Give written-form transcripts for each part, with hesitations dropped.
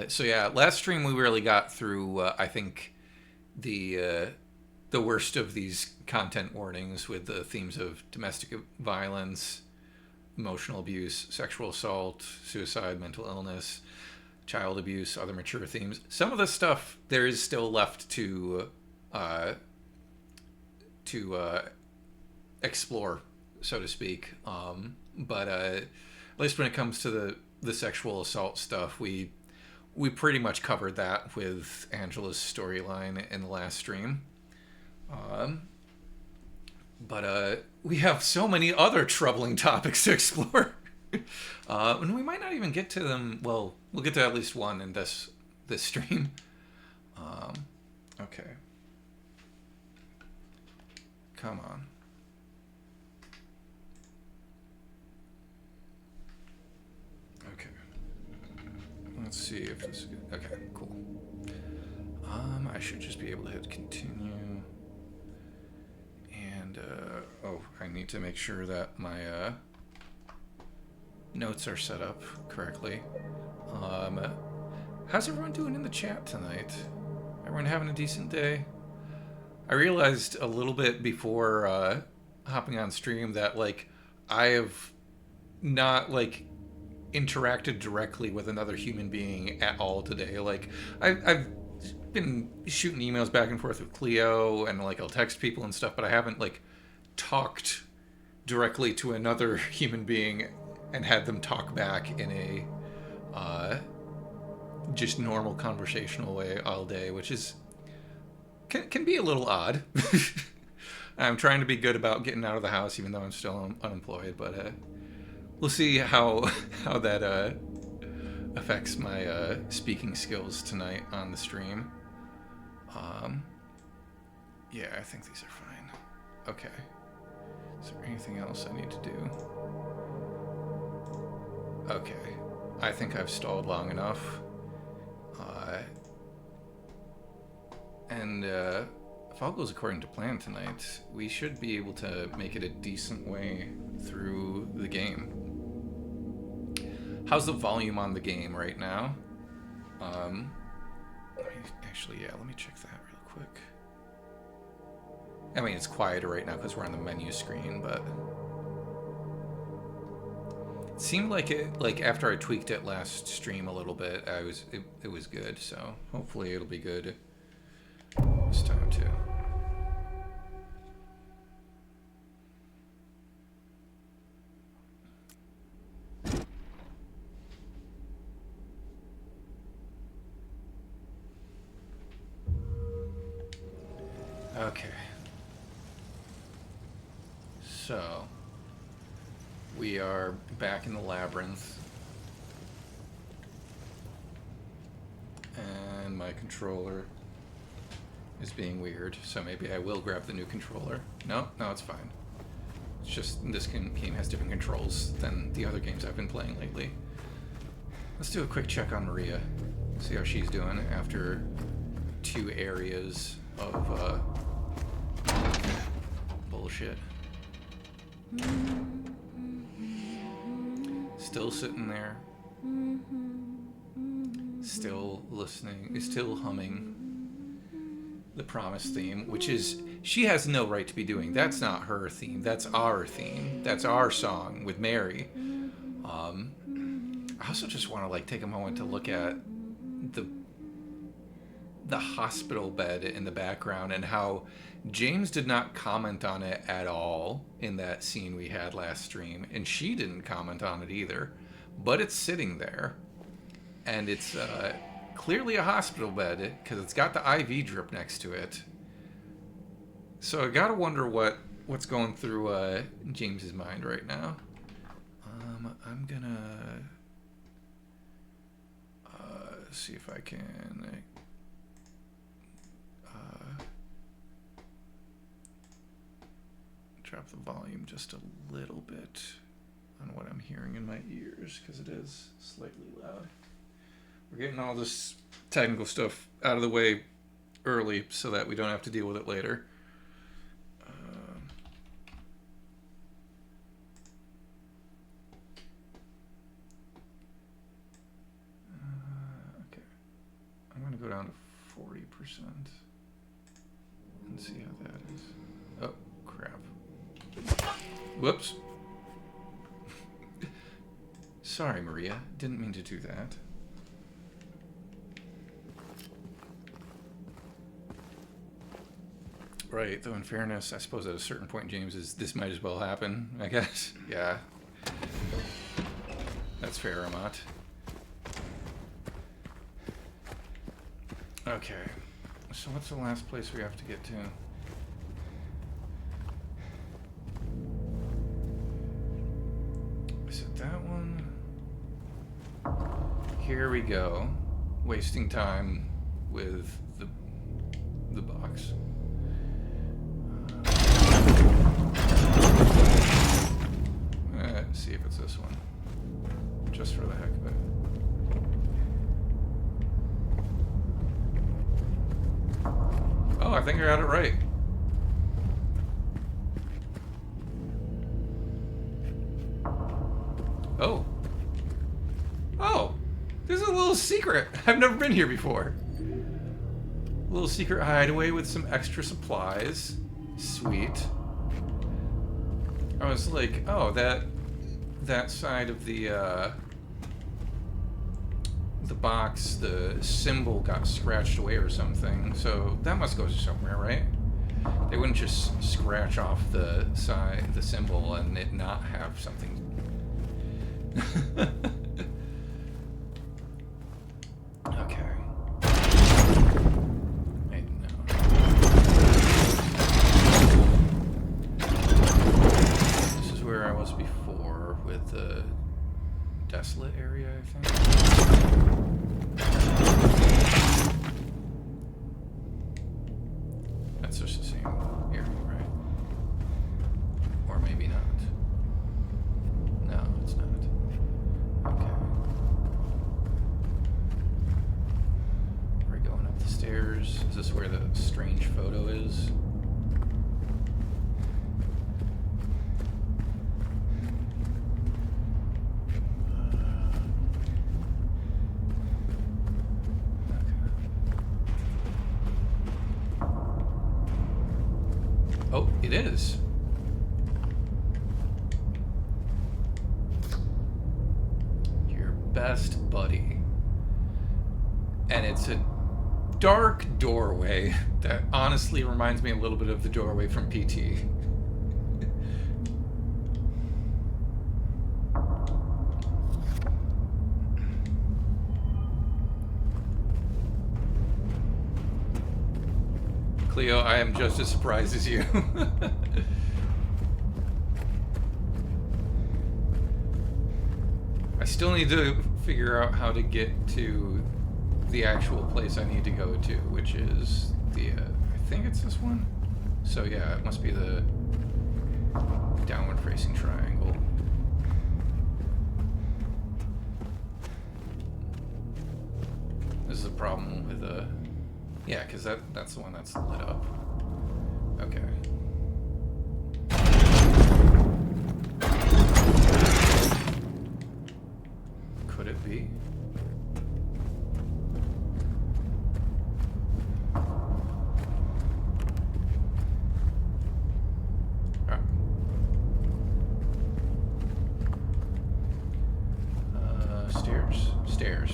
So yeah, last stream we really got through. I think the worst of these content warnings with the themes of domestic violence, emotional abuse, sexual assault, suicide, mental illness, child abuse, other mature themes. Some of the stuff there is still left uh, to explore, so to speak. But at least when it comes to the sexual assault stuff, we pretty much covered that with Angela's storyline in the last stream. Um, but we have so many other troubling topics to explore. And we might not even get to them. Well, we'll get to at least one in this stream. Um, okay. Come on. Okay. Let's see if this is good. Okay, cool. I should just be able to hit continue. And, oh, I need to make sure that my, notes are set up correctly. How's everyone doing in the chat tonight? Everyone having a decent day? I realized a little bit before hopping on stream that like I have not like interacted directly with another human being at all today. Like I've been shooting emails back and forth with Cleo and like I'll text people and stuff, but I haven't like talked directly to another human being and had them talk back in a just normal conversational way all day, which is can be a little odd. I'm trying to be good about getting out of the house, even though I'm still unemployed. But we'll see how that affects my speaking skills tonight on the stream. Yeah, I think these are fine. Okay. Is there anything else I need to do? Okay. I think I've stalled long enough. And if all goes according to plan tonight, we should be able to make it a decent way through the game. How's the volume on the game right now? Actually, yeah, let me check that real quick. I mean, it's quieter right now because we're on the menu screen, but it seemed like it, like after I tweaked it last stream a little bit, it was good. So hopefully it'll be good this time too. Okay. So we are back in the Labyrinth. And my controller is being weird, so maybe I will grab the new controller. No, it's fine. It's just this game has different controls than the other games I've been playing lately. Let's do a quick check on Maria. See how she's doing after 2 areas of bullshit. Still sitting there. Still listening. Still humming the Promise theme, which is, she has no right to be doing. That's not her theme. That's our theme. That's our song with Mary. I also just want to like take a moment to look at the hospital bed in the background and how James did not comment on it at all in that scene we had last stream, and she didn't comment on it either, but it's sitting there, and it's clearly a hospital bed because it's got the IV drip next to it. So I gotta wonder what's going through James's mind right now. I'm gonna see if I can drop the volume just a little bit on what I'm hearing in my ears because it is slightly loud. We're getting all this technical stuff out of the way early so that we don't have to deal with it later. Okay. down to 40% and see how that is. Oh, crap. Whoops. Sorry, Maria. Didn't mean to do that. Right, though in fairness, I suppose at a certain point, James, this might as well happen, I guess. Yeah. That's fair, Amat. Okay. So what's the last place we have to get to? Is it that one? Here we go. Wasting time with the box. Let's see if it's this one. Just for the heck of it. Oh, I think I got it right. Oh. Oh! There's a little secret. I've never been here before. A little secret hideaway with some extra supplies. Sweet. I was like, oh, that side of the box, the symbol got scratched away or something, so that must go somewhere, right? They wouldn't just scratch off the side, the symbol, and it not have something. Okay. Wait, no. This is where I was before with the desolate area, I think. That's just the same area, right? Or maybe not. No, it's not. Okay. We're going up the stairs. Is this where the strange photo is? Oh, it is. Your best buddy. And it's a dark doorway that honestly reminds me a little bit of the doorway from PT. Cleo, I am just as surprised as you. I still need to figure out how to get to the actual place I need to go to, which is the, I think it's this one? So yeah, it must be the downward facing triangle. This is a problem with yeah, because that's the one that's lit up. Okay. Could it be? Stairs. Stairs.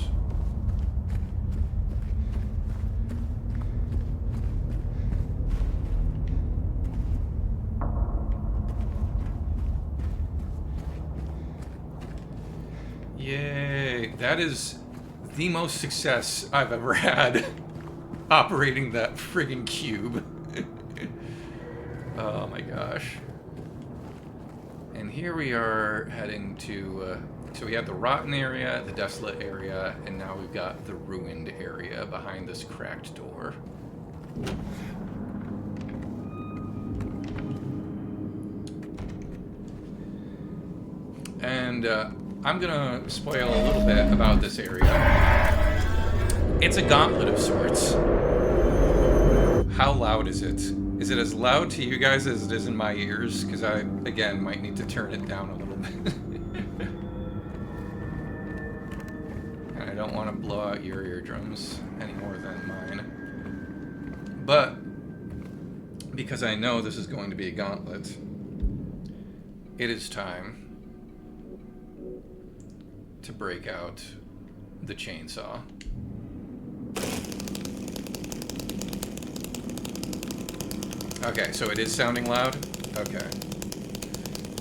Yay, that is the most success I've ever had operating that friggin' cube. Oh my gosh. And here we are heading to, so we had the rotten area, the desolate area, and now we've got the ruined area behind this cracked door. And I'm gonna spoil a little bit about this area. It's a gauntlet of sorts. How loud is it? Is it as loud to you guys as it is in my ears? Because I, again, might need to turn it down a little bit. And I don't want to blow blow out your eardrums any more than mine. But because I know this is going to be a gauntlet, it is time to break out the chainsaw. Okay, so it is sounding loud? Okay.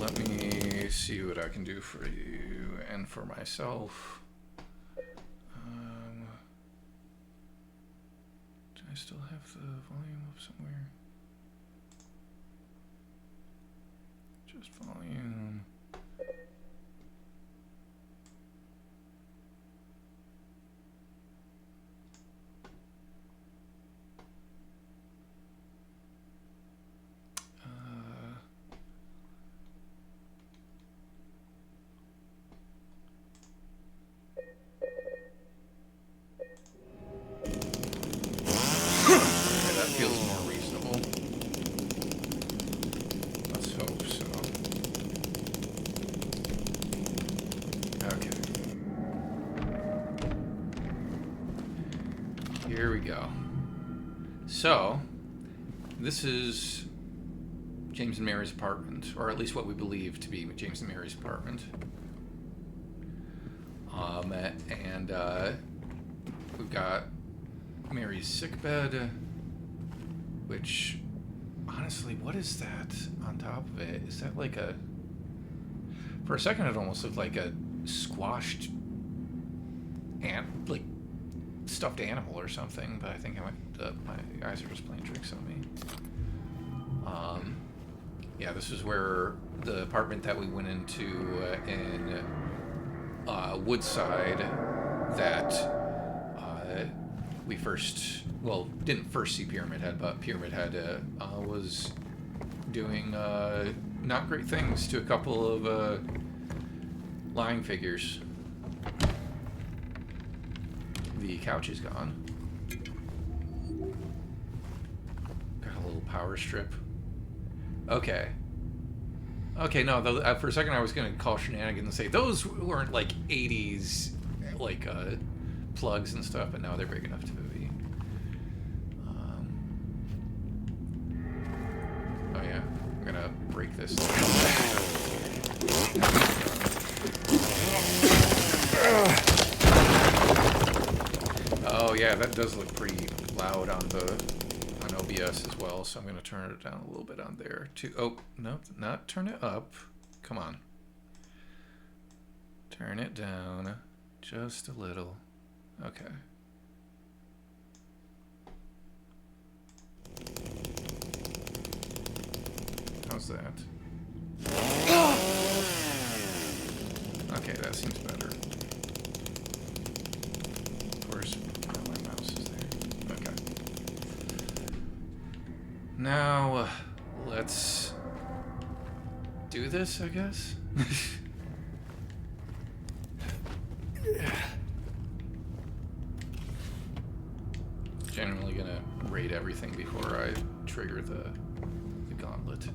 Let me see what I can do for you and for myself. Do I still have the volume up somewhere? Just volume. Here we go. So, this is James and Mary's apartment, or at least what we believe to be James and Mary's apartment. And we've got Mary's sickbed, which, honestly, what is that on top of it? Is that like a... For a second, it almost looked like a squashed like stuffed animal or something, but I think my eyes are just playing tricks on me. Yeah, this is where the apartment that we went into in Woodside that we first, well, didn't first see Pyramid Head, but Pyramid Head was doing not great things to a couple of lying figures. The couch is gone. Got a little power strip. Okay. Okay, no, for a second I was going to call shenanigans and say those weren't like 80s like plugs and stuff, but now they're big enough to be. Oh yeah, I'm going to break this. Oh yeah, that does look pretty loud on OBS as well, so I'm going to turn it down a little bit on there too. Oh, no, not turn it up. Come on. Turn it down just a little. Okay. How's that? Okay, that seems better. Of course, my mouse is there. Okay. Now, let's do this, I guess. Generally gonna rate everything before I trigger the gauntlet.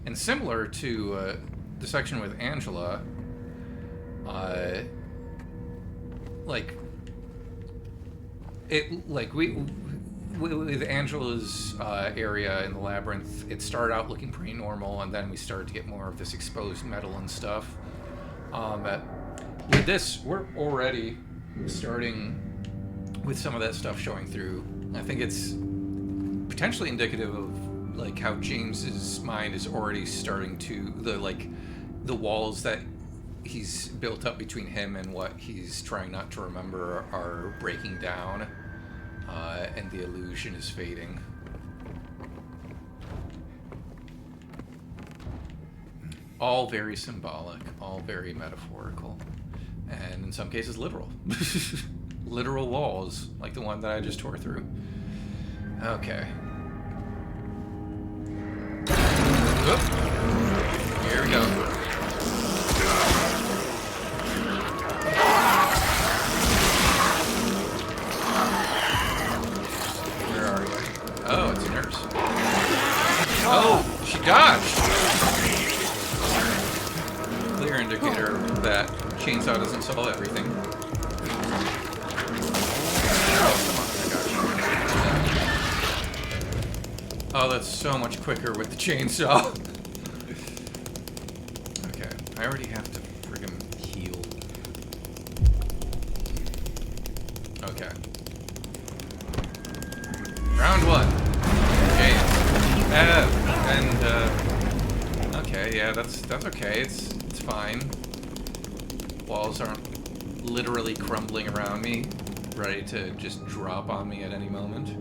And similar to the section with Angela, with Angela's area in the Labyrinth, it started out looking pretty normal, and then we started to get more of this exposed metal and stuff. With this, we're already starting with some of that stuff showing through. I think it's potentially indicative of like how James's mind is already starting to the walls that he's built up between him and what he's trying not to remember are breaking down, and the illusion is fading. All very symbolic, all very metaphorical, and in some cases literal. Literal walls, like the one that I just tore through. Okay. Oop. Here we go. Where are you? Oh, it's a nurse. Oh, she dodged! Clear indicator that chainsaw doesn't solve everything. Oh, that's so much quicker with the chainsaw. Okay, I already have to friggin' heal. Okay. Round 1. Okay, yeah, that's okay. It's fine. Walls aren't literally crumbling around me, ready to just drop on me at any moment.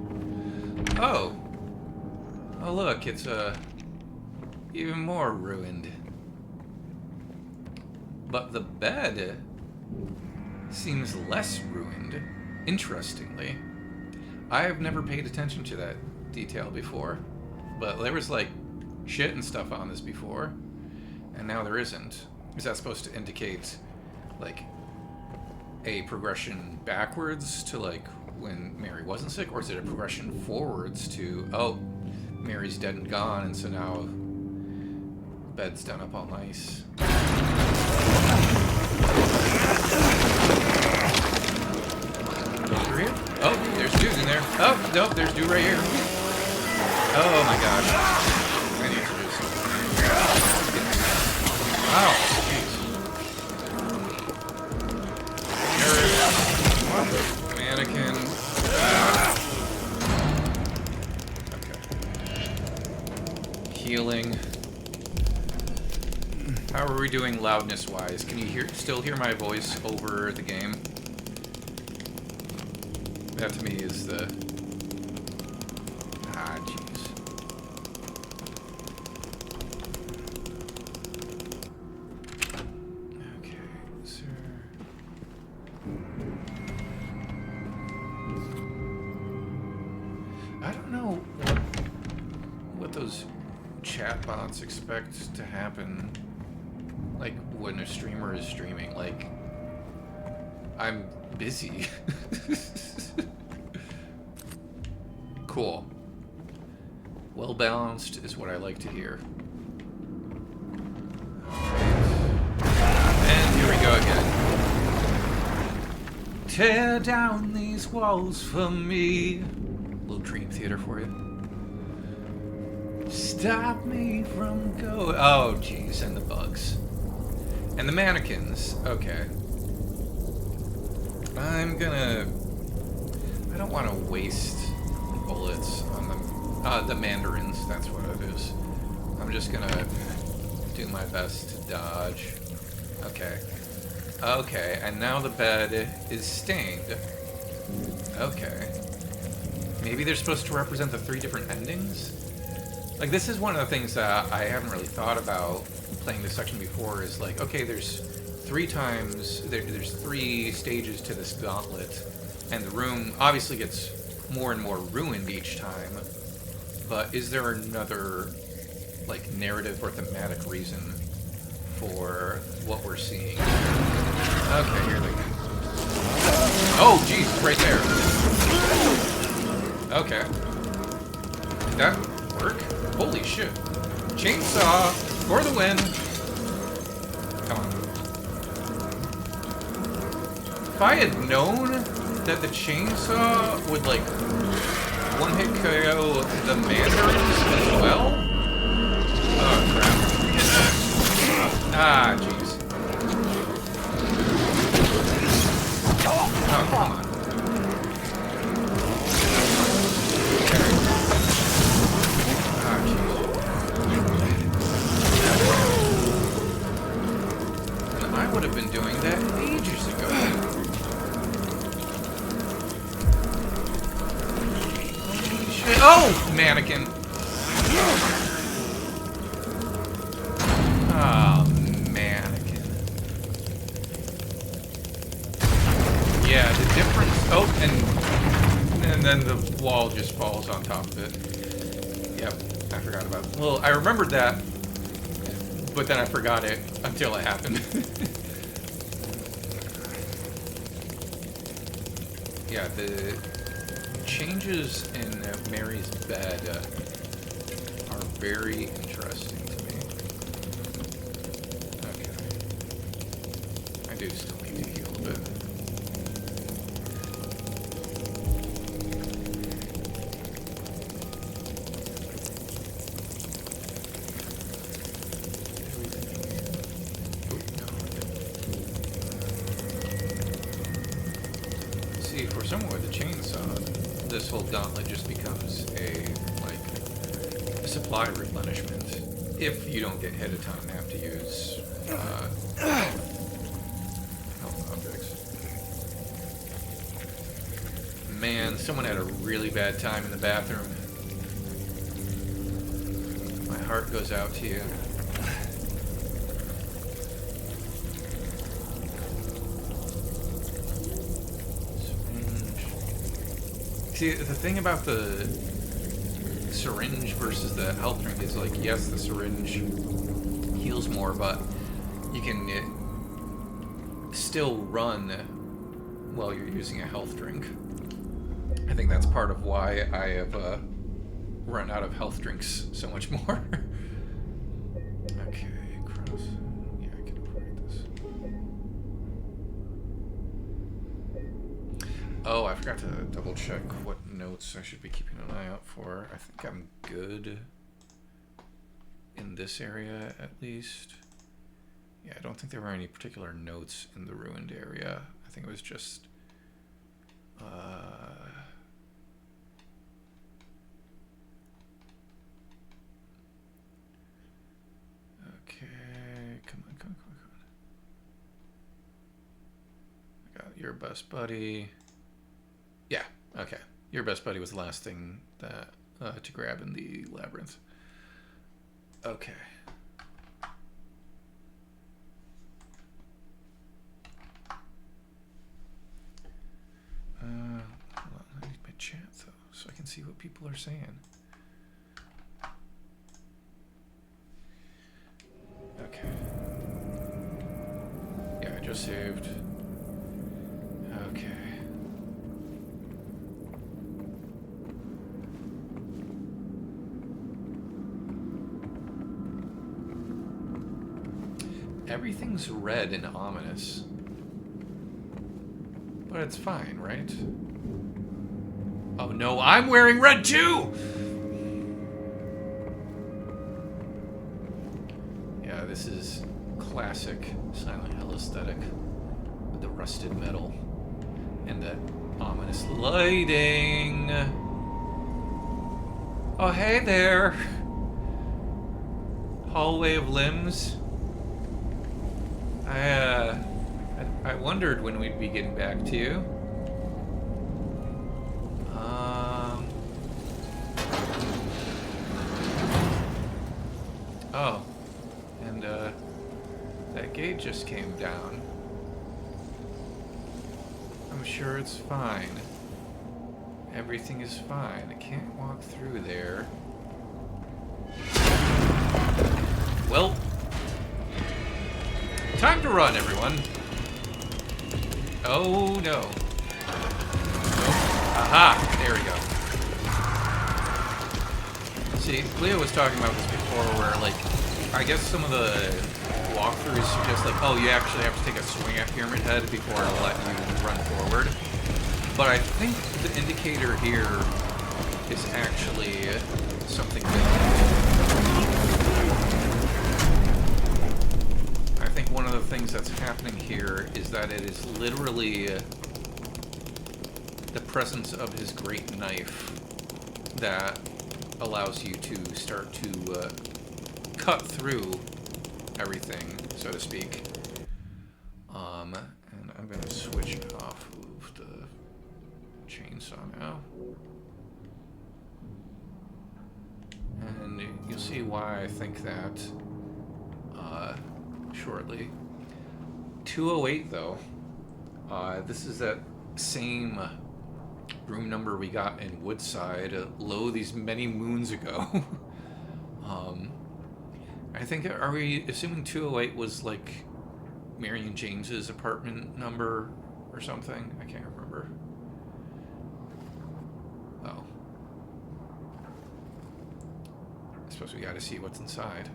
Oh. Oh look, it's even more ruined. But the bed seems less ruined, interestingly. I have never paid attention to that detail before, but there was like shit and stuff on this before, and now there isn't. Is that supposed to indicate like a progression backwards to like when Mary wasn't sick, or is it a progression forwards to, oh, Mary's dead and gone, and so now bed's done up all nice? Over here? Oh, there's dudes in there. Oh, nope, there's dude right here. Oh my gosh. I need to do something. Oh, jeez. Mannequin. Okay. Healing. How are we doing loudness-wise? Can you still hear my voice over the game? That to me is the... Ah, jeez. Okay, sir. I don't know what those chatbots expect to happen, like, when a streamer is streaming. Like, I'm busy. Cool. Well balanced is what I like to hear. And here we go again. Tear down these walls for me. Little dream theater for you. Stop me from going. Oh, jeez, and the bugs. And the mannequins. Okay. I don't want to waste bullets on the mandarins. That's what it is. I'm just gonna do my best to dodge. Okay. Okay, and now the bed is stained. Okay. Maybe they're supposed to represent the 3 different endings? Like, this is one of the things that I haven't really thought about playing this section before, is like, okay, there's 3 times, there's 3 stages to this gauntlet, and the room obviously gets more and more ruined each time, but is there another, like, narrative or thematic reason for what we're seeing? Okay, here they go. Oh, jeez, it's right there. Okay. Did that work? Holy shit. Chainsaw for the win. Come on. If I had known that the chainsaw would, like, one-hit KO the mandarins as well? Oh, crap. Ah, jeez. Oh, come on. Ah, jeez. And I would have been doing that ages ago. Oh, mannequin. Oh, mannequin. Yeah, the difference. Oh, and then the wall just falls on top of it. Yep, I forgot about it. Well, I remembered that, but then I forgot it until it happened. Yeah, the changes in Mary's bed are very interesting to me. Okay. I do still need to heal a bit. See, for someone with a chainsaw, this whole gauntlet just becomes a supply replenishment. If you don't get hit a ton, have to use health objects. Man, someone had a really bad time in the bathroom. My heart goes out to you. See, the thing about the syringe versus the health drink is, like, yes, the syringe heals more, but you can still run while you're using a health drink. I think that's part of why I have run out of health drinks so much more. Okay, cross. Yeah, I can override this. Oh, I forgot to double check what notes I should be keeping an eye out for. I think I'm good in this area, at least. Yeah, I don't think there were any particular notes in the ruined area. I think it was just... Okay, come on. I got your best buddy. Yeah, okay. Your best buddy was the last thing that to grab in the labyrinth. Okay. Hold on, I need my chat though, so I can see what people are saying. Okay. Yeah, I just saved. Okay. Everything's red and ominous. But it's fine, right? Oh no, I'm wearing red too! Yeah, this is classic Silent Hill aesthetic. With the rusted metal and the ominous lighting. Oh, hey there! Hallway of Limbs. I wondered when we'd be getting back to you. Oh, and that gate just came down. I'm sure it's fine. Everything is fine. I can't walk through there. Well, time to run, everyone. Oh no. Nope. Aha! There we go. See, Leo was talking about this before where, like, I guess some of the walkthroughs suggest, like, oh, you actually have to take a swing at Pyramid Head before it'll let you run forward. But I think the indicator here is actually something different. I think one of the things that's happening here is that it is literally the presence of his great knife that allows you to start to cut through everything, so to speak. And I'm going to switch off of the chainsaw now. And you'll see why I think that shortly. 208 though. This is that same room number we got in Woodside, lo these many moons ago. I think, are we assuming 208 was like Marion James's apartment number or something? I can't remember. Oh. I suppose we gotta see what's inside.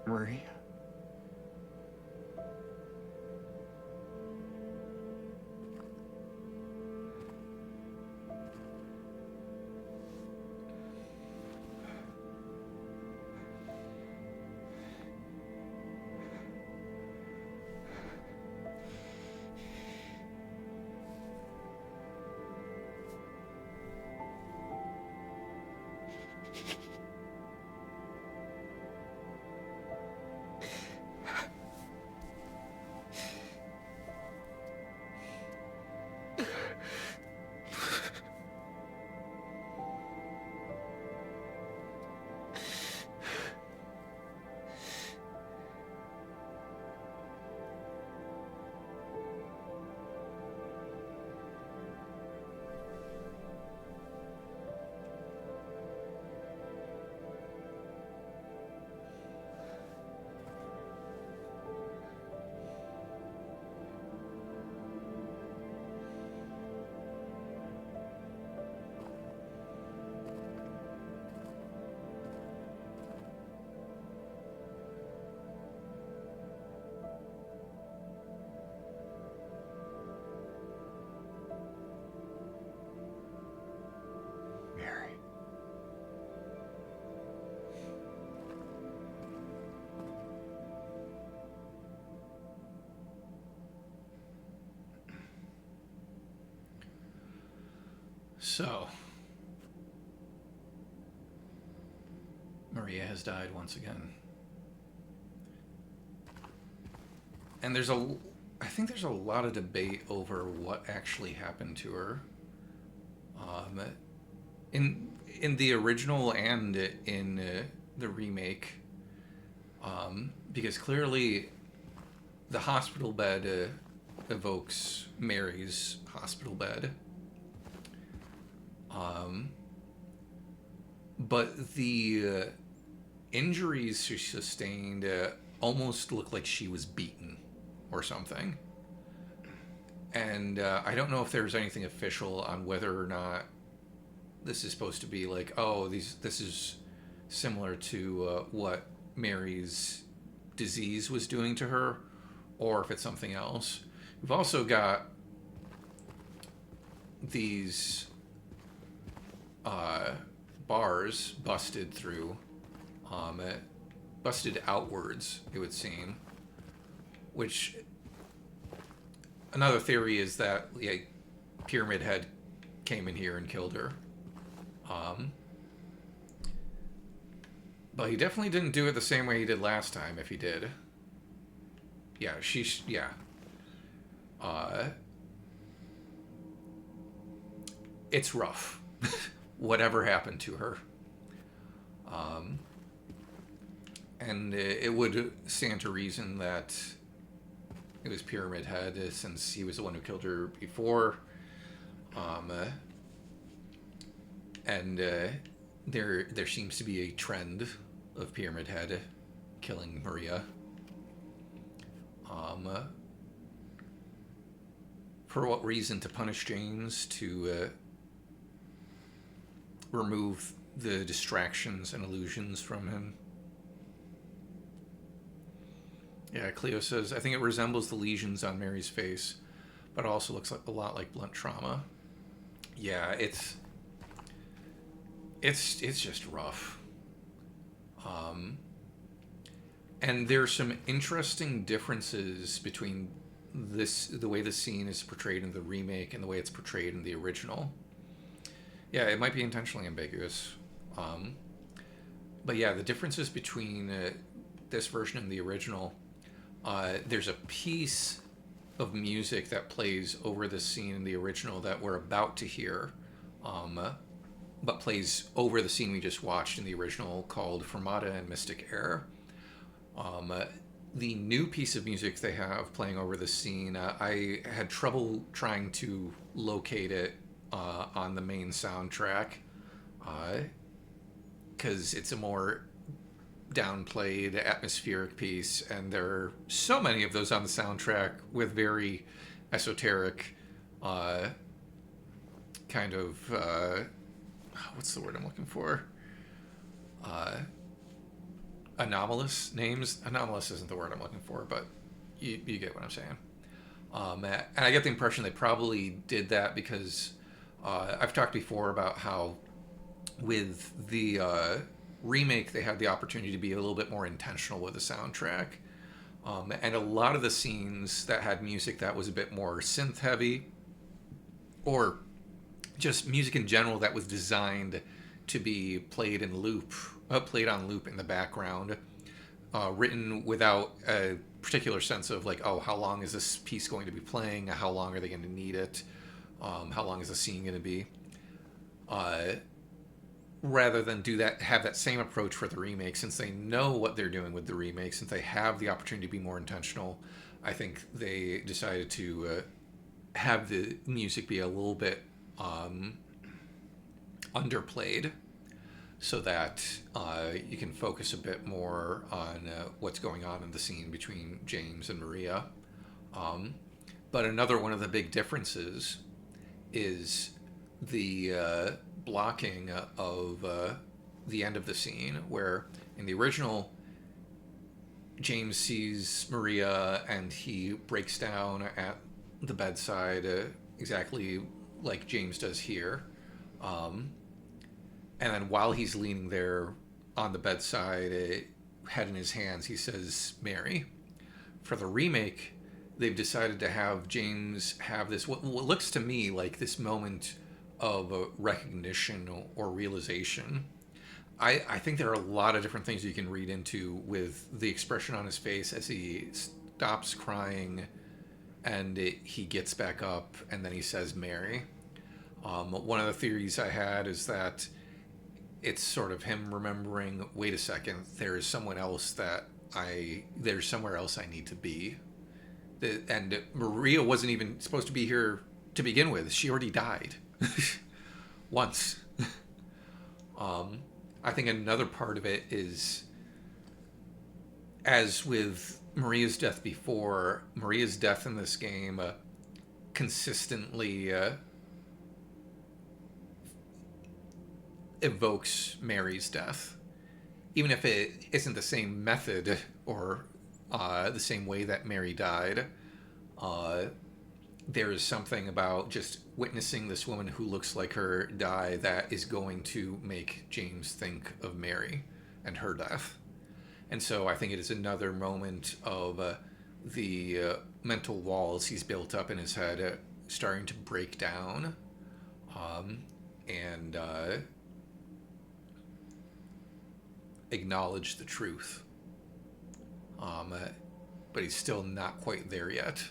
Marie? So, Maria has died once again. And I think there's a lot of debate over what actually happened to her. In the original and in the remake, because clearly the hospital bed evokes Mary's hospital bed. But the injuries she sustained almost looked like she was beaten or something. And I don't know if there's anything official on whether or not this is supposed to be like, oh, this is similar to what Mary's disease was doing to her, or if it's something else. We've also got these bars busted through, busted outwards, it would seem. Which, another theory is that Pyramid Head came in here and killed her. But he definitely didn't do it the same way he did last time, if he did. Yeah, it's rough. Whatever happened to her. And it would stand to reason that it was Pyramid Head, since he was the one who killed her before. And there seems to be a trend of Pyramid Head killing Maria. For what reason? To punish James, to remove the distractions and illusions from him. Yeah, Cleo says, I think it resembles the lesions on Mary's face, but also looks a lot like blunt trauma. Yeah, it's just rough. And there's some interesting differences between the way the scene is portrayed in the remake and the way it's portrayed in the original. Yeah, it might be intentionally ambiguous. But yeah, the differences between this version and the original, there's a piece of music that plays over the scene in the original that we're about to hear, but plays over the scene we just watched in the original, called Fermata and Mistic Air. The new piece of music they have playing over the scene, I had trouble trying to locate it on the main soundtrack, because it's a more downplayed, atmospheric piece, and there are so many of those on the soundtrack with very esoteric, kind of, what's the word I'm looking for? Anomalous names. Anomalous isn't the word I'm looking for, but you get what I'm saying. And I get the impression they probably did that because I've talked before about how with the remake they had the opportunity to be a little bit more intentional with the soundtrack. And a lot of the scenes that had music that was a bit more synth heavy, or just music in general that was designed to be played on loop in the background, written without a particular sense of like, oh, how long is this piece going to be playing? How long are they going to need it? How long is the scene going to be? Rather than have that same approach for the remake, since they know what they're doing with the remake, since they have the opportunity to be more intentional, I think they decided to have the music be a little bit underplayed, so that you can focus a bit more on what's going on in the scene between James and Maria. But another one of the big differences is the blocking of the end of the scene, where in the original, James sees Maria and he breaks down at the bedside, exactly like James does here. And then while he's leaning there on the bedside, head in his hands, he says, Mary. For the remake, they've decided to have James have this, what looks to me like this moment of recognition or realization. I think there are a lot of different things you can read into with the expression on his face as he stops crying and he gets back up and then he says Mary. One of the theories I had is that it's sort of him remembering, wait a second, there's somewhere else I need to be. And Maria wasn't even supposed to be here to begin with. She already died once. I think another part of it is, as with Maria's death before, Maria's death in this game consistently evokes Mary's death. Even if it isn't the same method or the same way that Mary died, there is something about just witnessing this woman who looks like her die that is going to make James think of Mary and her death. And so I think it is another moment of the mental walls he's built up in his head starting to break down, and acknowledge the truth. But he's still not quite there yet.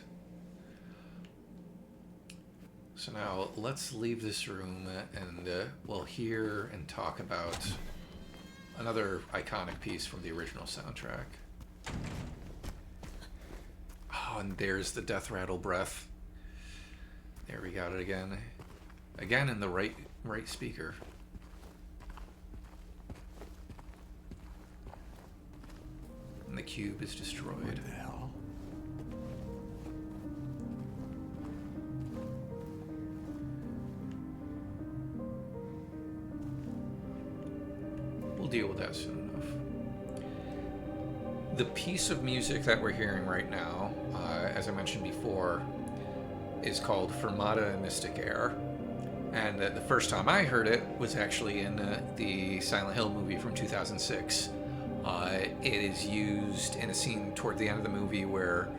So now let's leave this room and we'll hear and talk about another iconic piece from the original soundtrack. Oh, and there's the death rattle breath. There, we got it again. Again in the right speaker. And the cube is destroyed. What the hell? We'll deal with that soon enough. The piece of music that we're hearing right now, as I mentioned before, is called Fermata and Mistic Air. And the first time I heard it was actually in the Silent Hill movie from 2006. It is used in a scene toward the end of the movie where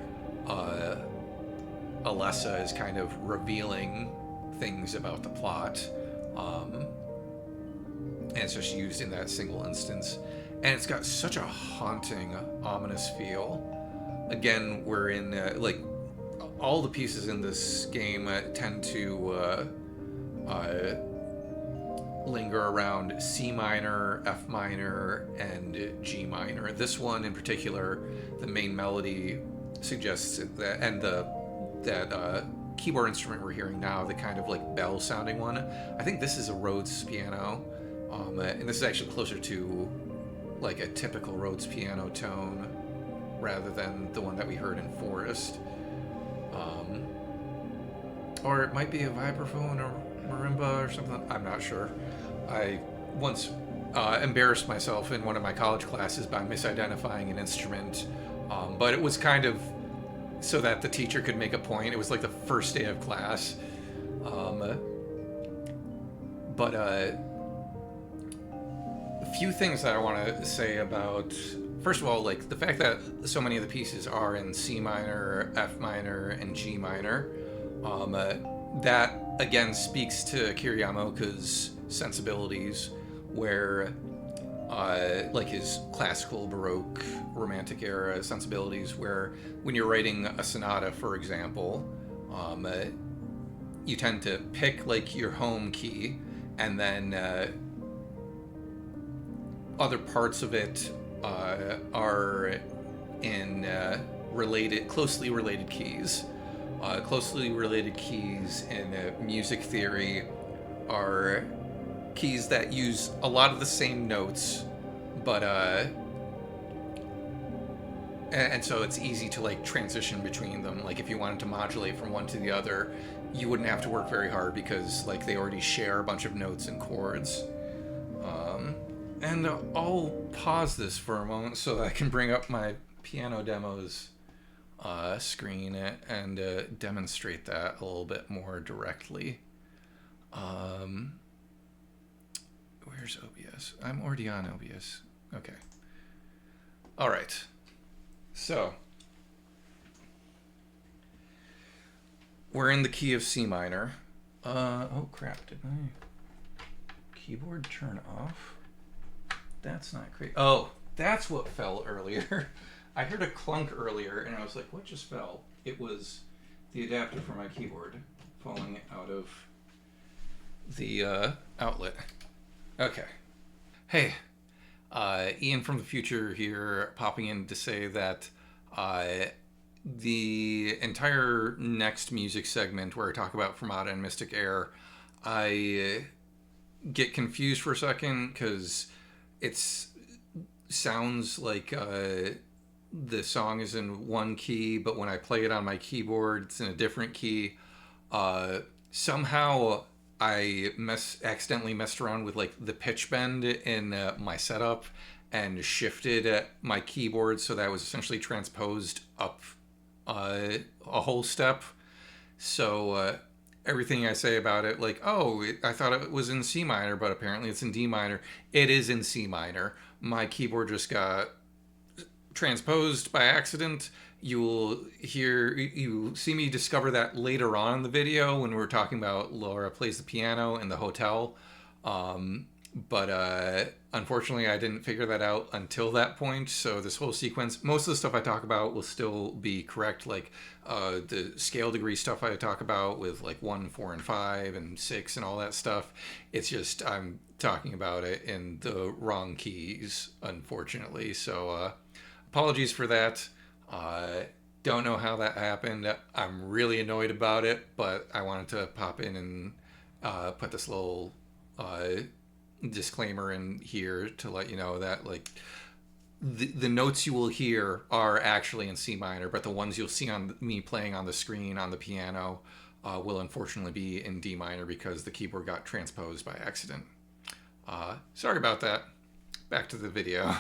Alessa is kind of revealing things about the plot. And it's just used in that single instance. And it's got such a haunting, ominous feel. Again, we're in, like, all the pieces in this game tend to linger around C minor, F minor, and G minor. This one in particular, the main melody suggests that, and that keyboard instrument we're hearing now, the kind of like bell sounding one, I think this is a Rhodes piano, and this is actually closer to like a typical Rhodes piano tone rather than the one that we heard in Forest. Or it might be a vibraphone or marimba or something. I'm not sure. I once embarrassed myself in one of my college classes by misidentifying an instrument, but it was kind of so that the teacher could make a point. It was like the first day of class. But a few things that I want to say about, first of all, like the fact that so many of the pieces are in C minor, F minor, and G minor. That again speaks to Kiriyamaoka's sensibilities, where like his classical, Baroque, Romantic era sensibilities, where when you're writing a sonata, for example, you tend to pick like your home key, and then other parts of it are in closely related keys. Closely related keys in music theory are keys that use a lot of the same notes, but and so it's easy to like transition between them. Like if you wanted to modulate from one to the other, you wouldn't have to work very hard because like they already share a bunch of notes and chords. And I'll pause this for a moment so that I can bring up my piano demos screen and demonstrate that a little bit more directly. Where's OBS? I'm already on OBS. Okay. All right. So we're in the key of C minor, Oh crap, did my keyboard turn off? That's not great. Oh, that's what fell earlier. I heard a clunk earlier and I was like, what just fell? It was the adapter for my keyboard falling out of the outlet. Okay. Hey, Ian from the future here, popping in to say that the entire next music segment where I talk about Fermata and Mistic Air, I get confused for a second because it's sounds like the song is in one key, but when I play it on my keyboard, it's in a different key. Somehow I accidentally messed around with like the pitch bend in my setup and shifted my keyboard so that was essentially transposed up a whole step. So everything I say about it, like, oh, I thought it was in C minor, but apparently it's in D minor. It is in C minor. My keyboard just got transposed by accident. You see me discover that later on in the video when we're talking about Laura plays the piano in the hotel. But unfortunately, I didn't figure that out until that point. So this whole sequence, most of the stuff I talk about will still be correct. Like the scale degree stuff I talk about with like 1, 4, and 5, and 6, and all that stuff. It's just I'm talking about it in the wrong keys, unfortunately. So apologies for that. Don't know how that happened. I'm really annoyed about it, but I wanted to pop in and put this little disclaimer in here to let you know that like the notes you will hear are actually in C minor, but the ones you'll see on me playing on the screen on the piano will unfortunately be in D minor because the keyboard got transposed by accident. Sorry about that. Back to the video.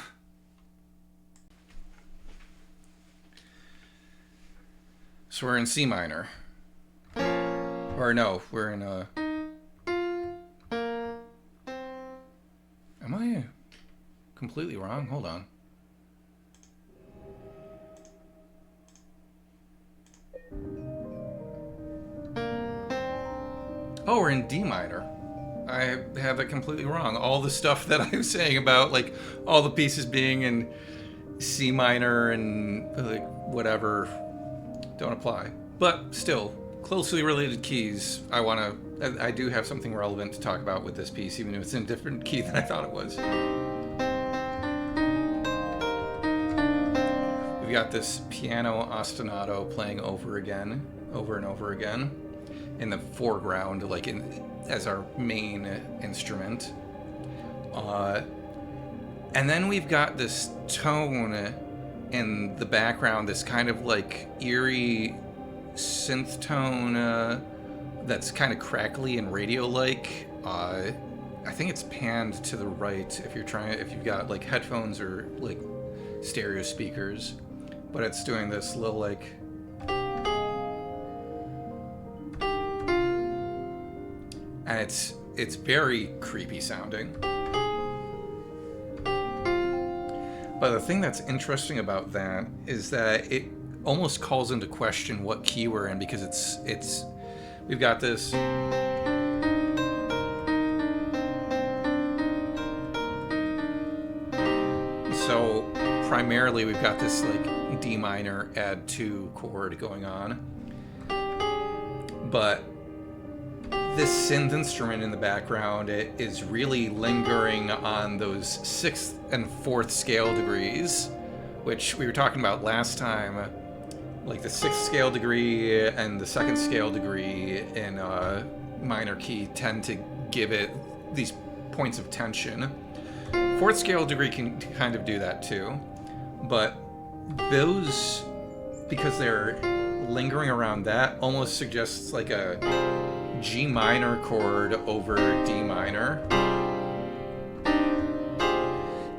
So we're in C minor. Or no, we're in a... Am I completely wrong? Hold on. Oh, we're in D minor. I have that completely wrong. All the stuff that I was saying about, like, all the pieces being in C minor and, like, whatever, don't apply. But still, closely related keys. I do have something relevant to talk about with this piece, even if it's in a different key than I thought it was. We've got this piano ostinato playing over and over again, in the foreground, like as our main instrument. And then we've got this tone in the background, this kind of like eerie synth tone that's kind of crackly and radio-like. I think it's panned to the right if you've got like headphones or like stereo speakers, but it's doing this little like and it's very creepy sounding. But the thing that's interesting about that is that it almost calls into question what key we're in, because it's we've got this so primarily we've got this like D minor add 2 chord going on, but this synth instrument in the background, it is really lingering on those 6th and 4th scale degrees, which we were talking about last time. Like the 6th scale degree and the 2nd scale degree in minor key tend to give it these points of tension. 4th scale degree can kind of do that too, but those, because they're lingering around that, almost suggests like a G minor chord over D minor.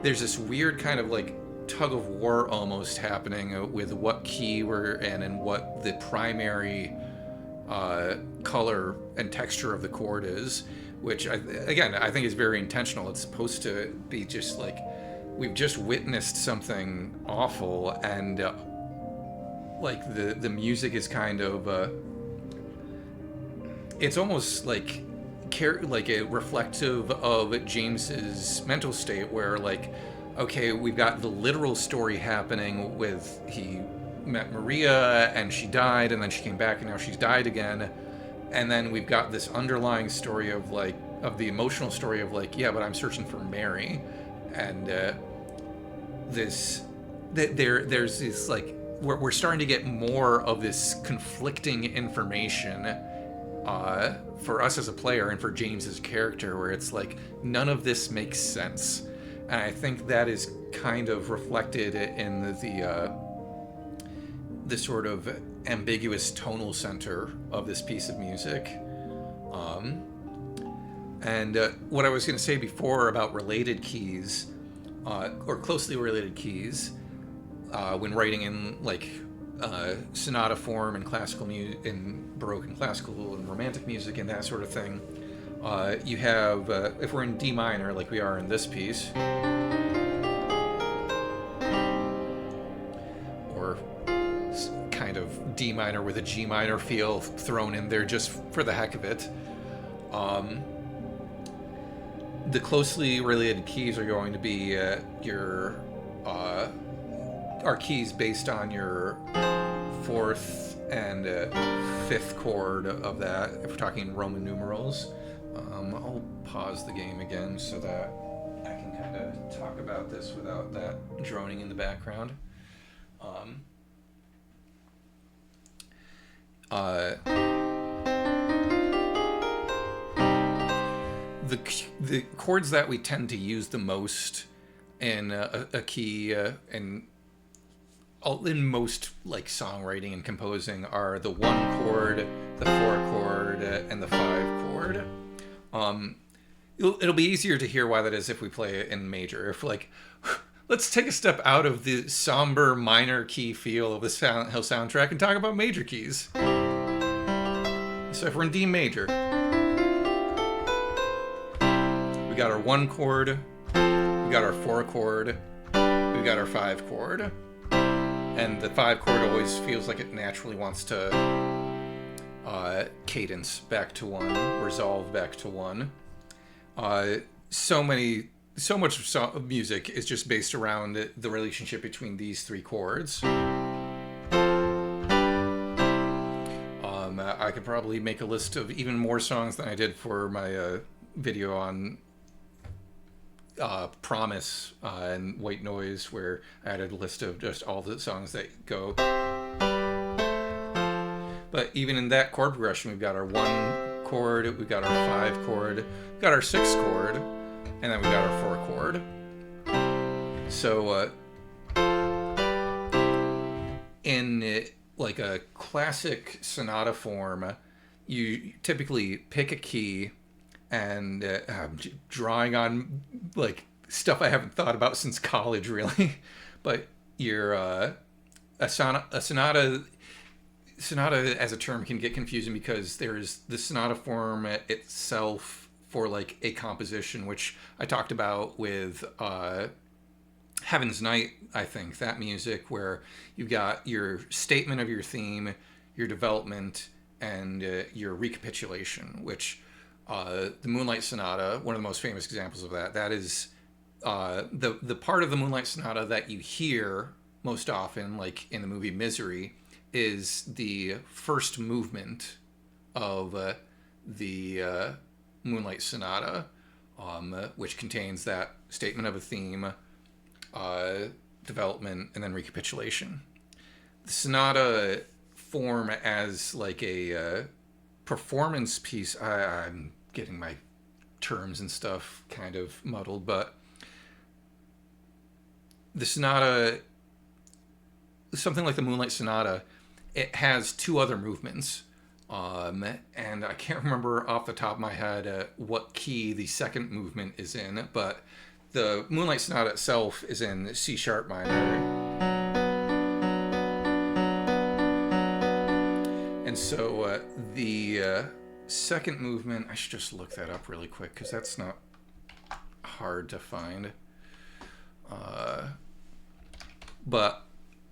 There's this weird kind of like tug of war almost happening with what key we're in and what the primary color and texture of the chord is, which I think is very intentional. It's supposed to be just like we've just witnessed something awful, and like the music is kind of it's almost like a reflective of James's mental state, where like, okay, we've got the literal story happening with he met Maria and she died and then she came back and now she's died again, and then we've got this underlying story of like of the emotional story of like, yeah, but I'm searching for Mary, and there's this like we're starting to get more of this conflicting information for us as a player and for James's character, where it's like none of this makes sense, and I think that is kind of reflected in the sort of ambiguous tonal center of this piece of music. And what I was going to say before about related keys, or closely related keys, when writing in like sonata form and classical music, in Baroque and classical and romantic music and that sort of thing, you have if we're in D minor like we are in this piece, or kind of D minor with a G minor feel thrown in there just for the heck of it. The closely related keys are going to be are keys based on your fourth and fifth chord of that, if we're talking Roman numerals. I'll pause the game again so that I can kind of talk about this without that droning in the background. The chords that we tend to use the most in a key and in most like songwriting and composing are the 1 chord, the 4 chord, and the 5 chord. It'll be easier to hear why that is if we play it in major. If like, let's take a step out of the somber minor key feel of the Silent Hill soundtrack and talk about major keys. So if we're in D major, we got our 1 chord, we got our 4 chord, we got our 5 chord. And the 5 chord always feels like it naturally wants to cadence back to 1, resolve back to 1. So much of music is just based around the relationship between these 3 chords. I could probably make a list of even more songs than I did for my video on Promise and White Noise, where I added a list of just all the songs that go. But even in that chord progression, we've got our 1 chord, we've got our 5 chord, we've got our 6 chord, and then we've got our 4 chord. So in like a classic sonata form, you typically pick a key, and I'm drawing on like stuff I haven't thought about since college, really. But you're a sonata as a term can get confusing because there's the sonata form itself for like a composition, which I talked about with Heaven's Night, I think, that music, where you've got your statement of your theme, your development, and your recapitulation, which the Moonlight Sonata, one of the most famous examples of that is the part of the Moonlight Sonata that you hear most often, like in the movie Misery, is the first movement of the Moonlight Sonata, which contains that statement of a theme, development, and then recapitulation. The sonata form as like a performance piece, I'm getting my terms and stuff kind of muddled, but the sonata, something like the Moonlight Sonata, it has 2 other movements, and I can't remember off the top of my head what key the second movement is in, but the Moonlight Sonata itself is in C sharp minor. And so the second movement, I should just look that up really quick because that's not hard to find. But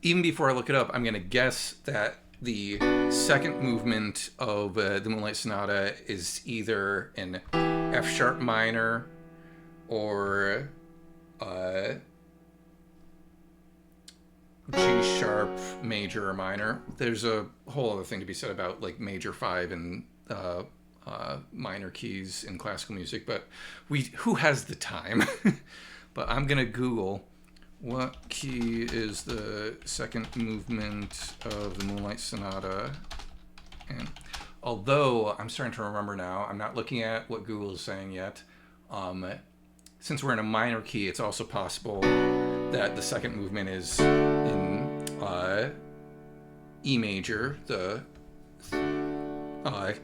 even before I look it up, I'm going to guess that the second movement of the Moonlight Sonata is either an F sharp minor or G sharp major or minor. There's a whole other thing to be said about like major 5 and minor keys in classical music, but who has the time? But I'm gonna Google what key is the second movement of the Moonlight Sonata. And although I'm starting to remember now, I'm not looking at what Google is saying yet. Since we're in a minor key, it's also possible that the second movement is in E major, the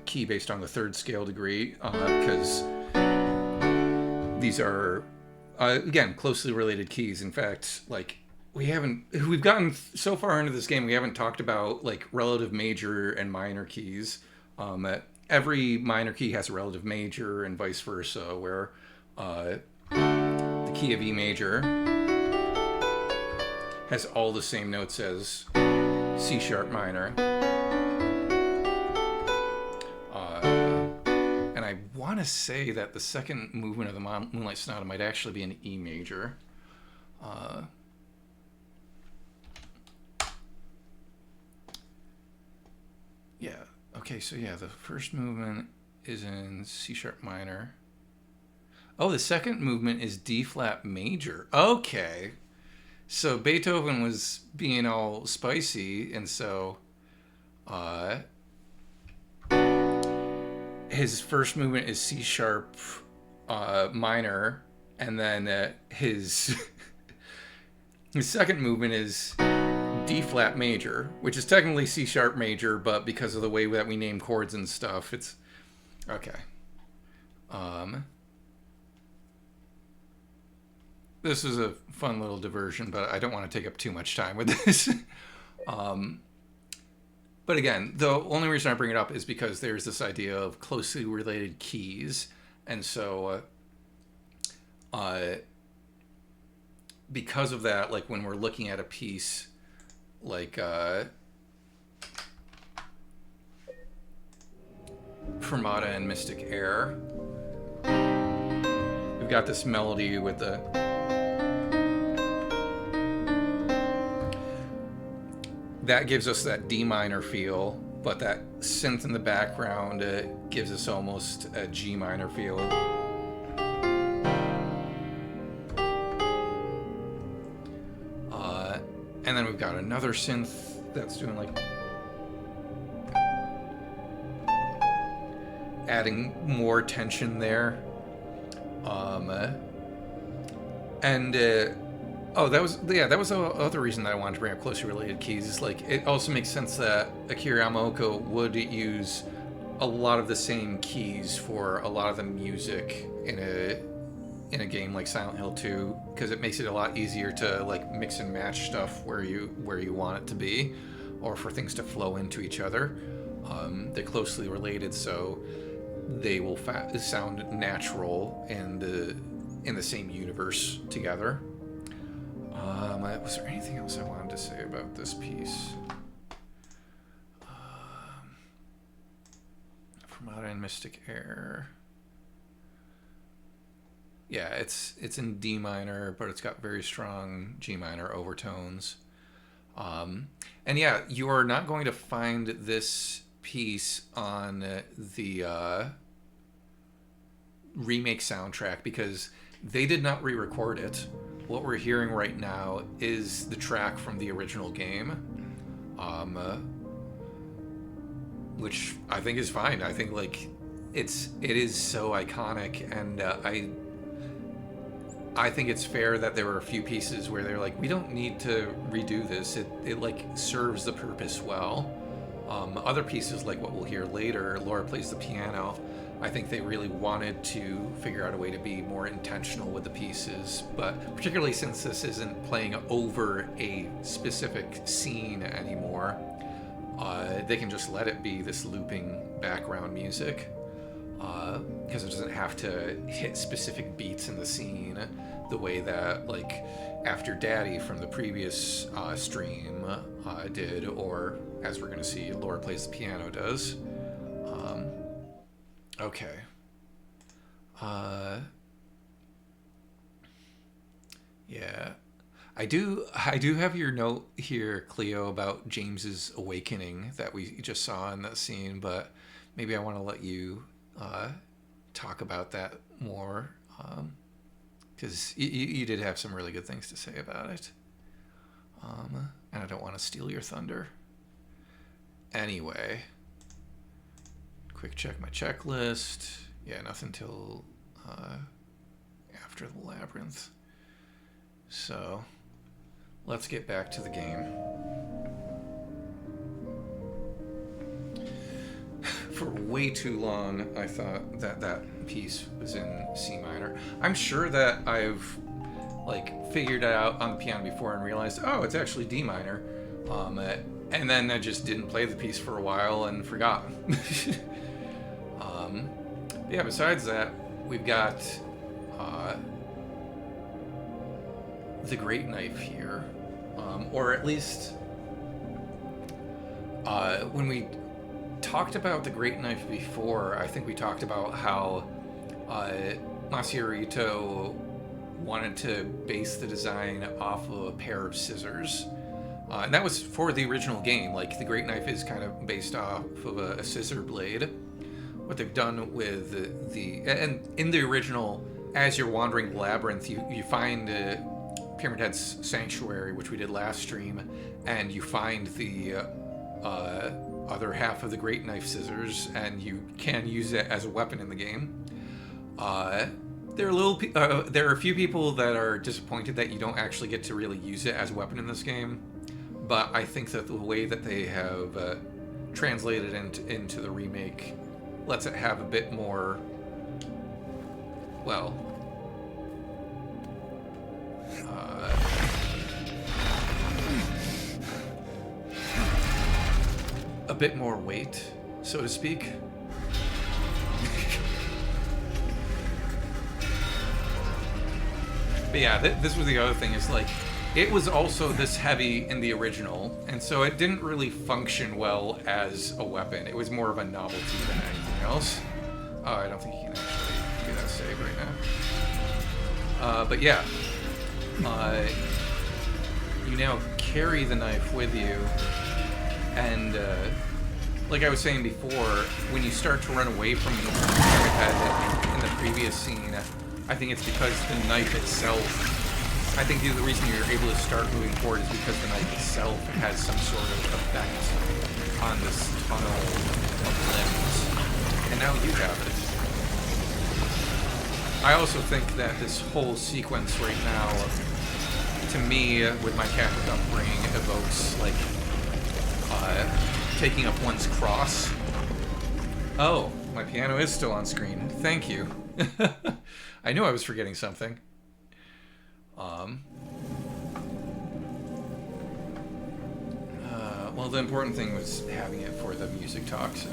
key based on the third scale degree, because these are again closely related keys. In fact, like we've gotten so far into this game, we haven't talked about like relative major and minor keys. Every minor key has a relative major and vice versa, where the key of E major has all the same notes as C sharp minor. And I want to say that the second movement of the Moonlight Sonata might actually be an E major. Yeah. Okay, so yeah, the first movement is in C sharp minor. Oh, the second movement is D flat major. Okay. So Beethoven was being all spicy, and so his first movement is C sharp minor, and then his his second movement is D flat major, which is technically C sharp major, but because of the way that we name chords and stuff, it's okay. This is a fun little diversion, but I don't want to take up too much time with this. But again, the only reason I bring it up is because there's this idea of closely related keys. And so because of that, like when we're looking at a piece like Fermata and Mistic Air, we've got this melody with the that gives us that D minor feel, but that synth in the background gives us almost a G minor feel. And then we've got another synth that's doing like adding more tension there. Oh, that was the other reason that I wanted to bring up closely related keys. Like, it also makes sense that Akira Yamaoka would use a lot of the same keys for a lot of the music in a game like Silent Hill 2, because it makes it a lot easier to like mix and match stuff where you want it to be, or for things to flow into each other. They're closely related, so they will sound natural and in the same universe together. Was there anything else I wanted to say about this piece? Fermata and Mistic Air. Yeah, it's in D minor, but it's got very strong G minor overtones. And yeah, you are not going to find this piece on the remake soundtrack because they did not re-record it. What we're hearing right now is the track from the original game, which I think is fine. I think like it is so iconic, and I think it's fair that there were a few pieces where they're like, we don't need to redo this. It like serves the purpose well. Other pieces, like what we'll hear later, Laura plays the piano. I think they really wanted to figure out a way to be more intentional with the pieces, but particularly since this isn't playing over a specific scene anymore, they can just let it be this looping background music. because it doesn't have to hit specific beats in the scene the way that, like, After Daddy from the previous stream did, or as we're going to see, Laura Plays the Piano does. Okay. Yeah. I do have your note here, Cleo, about James's awakening that we just saw in that scene, but maybe I want to let you talk about that more, because you did have some really good things to say about it, and I don't want to steal your thunder. Anyway, quick check my checklist. Yeah, nothing till after the Labyrinth. So, let's get back to the game. For way too long, I thought that that piece was in C minor. I'm sure that I've, like, figured it out on the piano before and realized, oh, it's actually D minor. And then I just didn't play the piece for a while and forgot. Yeah, besides that, we've got the Great Knife here. Or at least when we talked about the Great Knife before, I think we talked about how Masahiro wanted to base the design off of a pair of scissors. And that was for the original game. Like, the Great Knife is kind of based off of a scissor blade. What they've done with and in the original, as you're wandering the Labyrinth, you find Pyramid Head's Sanctuary, which we did last stream, and you find the other half of the Great Knife scissors, and you can use it as a weapon in the game. There are a few people that are disappointed that you don't actually get to really use it as a weapon in this game, but I think that the way that they have translated into the remake lets it have a bit more, well, a bit more weight, so to speak. But yeah, this was the other thing, is like, it was also this heavy in the original, and so it didn't really function well as a weapon. It was more of a novelty than anything else. Oh, I don't think you can actually do that save right now. But yeah, you now carry the knife with you, and like I was saying before, when you start to run away from the head in the previous scene, I think it's because the knife itself, I think the reason you're able to start moving forward is because the knife itself has some sort of effect on this tunnel of limbs. And now you have it. I also think that this whole sequence right now, to me, with my Catholic upbringing, evokes, like, taking up one's cross. Oh, my piano is still on screen. Thank you. I knew I was forgetting something. Well, the important thing was having it for the music talk, so.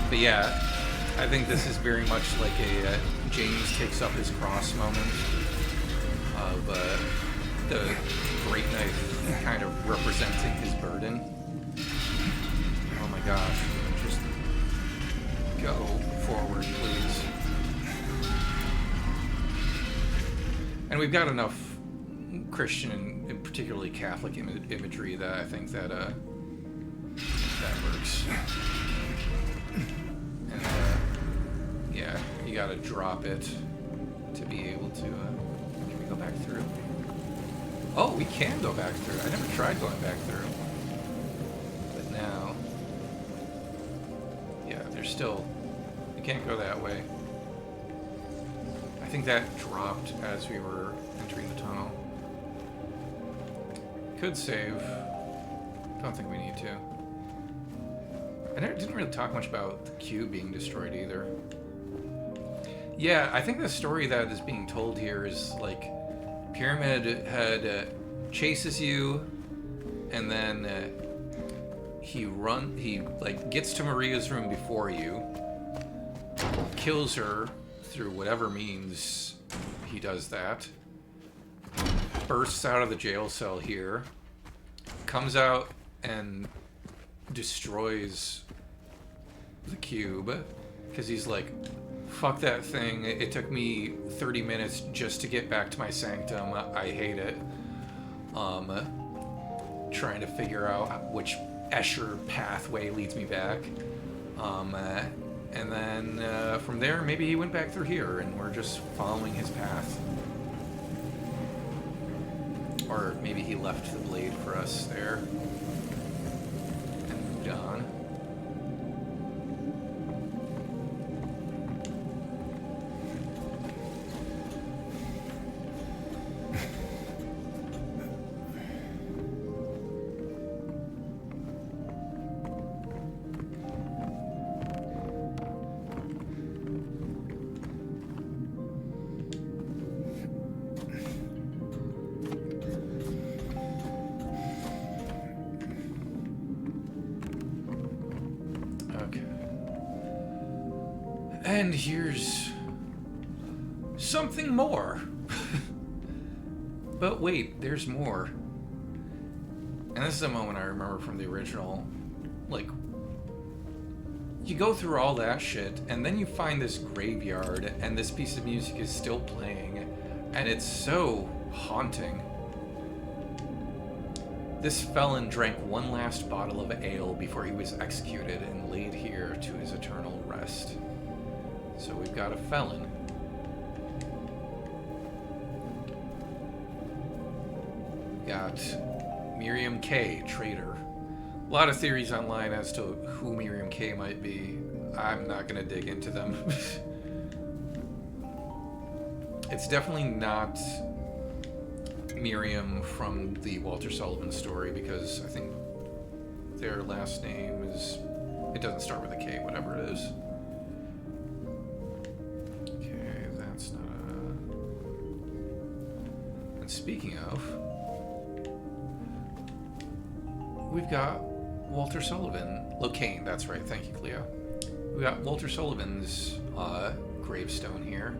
But yeah, I think this is very much like a James takes up his cross moment of the Great Knife kind of representing his burden. Oh my gosh, just go forward, please. And we've got enough Christian and particularly Catholic imagery that I think that that works. And yeah, you gotta drop it to be able to. Can we go back through? Oh, we can go back through. I never tried going back through, but now, yeah, there's still. You can't go that way. I think that dropped as we were entering the tunnel. Could save. Don't think we need to. I didn't really talk much about the cube being destroyed either. Yeah, I think the story that is being told here is like Pyramid Head chases you, and then he like gets to Maria's room before you. kills her through whatever means he does that. Bursts out of the jail cell here. Comes out and destroys the cube. Because he's like, fuck that thing. It took me 30 minutes just to get back to my sanctum. I hate it. Trying to figure out which Escher pathway leads me back. And then from there, maybe he went back through here, and we're just following his path. Or maybe he left the blade for us there and moved on. And here's something more. But wait, there's more. And this is a moment I remember from the original. Like, you go through all that shit, and then you find this graveyard, and this piece of music is still playing, and it's so haunting. This felon drank one last bottle of ale before he was executed and laid here to his eternal rest. So we've got a felon. Got Miriam K, traitor. A lot of theories online as to who Miriam K might be. I'm not going to dig into them. It's definitely not Miriam from the Walter Sullivan story, because I think their last name is... It doesn't start with a K, whatever it is. Okay, that's not a... And speaking of... We've got Walter Sullivan. Locaine, that's right. Thank you, Cleo. We got Walter Sullivan's gravestone here.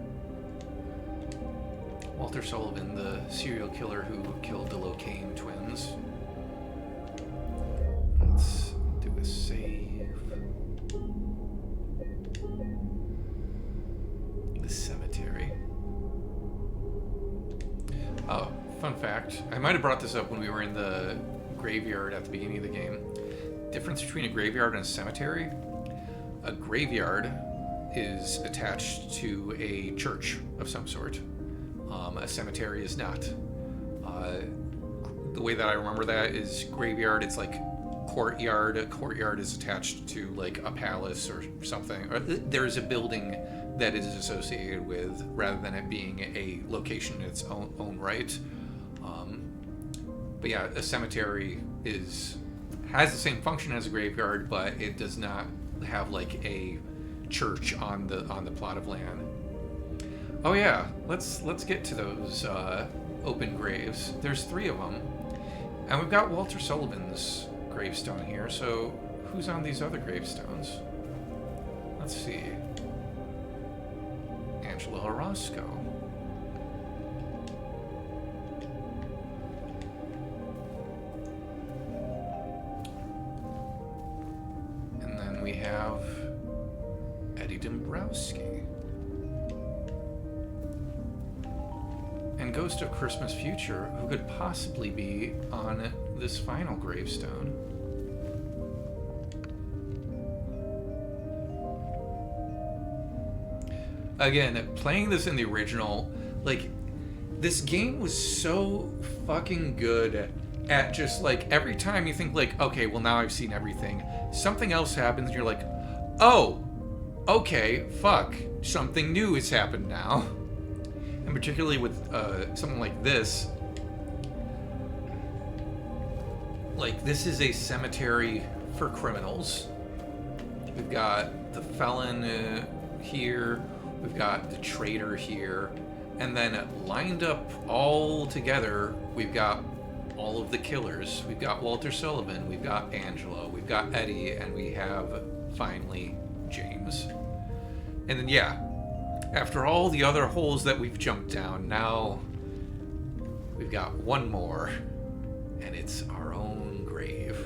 Walter Sullivan, the serial killer who killed the Locaine twins. Let's do a save. The cemetery. Oh, fun fact. I might have brought this up when we were in the graveyard at the beginning of the game. Difference between a graveyard and a cemetery. A graveyard is attached to a church of some sort. A cemetery is not. The way that I remember that is graveyard, it's like courtyard. A courtyard is attached to like a palace or something. Or there's a building that it is associated with, rather than it being a location in its own right. But yeah, a cemetery has the same function as a graveyard, but it does not have like a church on the plot of land. Oh yeah, let's get to those open graves. There's 3 of them, and we've got Walter Sullivan's gravestone here. So who's on these other gravestones? Let's see. Angela Orozco. And then we have Eddie Dombrowski. And Ghost of Christmas Future, who could possibly be on this final gravestone. Again, playing this in the original, like, this game was so fucking good at just, like, every time you think, like, okay, well, now I've seen everything, something else happens, and you're like, oh, okay, fuck, something new has happened now. And particularly with something like this. Like, this is a cemetery for criminals. We've got the felon here. We've got the traitor here. And then lined up all together, we've got all of the killers. We've got Walter Sullivan. We've got Angela. We've got Eddie. And we have, finally, James. And then, yeah, after all the other holes that we've jumped down, now we've got one more, and it's our own grave.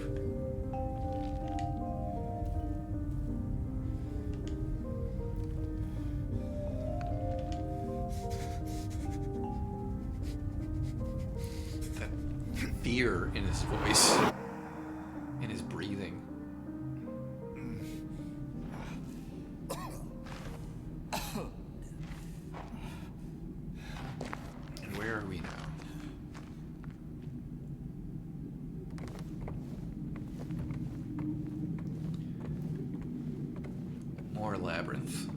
That fear in his voice, in his breathing. And where are we now? More labyrinth.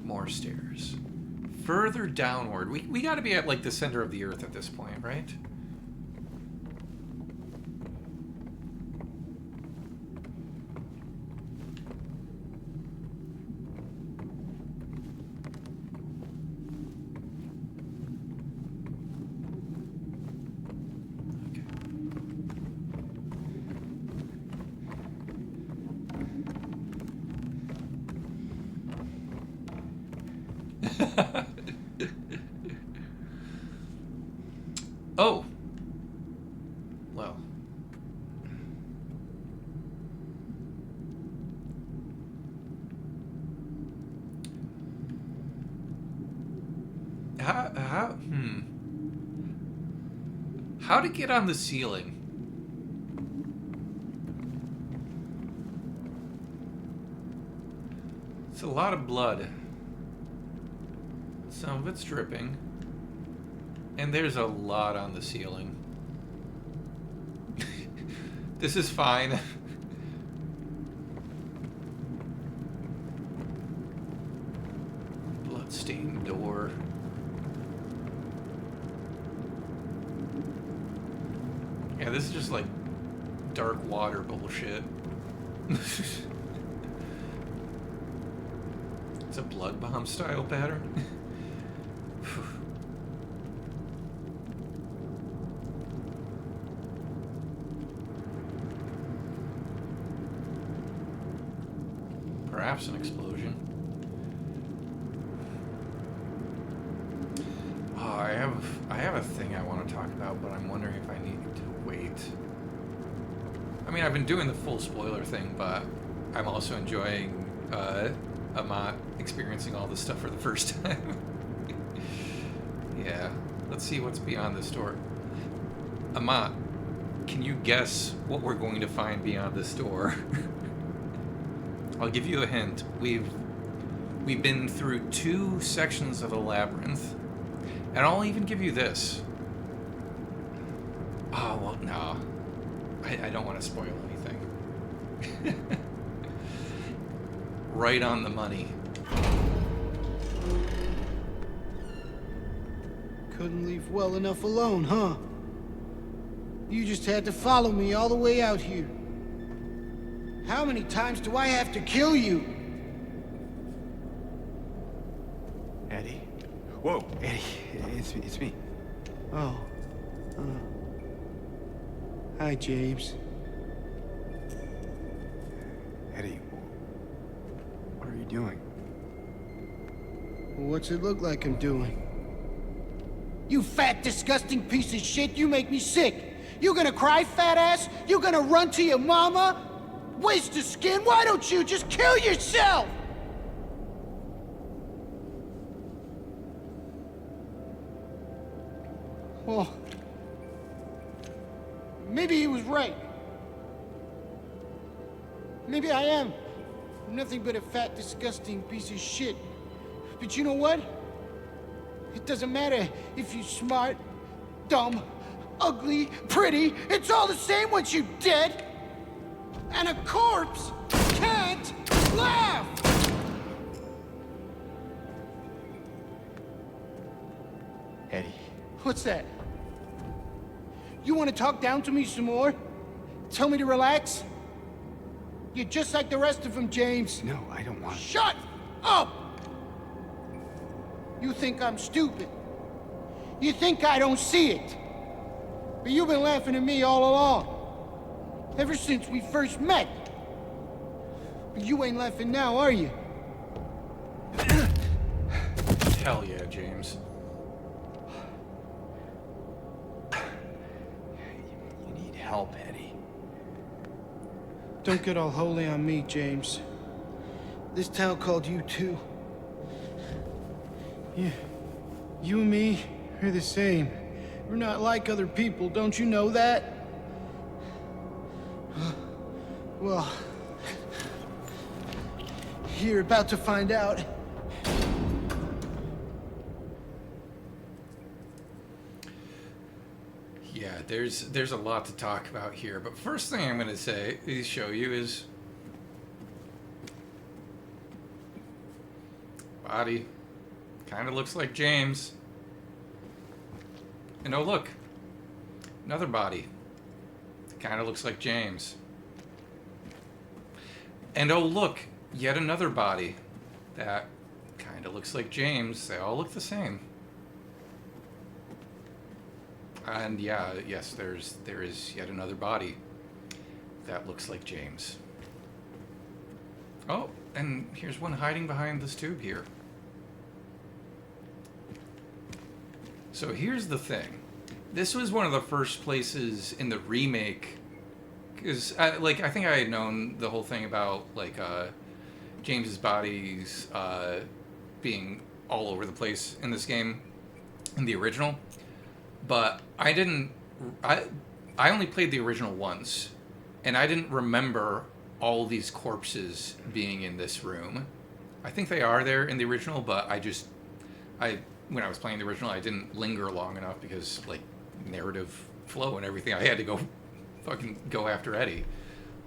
More stairs. Further downward. We gotta be at, like, the center of the earth at this point, right? Oh. Well. How to get on the ceiling? It's a lot of blood. Some of it's dripping. And there's a lot on the ceiling. This is fine. Bloodstained door. Yeah, this is just like dark water bullshit. It's a blood bomb style pattern. Perhaps an explosion. Oh, I have a thing I want to talk about, but I'm wondering if I need to wait. I mean, I've been doing the full spoiler thing, but I'm also enjoying Amat experiencing all this stuff for the first time. Yeah, let's see what's beyond this door. Amat, can you guess what we're going to find beyond this door? I'll give you a hint. We've been through 2 sections of a labyrinth, and I'll even give you this. Oh, well, no. I don't want to spoil anything. Right on the money. Couldn't leave well enough alone, huh? You just had to follow me all the way out here. How many times do I have to kill you? Eddie? Whoa, Eddie, it's me. Oh. Hi, James. Eddie, what are you doing? What's it look like I'm doing? You fat, disgusting piece of shit, you make me sick. You gonna cry, fat ass? You gonna run to your mama? Waste of skin? Why don't you just kill yourself? Well, maybe he was right. Maybe I am nothing but a fat, disgusting piece of shit. But you know what? It doesn't matter if you're smart, dumb, ugly, pretty. It's all the same once you're dead. And a corpse can't laugh! Eddie. What's that? You want to talk down to me some more? Tell me to relax? You're just like the rest of them, James. No, I don't want... Shut up! You think I'm stupid. You think I don't see it. But you've been laughing at me all along. Ever since we first met. But you ain't laughing now, are you? Hell yeah, James. You need help, Eddie. Don't get all holy on me, James. This town called you too. Yeah, you and me are the same. We're not like other people, don't you know that? Well, you're about to find out. Yeah, there's a lot to talk about here, but first thing I'm going to show you is body. Kind of looks like James. And oh look, another body. Kind of looks like James. And oh look, yet another body that kind of looks like James. They all look the same. And yeah, yes, there is yet another body that looks like James. Oh, and here's one hiding behind this tube here. So here's the thing. This was one of the first places in the remake, because I think I had known the whole thing about James's bodies being all over the place in this game, in the original. But I only played the original once, and I didn't remember all these corpses being in this room. I think they are there in the original, but when I was playing the original, I didn't linger long enough because, narrative flow and everything. I had to go after Eddie.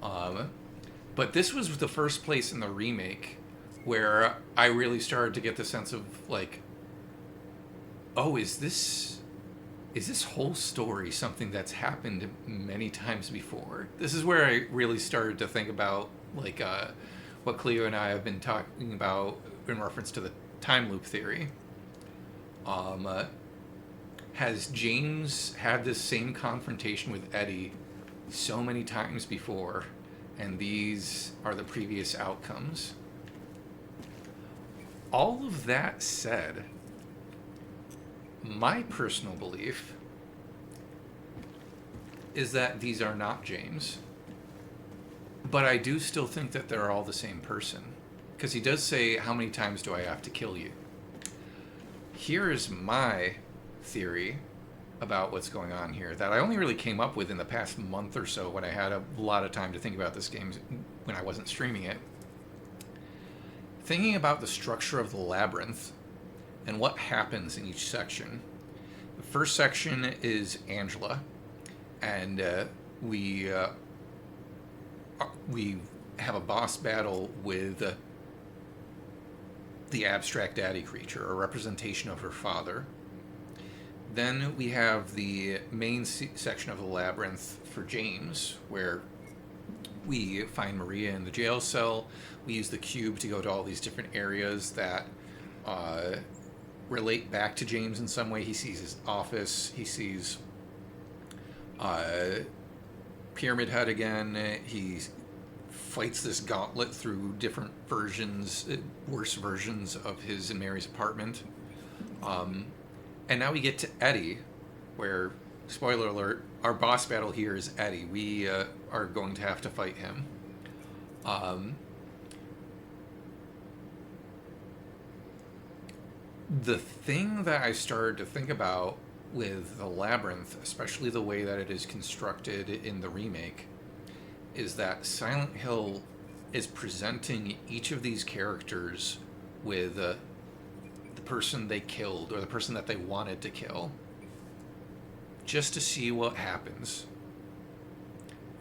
But this was the first place in the remake where I really started to get the sense of, oh, is this whole story something that's happened many times before? This is where I really started to think about, what Cleo and I have been talking about in reference to the time loop theory. Has James had this same confrontation with Eddie so many times before, and these are the previous outcomes? All of that said, my personal belief is that these are not James, but I do still think that they're all the same person, because he does say, how many times do I have to kill you? Here is my theory about what's going on here that I only really came up with in the past month or so when I had a lot of time to think about this game when I wasn't streaming it. Thinking about the structure of the Labyrinth and what happens in each section. The first section is Angela, and we have a boss battle with the abstract daddy creature, a representation of her father. Then we have the main section of the Labyrinth for James, where we find Maria in the jail cell. We use the cube to go to all these different areas that relate back to James in some way. He sees his office. He sees Pyramid Head again. He fights this gauntlet through different versions, worse versions of his and Mary's apartment. And now we get to Eddie, where, spoiler alert, our boss battle here is Eddie. We are going to have to fight him. The thing that I started to think about with the Labyrinth, especially the way that it is constructed in the remake, is that Silent Hill is presenting each of these characters with the person they killed or the person that they wanted to kill, just to see what happens.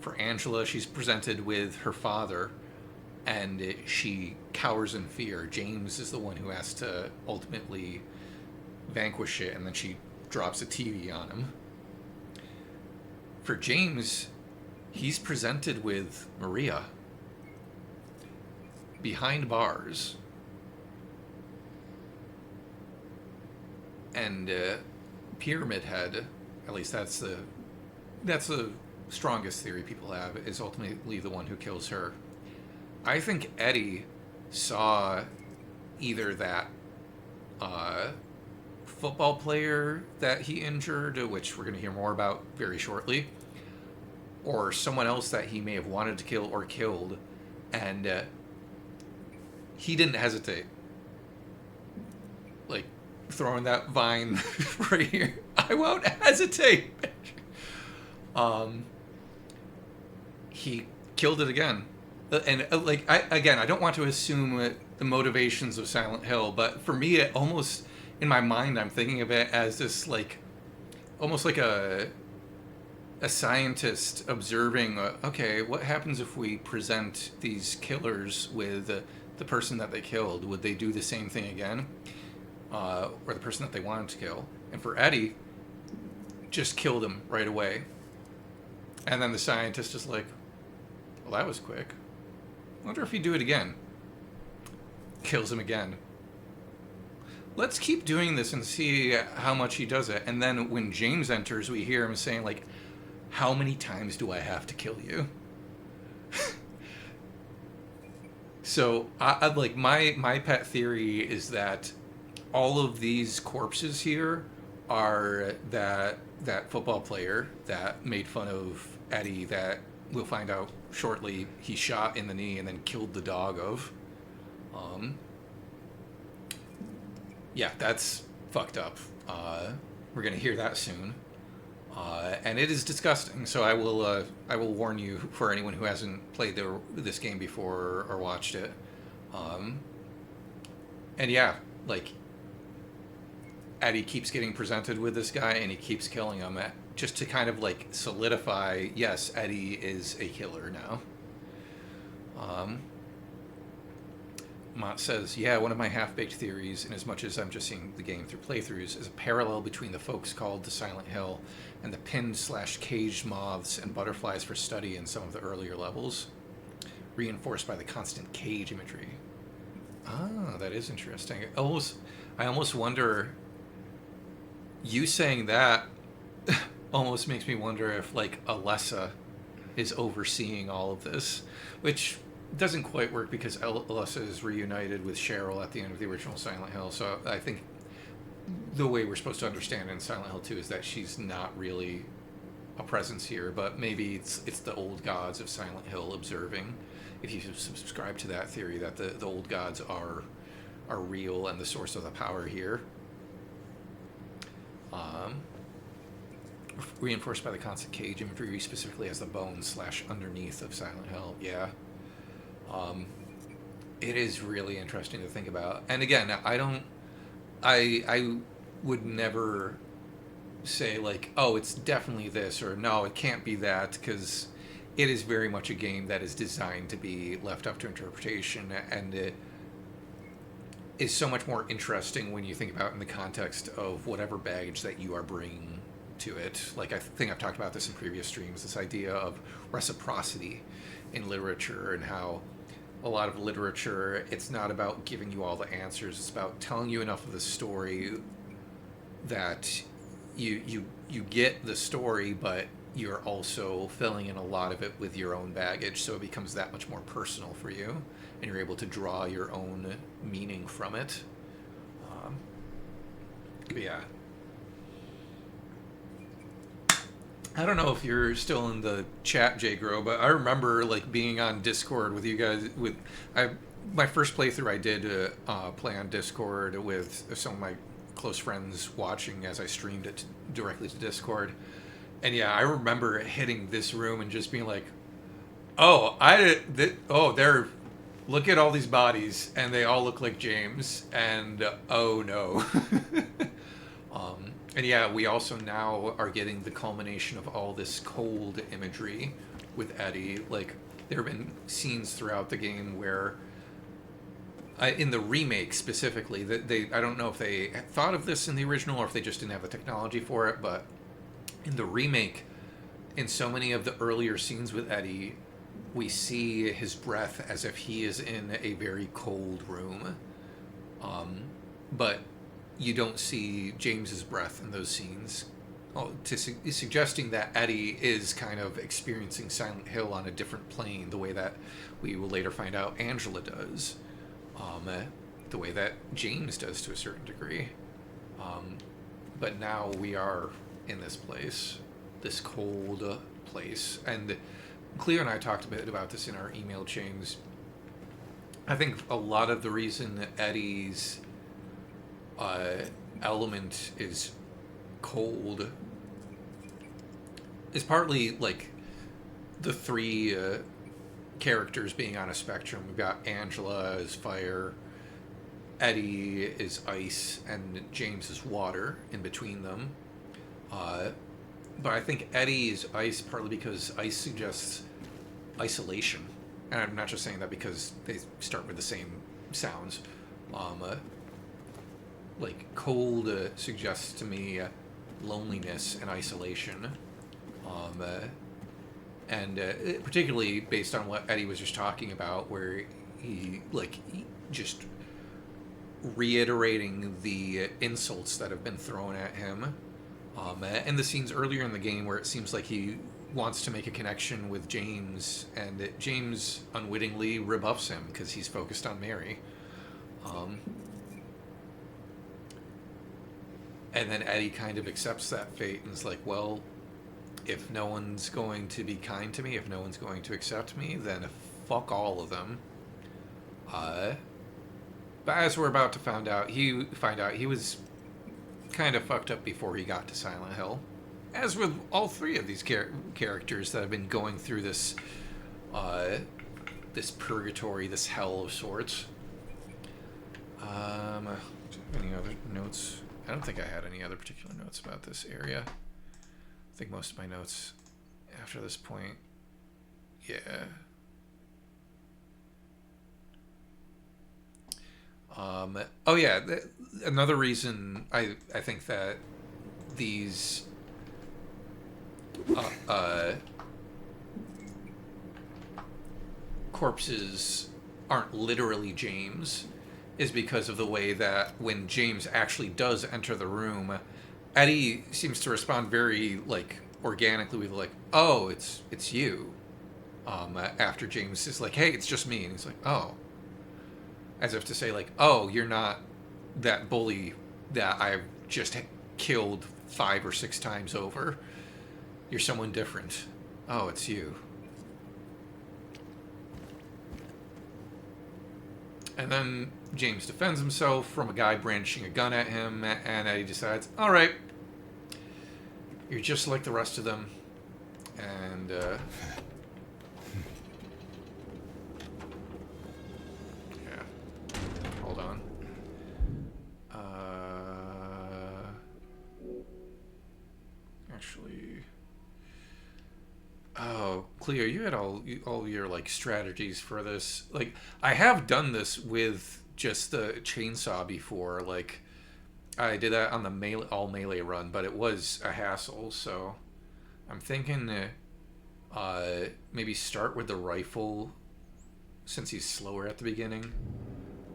For Angela, she's presented with her father, and she cowers in fear. James is the one who has to ultimately vanquish it, and then she drops a TV on him. For James, he's presented with Maria behind bars, and Pyramid Head, at least that's the strongest theory people have, is ultimately the one who kills her. I think Eddie saw either that football player that he injured, which we're going to hear more about very shortly, or someone else that he may have wanted to kill or killed, and he didn't hesitate. Like, throwing that vine right here. I won't hesitate. He killed it again. And, I don't want to assume the motivations of Silent Hill, but for me, it almost, in my mind, I'm thinking of it as this, like, almost like a scientist observing, okay, what happens if we present these killers with the person that they killed? Would they do the same thing again? Or the person that they wanted to kill? And for Eddie, just killed him right away. And then the scientist is like, well, that was quick. I wonder if he'd do it again. Kills him again. Let's keep doing this and see how much he does it. And then when James enters, we hear him saying, like, how many times do I have to kill you? So, I like, my pet theory is that all of these corpses here are that football player that made fun of Eddie, that we'll find out shortly he shot in the knee and then killed the dog of. Yeah, that's fucked up. We're gonna hear that soon. And it is disgusting, so I will warn you, for anyone who hasn't played this game before or watched it. And yeah, like, Eddie keeps getting presented with this guy, and he keeps killing him, just to kind of, like, solidify, yes, Eddie is a killer now. Mott says, yeah, one of my half-baked theories, in as much as I'm just seeing the game through playthroughs, is a parallel between the folks called the Silent Hill and the pinned/caged moths and butterflies for study in some of the earlier levels, reinforced by the constant cage imagery. Ah, that is interesting. I almost wonder, you saying that almost makes me wonder if, like, Alessa is overseeing all of this, which doesn't quite work because Alessa is reunited with Cheryl at the end of the original Silent Hill. So I think the way we're supposed to understand it in Silent Hill 2 is that she's not really a presence here, but maybe it's the old gods of Silent Hill observing. If you subscribe to that theory that the old gods are real and the source of the power here. Reinforced by the constant cage imagery, specifically as the bones/underneath of Silent Hill. Yeah. It is really interesting to think about. And again, I would never say, like, oh, it's definitely this, or no, it can't be that, because it is very much a game that is designed to be left up to interpretation, and it is so much more interesting when you think about it in the context of whatever baggage that you are bringing to it. Like, I think I've talked about this in previous streams, this idea of reciprocity in literature, and how a lot of literature, it's not about giving you all the answers, it's about telling you enough of the story that you get the story, but you're also filling in a lot of it with your own baggage, so it becomes that much more personal for you, and you're able to draw your own meaning from it. But yeah. I don't know if you're still in the chat, J-Gro, but I remember, like, being on Discord with you guys. My first playthrough, I did play on Discord with some of my close friends watching as I streamed it directly to Discord. And yeah, I remember hitting this room and just being like, "Oh, look at all these bodies, and they all look like James, and oh no." And yeah, we also now are getting the culmination of all this cold imagery with Eddie. Like, there have been scenes throughout the game where, in the remake specifically, I don't know if they thought of this in the original or if they just didn't have the technology for it, but in the remake, in so many of the earlier scenes with Eddie, we see his breath as if he is in a very cold room. But you don't see James's breath in those scenes, suggesting that Eddie is kind of experiencing Silent Hill on a different plane, the way that we will later find out Angela does. the way that James does to a certain degree. But now we are in this place, this cold place. And Cleo and I talked a bit about this in our email chains. I think a lot of the reason that Eddie's element is cold is partly like the three characters being on a spectrum. We've got Angela as fire, Eddie is ice, and James is water in between them. But I think Eddie is ice partly because ice suggests isolation. And I'm not just saying that because they start with the same sounds. Like cold suggests to me loneliness and isolation. And particularly based on what Eddie was just talking about, where he just reiterating the insults that have been thrown at him. And the scenes earlier in the game where it seems like he wants to make a connection with James, and James unwittingly rebuffs him because he's focused on Mary. And then Eddie kind of accepts that fate and is like, well, if no one's going to be kind to me, if no one's going to accept me, then fuck all of them. But as we're about to find out, he was kind of fucked up before he got to Silent Hill. As with all three of these characters that have been going through this this purgatory, this hell of sorts. Any other notes? I don't think I had any other particular notes about this area. I think most of my notes after this point, yeah. Oh yeah, another reason I think that these corpses aren't literally James is because of the way that when James actually does enter the room, Eddie seems to respond very organically with oh, it's you. After James is like, hey, it's just me, and he's like, oh. As if to say, oh, you're not that bully that I've just killed 5 or 6 times over. You're someone different. Oh, it's you. And then James defends himself from a guy brandishing a gun at him, and Eddie decides, all right, you're just like the rest of them. And, hold on. Actually, oh, Cleo, you had all your strategies for this. I have done this with just the chainsaw before. I did that on the all melee run, but it was a hassle. So I'm thinking maybe start with the rifle since he's slower at the beginning.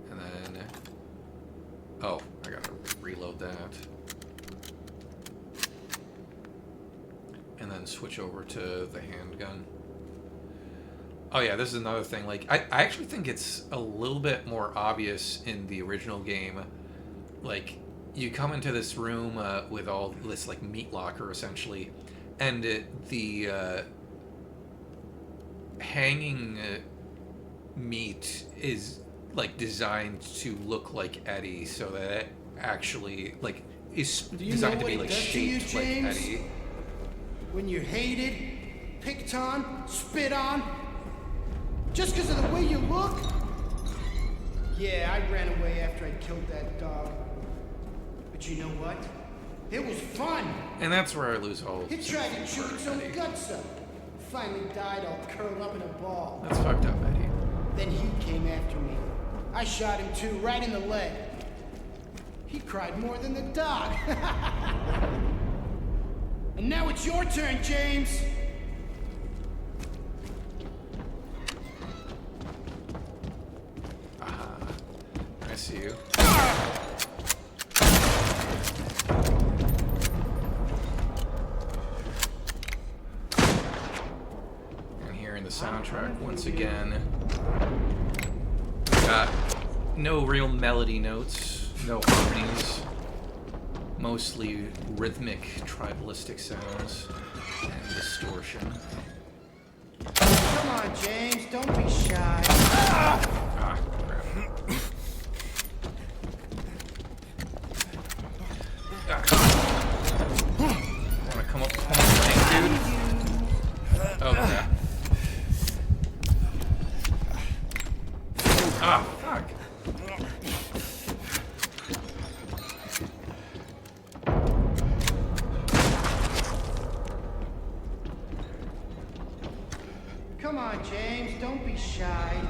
And then, oh, I gotta reload that. And then switch over to the handgun. Oh yeah, this is another thing. I actually think it's a little bit more obvious in the original game. You come into this room with all this meat locker essentially, and the hanging meat is designed to look like Eddie, so that it actually is designed to be shaped like Eddie. When you're hated, picked on, spit on, just because of the way you look? Yeah, I ran away after I killed that dog. But you know what? It was fun. And that's where I lose all. It tried to chew its own guts up. Finally died all curled up in a ball. That's fucked up, Eddie. Then he came after me. I shot him too, right in the leg. He cried more than the dog. And now it's your turn, James. I see you. And hearing the soundtrack once again. We got No real melody notes, no harmonies. Mostly rhythmic, tribalistic sounds and distortion. Come on, James, don't be shy. Ah, crap. Wanna come up flank, dude? Oh, crap. Ah, fuck. Come on, James, don't be shy.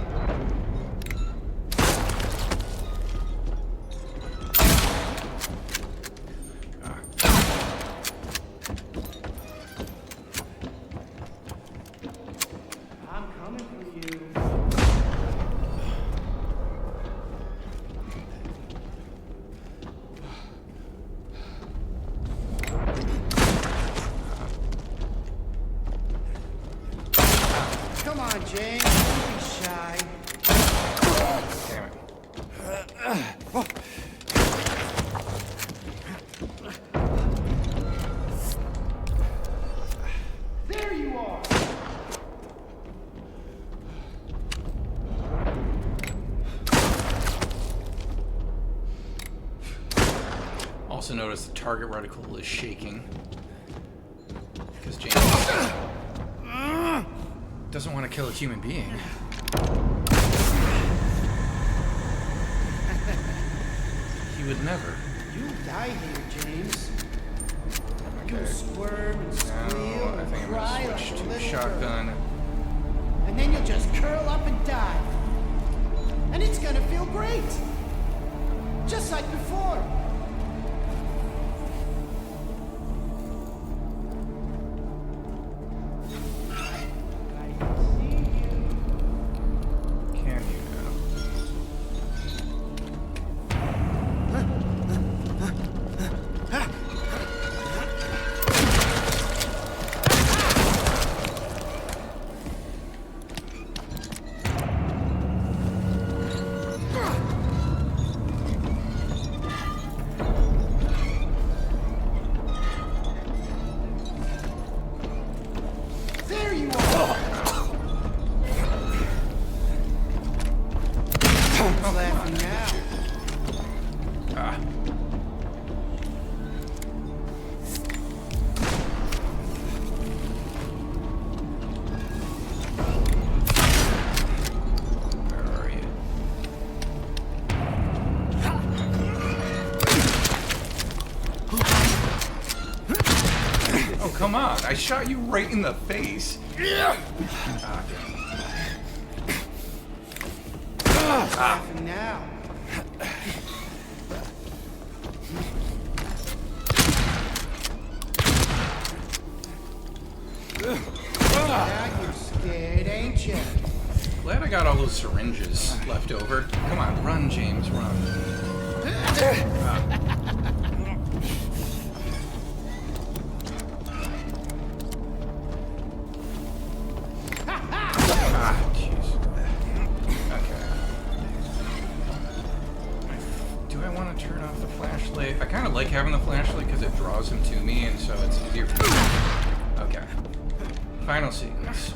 I'm coming for you. Come on, James, don't be shy. Damn it. There you are. Also notice the target reticle is shaking. Because James doesn't want to kill a human being. He would never. You die here, James. Okay. You'll squirm and squeal Now, I and think I'm cry going to like a switch to little shotgun. girl. And then you'll just curl up and die. And it's gonna feel great. Just like before. I can see you. Can you now? There you are. Who's laughing now? Ah. Where are you? Oh, come on. I shot you right in the face. Ah, damn. Laughing now. Now you're scared, ain't you? Glad I got all those syringes left over. Come on, run, James, run. Ah, jeez. Okay. Do I want to turn off the flashlight? I kind of like having the flashlight because it draws him to me, and so it's easier for me. Okay. Final sequence.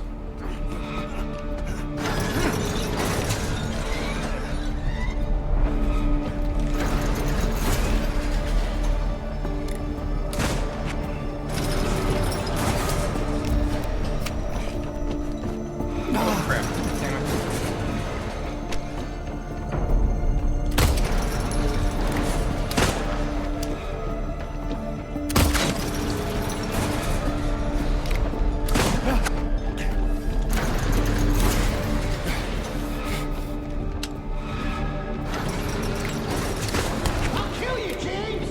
Oh, crap. Damn it. I'll kill you, James!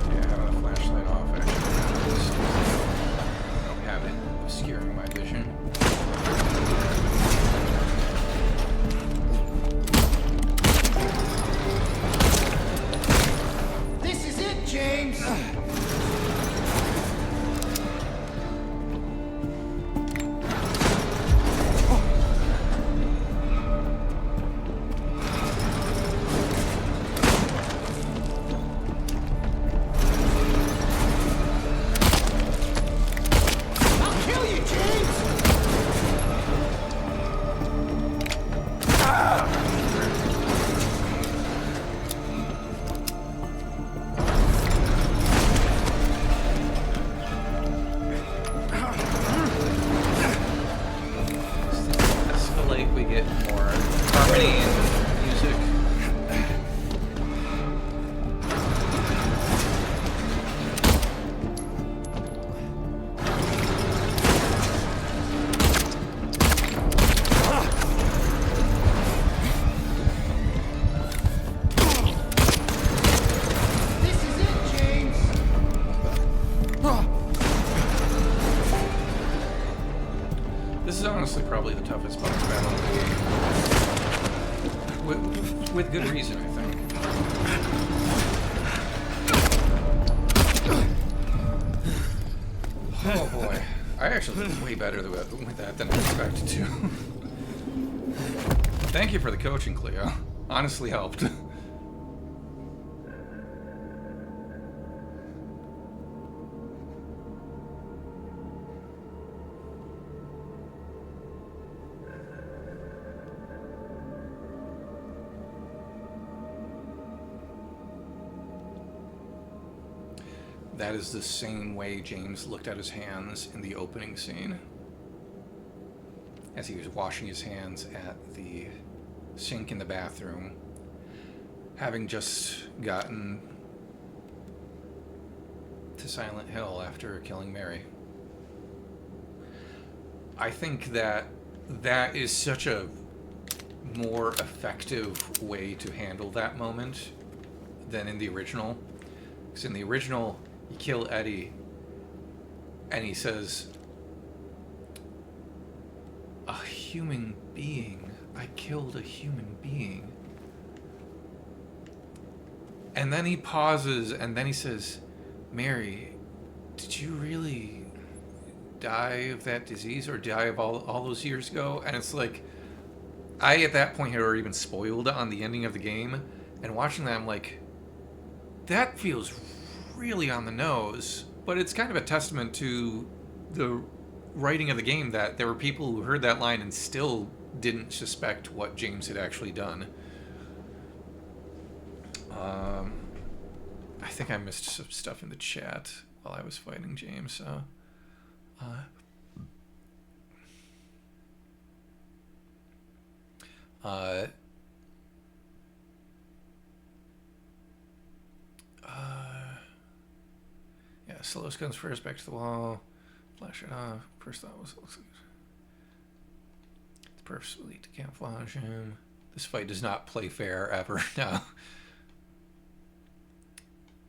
Yeah, having the flashlight off actually. I don't have it obscuring my vision. This is it, James! honestly probably the toughest boss battle of the game. With good reason, I think. Oh boy. I actually did way better with that than I expected to. Thank you for the coaching, Cleo. Honestly helped. That is the same way James looked at his hands in the opening scene. As he was washing his hands at the sink in the bathroom, having just gotten to Silent Hill after killing Mary. I think that is such a more effective way to handle that moment than in the original. Because in the original, you kill Eddie, and he says, "A human being. I killed a human being." And then he pauses, and then he says, "Mary, did you really die of that disease, or die of all those years ago?" And it's like, I at that point had already been spoiled on the ending of the game, and watching that, I'm like, that feels really on the nose, but it's kind of a testament to the writing of the game that there were people who heard that line and still didn't suspect what James had actually done. I think I missed some stuff in the chat while I was fighting James, so... yeah, slowest guns first, back to the wall, flash it off. First thought was it's purposefully to camouflage him. This fight does not play fair ever. No.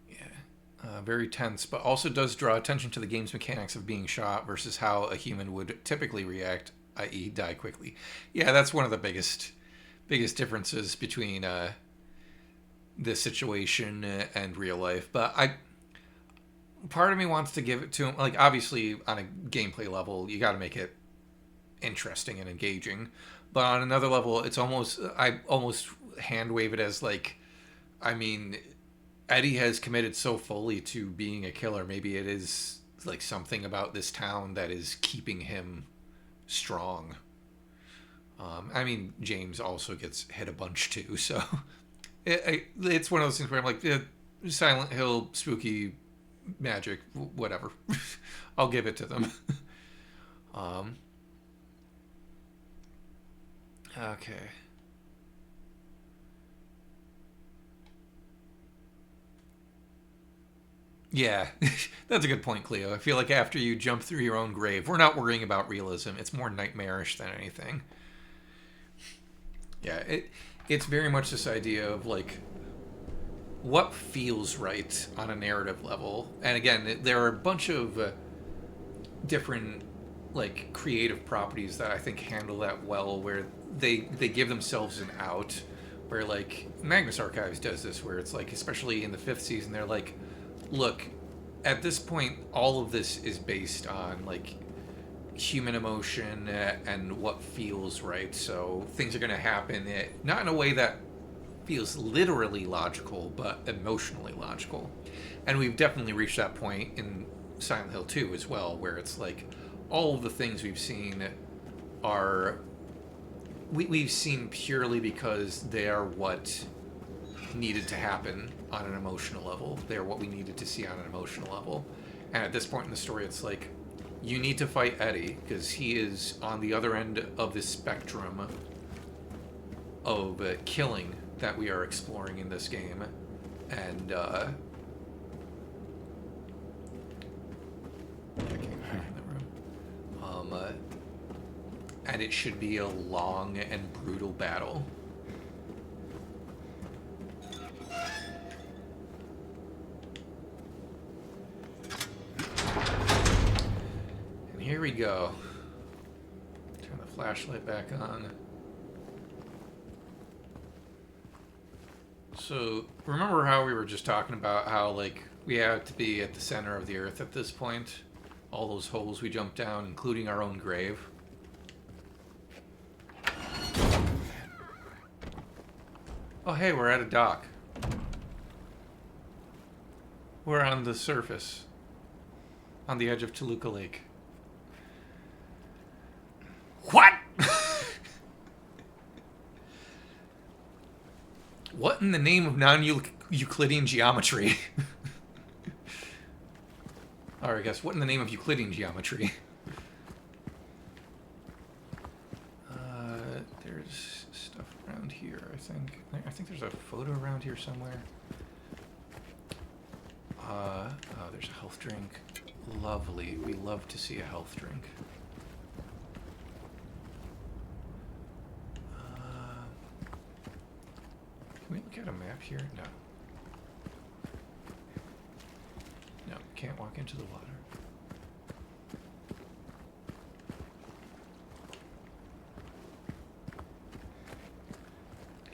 Yeah, very tense, but also does draw attention to the game's mechanics of being shot versus how a human would typically react, i.e., die quickly. Yeah, that's one of the biggest differences between this situation and real life. But part of me wants to give it to him. Like, obviously, on a gameplay level, you got to make it interesting and engaging. But on another level, it's almost, I almost hand wave it as like, I mean, Eddie has committed so fully to being a killer. Maybe it is like something about this town that is keeping him strong. I mean, James also gets hit a bunch too, so it's one of those things where I'm like, Silent Hill, spooky magic, whatever. I'll give it to them. Okay. Yeah, that's a good point, Cleo. I feel like after you jump through your own grave, we're not worrying about realism. It's more nightmarish than anything. Yeah, it's very much this idea of like what feels right on a narrative level. And again, there are a bunch of different like creative properties that I think handle that well, where they give themselves an out. Where like Magnus Archives does this, where it's like, especially in the 5th season, they're like, look, at this point, all of this is based on like human emotion and what feels right. So things are going to happen, not in a way that feels literally logical, but emotionally logical. And we've definitely reached that point in Silent Hill 2 as well, where it's like all of the things we've seen are we've seen purely because they are what needed to happen on an emotional level. They're what we needed to see on an emotional level. And at this point in the story, it's like, you need to fight Eddie, because he is on the other end of this spectrum of killing that we are exploring in this game. And, I came back in the room. And it should be a long and brutal battle. Here we go. Turn the flashlight back on. So, remember how we were just talking about how, like, we have to be at the center of the earth at this point? All those holes we jumped down, including our own grave. Oh, hey, we're at a dock. We're on the surface. On the edge of Toluca Lake. What? What in the name of non-Euclidean geometry? Or I guess, what in the name of Euclidean geometry? There's stuff around here, I think. I think there's a photo around here somewhere. Oh, there's a health drink. Lovely. We love to see a health drink. Can we look at a map here? No. No, can't walk into the water.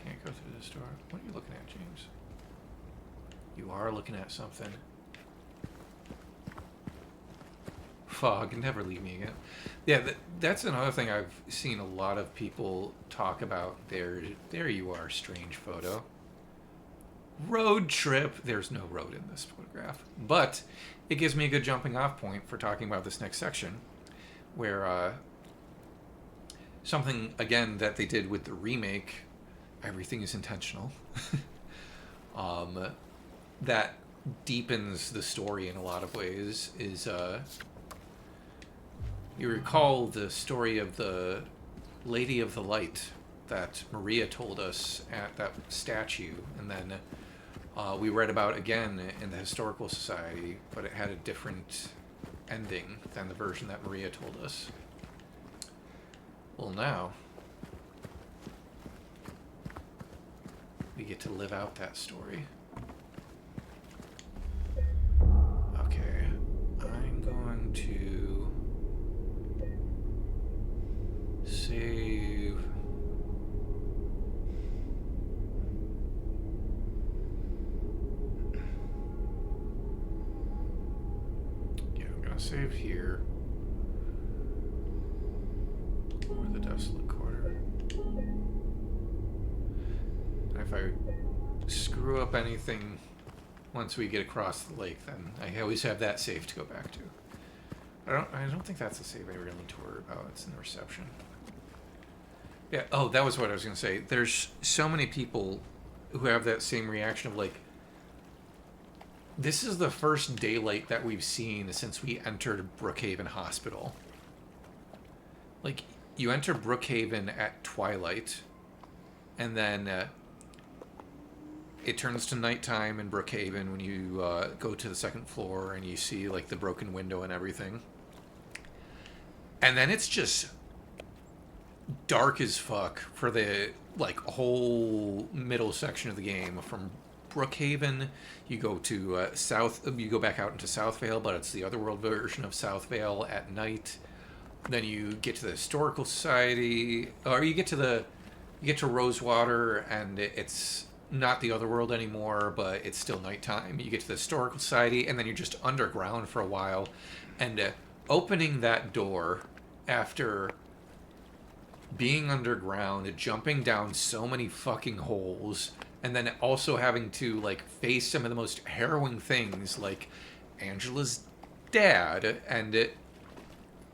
Can't go through this door. What are you looking at, James? You are looking at something. Fog, never leave me again. Yeah, that's another thing I've seen a lot of people talk about. There you are, strange photo. Road trip. There's no road in this photograph. But it gives me a good jumping off point for talking about this next section. Where something, again, that they did with the remake, everything is intentional, that deepens the story in a lot of ways, is... you recall the story of the Lady of the Light that Maria told us at that statue, and then we read about again in the Historical Society, but it had a different ending than the version that Maria told us. Well, now we get to live out that story. Okay, I'm going to save. Yeah, I'm gonna save here. Or the desolate quarter. And if I screw up anything once we get across the lake, then I always have that save to go back to. I don't think that's the save I really need to worry about. It's in the reception. Yeah, oh, that was what I was going to say. There's so many people who have that same reaction of, like, this is the first daylight that we've seen since we entered Brookhaven Hospital. Like, you enter Brookhaven at twilight, and then it turns to nighttime in Brookhaven when you go to the second floor and you see, like, the broken window and everything. And then it's just dark as fuck for the, like, whole middle section of the game. From Brookhaven, you go to you go back out into Southvale, but it's the otherworld version of Southvale at night. Then you get to the Historical Society, or you get to Rosewater, and it's not the otherworld anymore, but it's still nighttime. You get to the Historical Society, and then you're just underground for a while. And opening that door after being underground, jumping down so many fucking holes, and then also having to, like, face some of the most harrowing things, like Angela's dad, and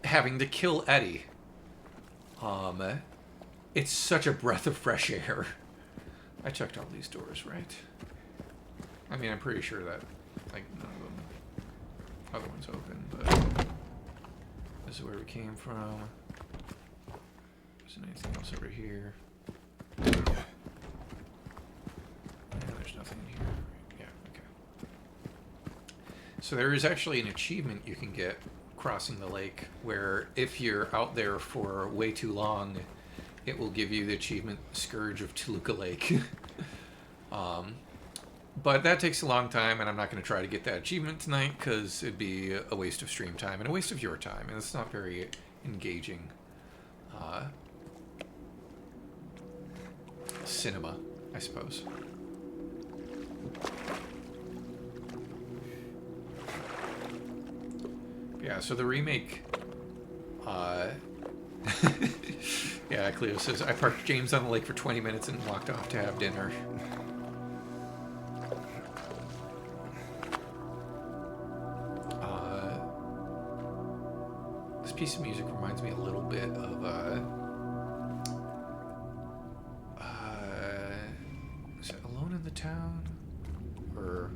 having to kill Eddie. It's such a breath of fresh air. I checked all these doors, right? I mean, I'm pretty sure that, like, none of them, other ones open, but this is where we came from. Isn't anything else over here? Yeah, there's nothing in here. Yeah, okay. So there is actually an achievement you can get crossing the lake, where if you're out there for way too long, it will give you the achievement Scourge of Toluca Lake. But that takes a long time, and I'm not going to try to get that achievement tonight, because it'd be a waste of stream time and a waste of your time, and it's not very engaging. cinema, I suppose. Yeah, so the remake, yeah, Cleo says, I parked James on the lake for 20 minutes and walked off to have dinner. This piece of music reminds me a little bit of, is it Alone in the Town? Or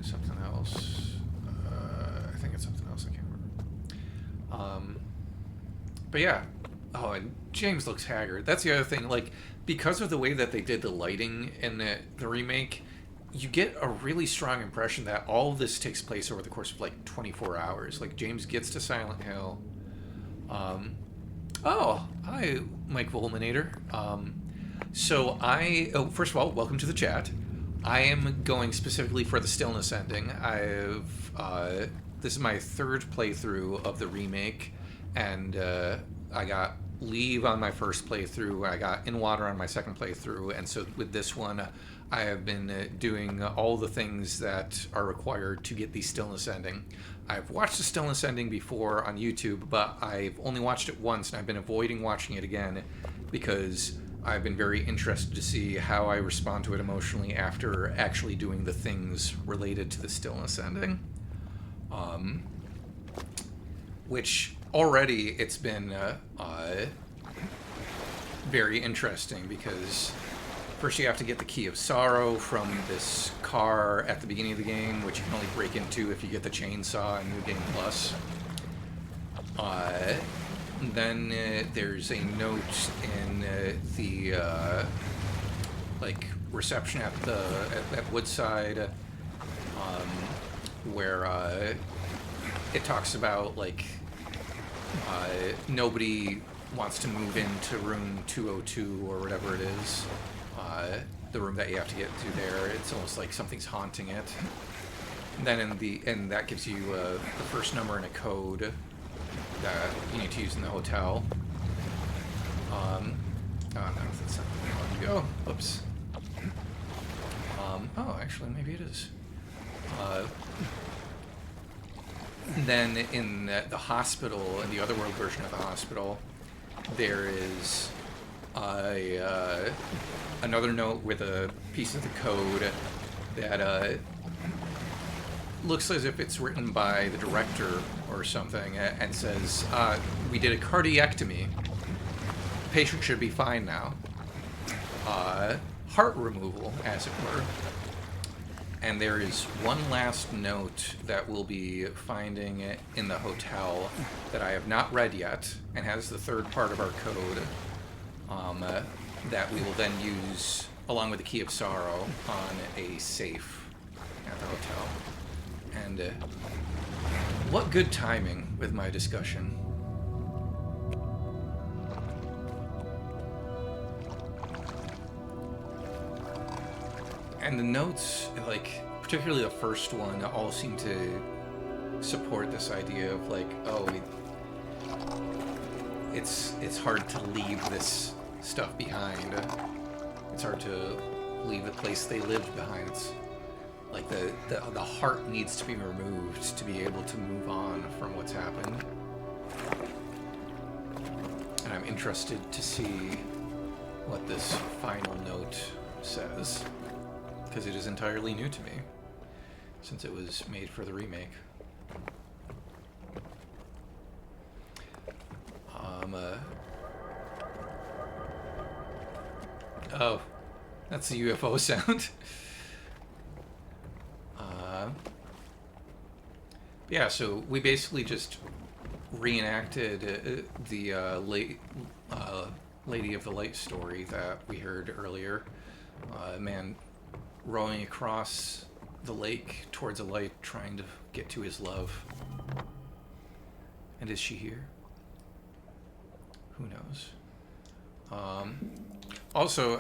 something else? I think it's something else, I can't remember. But yeah. Oh, and James looks haggard. That's the other thing. Like, because of the way that they did the lighting in the remake, you get a really strong impression that all of this takes place over the course of like 24 hours. Like, James gets to Silent Hill. Oh, hi, Mike Volminator. First of all, welcome to the chat. I am going specifically for the stillness ending. This is my third playthrough of the remake, and I got leave on my first playthrough. I got in water on my second playthrough, and so with this one, I have been doing all the things that are required to get the stillness ending. I've watched the stillness ending before on YouTube, but I've only watched it once, and I've been avoiding watching it again because I've been very interested to see how I respond to it emotionally after actually doing the things related to the stillness ending. Which already it's been very interesting because first you have to get the Key of Sorrow from this car at the beginning of the game, which you can only break into if you get the chainsaw in New Game Plus. Then there's a note in the reception at Woodside where it talks about nobody wants to move into room 202 or whatever it is. The room that you have to get to there. It's almost like something's haunting it. And then that gives you the first number and a code that you need to use in the hotel. Oh no, that's not where I want to go. Oops. Oh, actually, maybe it is. Then in the hospital, in the Otherworld version of the hospital, there is another note with a piece of the code that looks as if it's written by the director or something, and says, we did a cardiectomy. Patient should be fine now. Heart removal, as it were. And there is one last note that we'll be finding in the hotel that I have not read yet, and has the third part of our code that we will then use along with the Key of Sorrow on a safe at the hotel. And what good timing with my discussion. And the notes, particularly the first one, all seem to support this idea of it's hard to leave this stuff behind. It's hard to leave the place they lived behind. It's like the heart needs to be removed to be able to move on from what's happened. And I'm interested to see what this final note says, because it is entirely new to me since it was made for the remake. Oh, that's the UFO sound. Yeah, so we basically just reenacted the Lady of the Light story that we heard earlier. A man rowing across the lake towards a light, trying to get to his love. And is she here? Who knows? Also,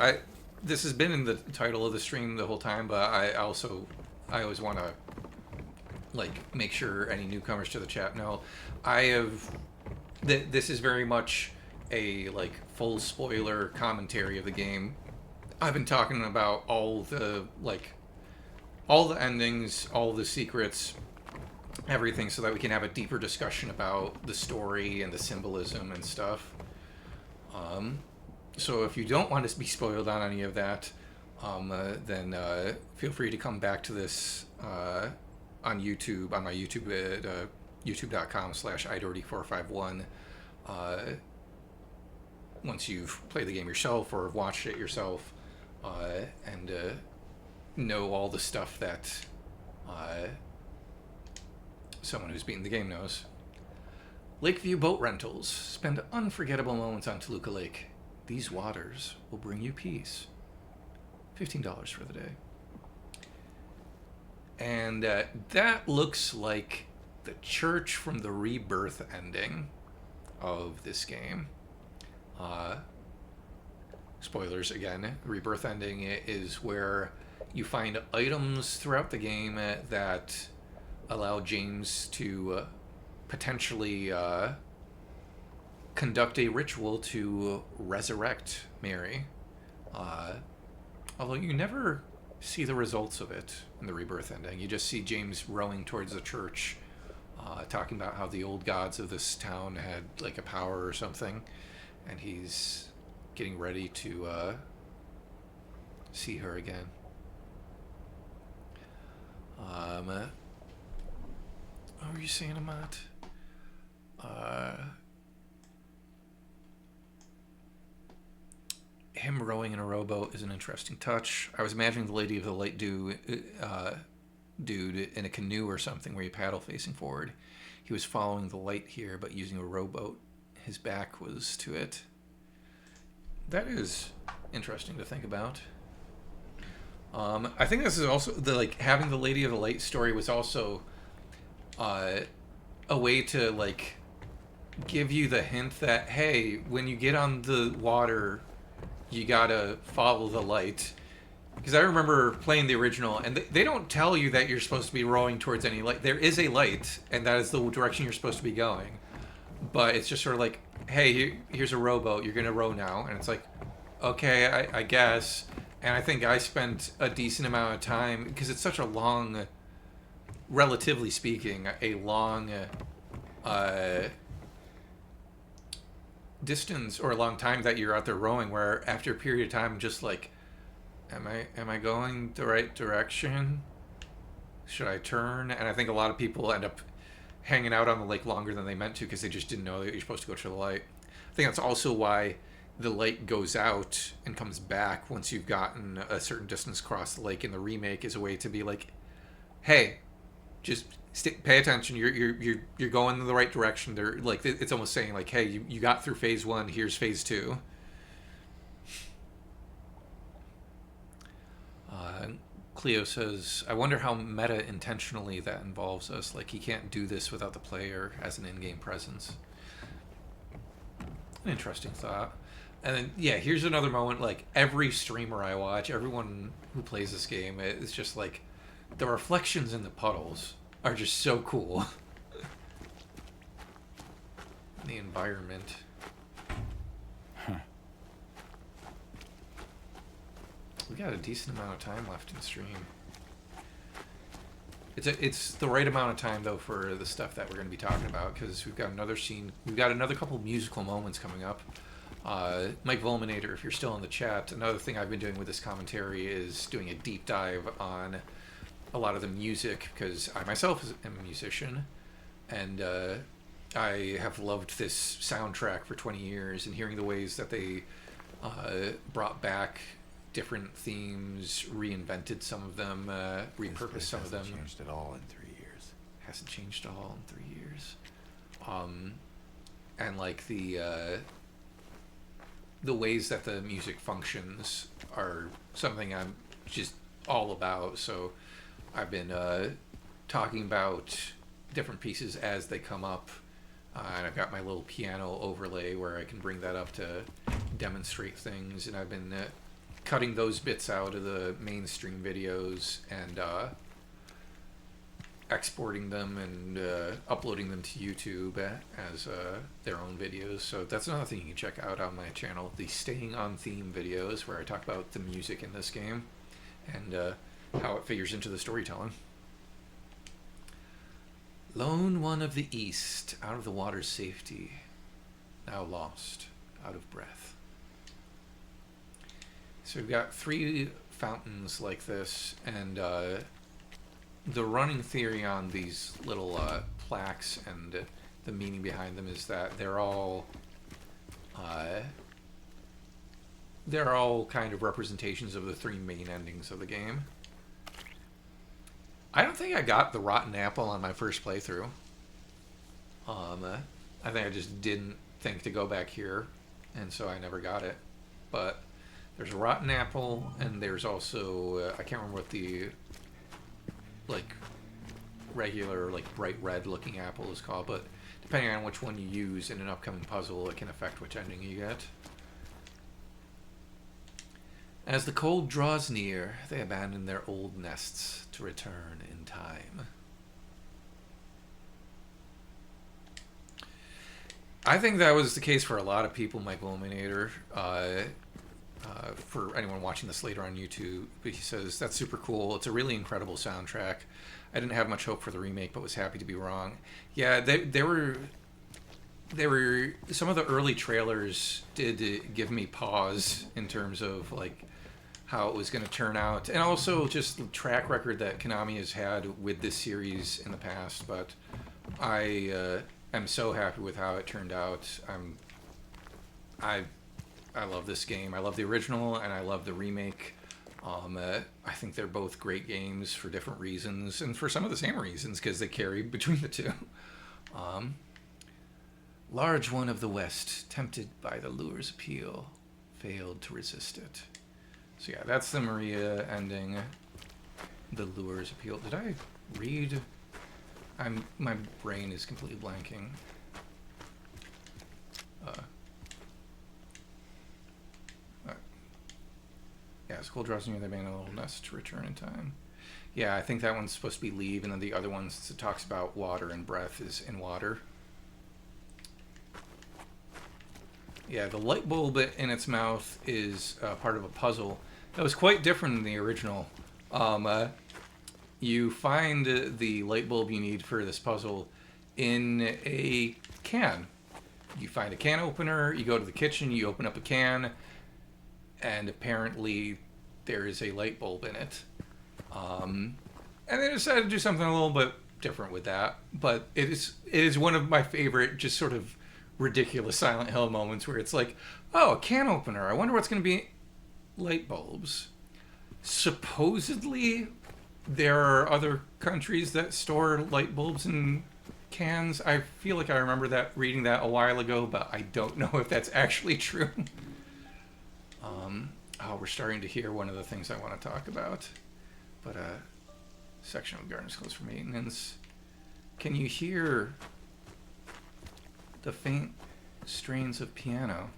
this has been in the title of the stream the whole time, but I always want to make sure any newcomers to the chat know this is very much a like full spoiler commentary of the game, I've been talking about all the endings, all the secrets, everything, so that we can have a deeper discussion about the story and the symbolism and stuff. So if you don't want to be spoiled on any of that, then feel free to come back to this on YouTube, on my YouTube at youtube.com/idorty451. Once you've played the game yourself or watched it yourself, and know all the stuff that someone who's beaten the game knows. Lakeview Boat Rentals. Spend unforgettable moments on Toluca Lake. These waters will bring you peace. $15 for the day. And that looks like the church from the Rebirth ending of this game. Spoilers again. Rebirth ending is where you find items throughout the game that allow James to potentially conduct a ritual to resurrect Mary. Although you never see the results of it in the Rebirth ending. You just see James rowing towards the church, talking about how the old gods of this town had like a power or something, and he's getting ready to see her again. What were you saying, Amat? Him rowing in a rowboat is an interesting touch. I was imagining the Lady of the Light dude in a canoe or something where you paddle facing forward. He was following the light here, but using a rowboat. His back was to it. That is interesting to think about. I think this is also having the Lady of the Light story was also a way to like give you the hint that, hey, when you get on the water, you gotta follow the light. Because I remember playing the original, and they don't tell you that you're supposed to be rowing towards any light. There is a light, and that is the direction you're supposed to be going. But it's just sort of like, hey, here's a rowboat, you're gonna row now. And it's like, okay, I guess. And I think I spent a decent amount of time, because it's such a long, relatively speaking, a long distance or a long time that you're out there rowing, where after a period of time, just like, am I going the right direction? Should I turn? And I think a lot of people end up hanging out on the lake longer than they meant to because they just didn't know that you're supposed to go to the light. I think that's also why the light goes out and comes back once you've gotten a certain distance across the lake in the remake, is a way to be like, hey, just pay attention. You're going in the right direction. They're like, it's almost saying like, hey, you got through phase 1. Here's phase 2. Cleo says, I wonder how meta intentionally that involves us. Like, he can't do this without the player as an in-game presence. An interesting thought. And then, yeah, here's another moment. Like, every streamer I watch, everyone who plays this game, it's just like, the reflections in the puddles are just so cool. The environment. We got a decent amount of time left in the stream. It's the right amount of time though for the stuff that we're going to be talking about, because we've got another scene. We've got another couple musical moments coming up. Mike Volminator, if you're still in the chat, another thing I've been doing with this commentary is doing a deep dive on a lot of the music, because I myself am a musician, and I have loved this soundtrack for 20 years, and hearing the ways that they brought back different themes, reinvented some of them, repurposed some of them. Hasn't changed at all in 3 years. Hasn't changed at all in 3 years. And like the ways that the music functions are something I'm just all about. So I've been talking about different pieces as they come up, and I've got my little piano overlay where I can bring that up to demonstrate things, and I've been cutting those bits out of the mainstream videos and exporting them and uploading them to YouTube as their own videos. So that's another thing you can check out on my channel, the Staying on Theme videos, where I talk about the music in this game and how it figures into the storytelling. Lone one of the East, out of the water's safety, now lost, out of breath. So we've got 3 fountains like this, and the running theory on these little plaques and the meaning behind them is that they're all kind of representations of the 3 main endings of the game. I don't think I got the rotten apple on my first playthrough. I think I just didn't think to go back here, and so I never got it. But there's a rotten apple, and there's also I can't remember what the regular bright red looking apple is called, but depending on which one you use in an upcoming puzzle, it can affect which ending you get. As the cold draws near, they abandon their old nests to return in time. I think that was the case for a lot of people, Mike Illuminator. For anyone watching this later on YouTube, he says, that's super cool. It's a really incredible soundtrack. I didn't have much hope for the remake, but was happy to be wrong. Yeah, there were some of the early trailers did give me pause in terms of how it was going to turn out, and also just the track record that Konami has had with this series in the past. But I am so happy with how it turned out. I love this game. I love the original and I love the remake. I think they're both great games for different reasons, and for some of the same reasons, because they carry between the two. Large one of the West, tempted by the lure's appeal, failed to resist it. So yeah, that's the Maria ending. The lure's appeal. Did I read? My brain is completely blanking. Yeah, school draws near, they abandon a little nest to return in time. Yeah, I think that one's supposed to be leave, and then the other one, since it talks about water and breath, is in water. Yeah, the light bulb in its mouth is part of a puzzle that was quite different than the original. You find the light bulb you need for this puzzle in a can. You find a can opener, you go to the kitchen, you open up a can, and apparently there is a light bulb in it. And they decided to do something a little bit different with that. But it is one of my favorite just sort of ridiculous Silent Hill moments where it's like, oh, a can opener. I wonder what's going to be light bulbs. Supposedly, there are other countries that store light bulbs in cans. I feel like I remember reading that a while ago, but I don't know if that's actually true. Oh, we're starting to hear one of the things I want to talk about. But section of gardens closed for maintenance. Can you hear the faint strains of piano?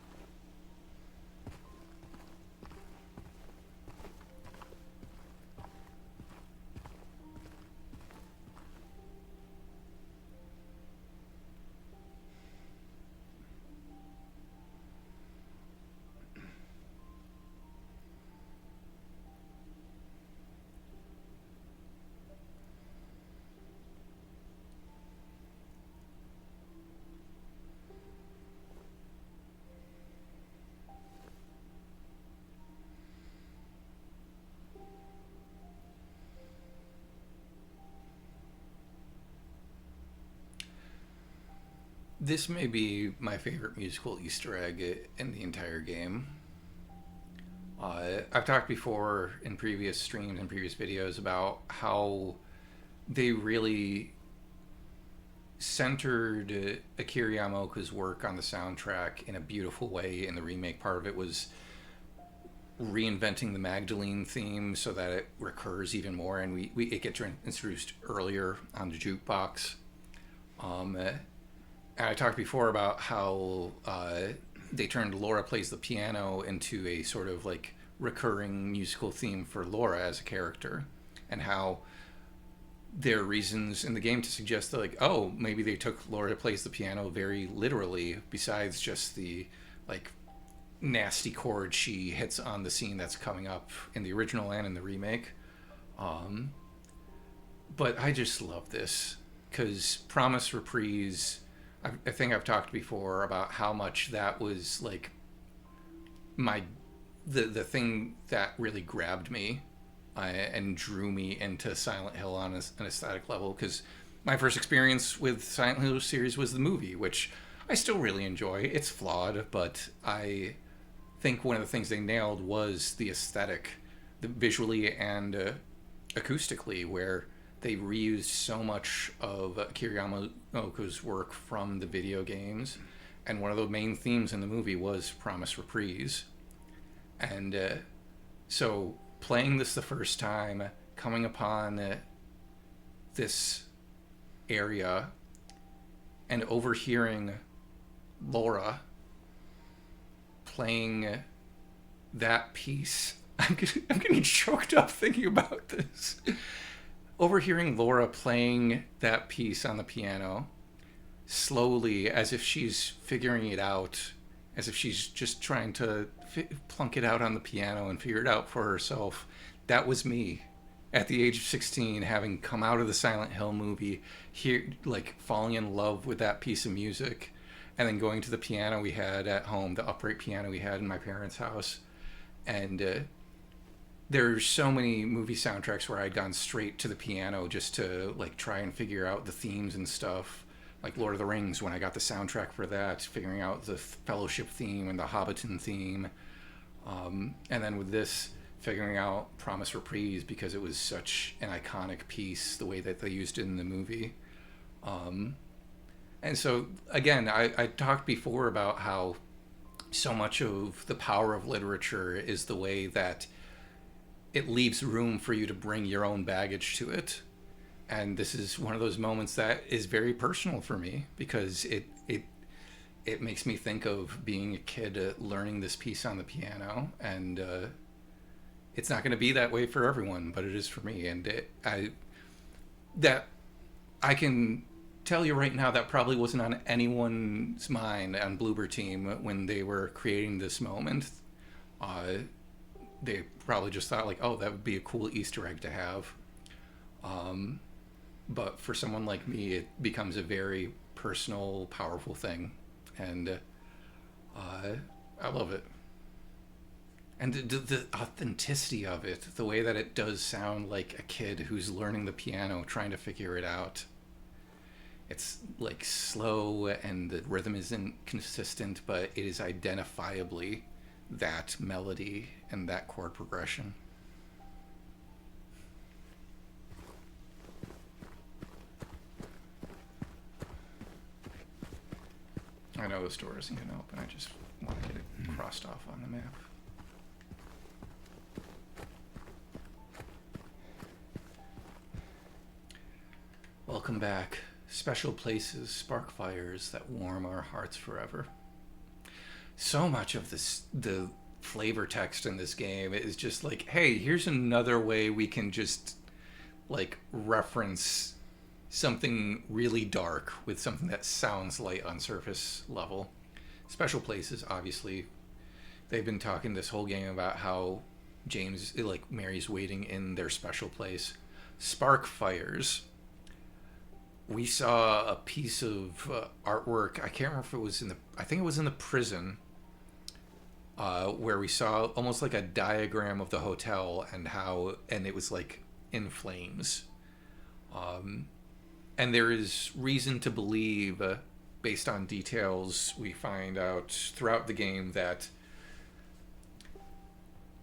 This may be my favorite musical Easter egg in the entire game. I've talked before in previous streams and previous videos about how they really centered Akira Yamaoka's work on the soundtrack in a beautiful way in the remake. Part of it was reinventing the Magdalene theme so that it recurs even more, and it gets introduced earlier on the jukebox. And I talked before about how they turned Laura Plays the Piano into a sort of recurring musical theme for Laura as a character, and how there are reasons in the game to suggest that, like, oh, maybe they took Laura plays the piano very literally, besides just the, like, nasty chord she hits on the scene that's coming up in the original and in the remake. But I just love this because Promise Reprise, I think I've talked before about how much that was like the thing that really grabbed me and drew me into Silent Hill on an aesthetic level, because my first experience with Silent Hill series was the movie, which I still really enjoy. It's flawed, but I think one of the things they nailed was the aesthetic, visually and acoustically, where they reused so much of Akira Yamaoka's work from the video games, and one of the main themes in the movie was Promise Reprise. And so playing this the first time, coming upon this area and overhearing Laura playing that piece, I'm getting choked up thinking about this. Overhearing Laura playing that piece on the piano slowly, as if she's figuring it out, as if she's just trying to plunk it out on the piano and figure it out for herself. That was me at the age of 16, having come out of the Silent Hill movie, here, like, falling in love with that piece of music, and then going to the piano we had at home, the upright piano we had in my parents' house. And there's so many movie soundtracks where I'd gone straight to the piano just to, like, try and figure out the themes and stuff. Like Lord of the Rings, when I got the soundtrack for that, figuring out the Fellowship theme and the Hobbiton theme. And then with this, figuring out Promise Reprise, because it was such an iconic piece, the way that they used it in the movie. And so, again, I talked before about how so much of the power of literature is the way that it leaves room for you to bring your own baggage to it. And this is one of those moments that is very personal for me, because it makes me think of being a kid learning this piece on the piano, and it's not going to be that way for everyone, but it is for me. And I can tell you right now that probably wasn't on anyone's mind on Bloober Team when they were creating this moment. They probably just thought, like, oh, that would be a cool Easter egg to have. But for someone like me, it becomes a very personal, powerful thing. And I love it. And the authenticity of it, the way that it does sound like a kid who's learning the piano, trying to figure it out. It's, like, slow, and the rhythm isn't consistent, but it is identifiably that melody and that chord progression. I know this door isn't going to open. I just want to get it crossed off on the map. Welcome back. Special places, spark fires that warm our hearts forever. So much of this, the flavor text in this game is just like, hey, here's another way we can just, like, reference something really dark with something that sounds light on surface level. Special places, obviously, they've been talking this whole game about how James, like, Mary's waiting in their special place. Spark fires. We saw a piece of artwork. I can't remember if it was I think it was in the prison, where we saw almost like a diagram of the hotel and it was, like, in flames. And there is reason to believe, based on details we find out throughout the game, that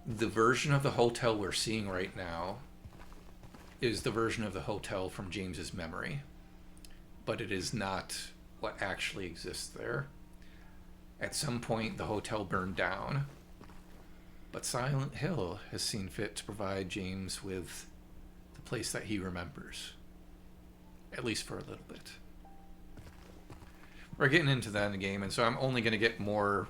the version of the hotel we're seeing right now is the version of the hotel from James's memory. But it is not what actually exists there. At some point, the hotel burned down. But Silent Hill has seen fit to provide James with the place that he remembers. At least for a little bit. We're getting into that in the game, and so I'm only going to get more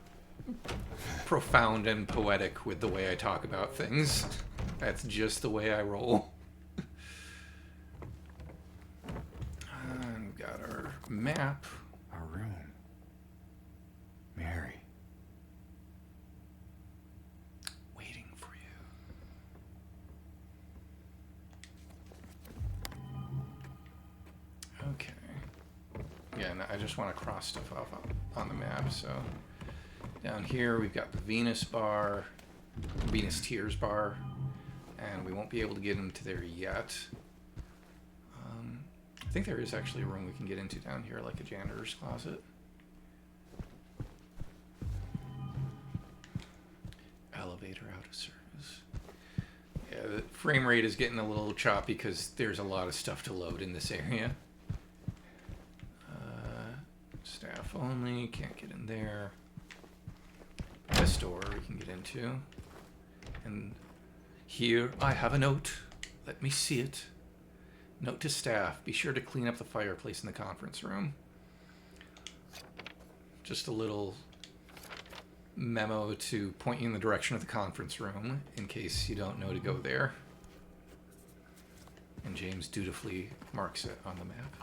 profound and poetic with the way I talk about things. That's just the way I roll. map. Our room. Mary. Waiting for you. Okay. Yeah, no, I just want to cross stuff off on the map. So down here we've got the Venus bar, Venus Tears bar, and we won't be able to get into there yet. I think there is actually a room we can get into down here, like a janitor's closet. Elevator out of service. Yeah, the frame rate is getting a little choppy because there's a lot of stuff to load in this area. Staff only, can't get in there. This door we can get into. And here I have a note. Let me see it. Note to staff, be sure to clean up the fireplace in the conference room. Just a little memo to point you in the direction of the conference room in case you don't know to go there. And James dutifully marks it on the map.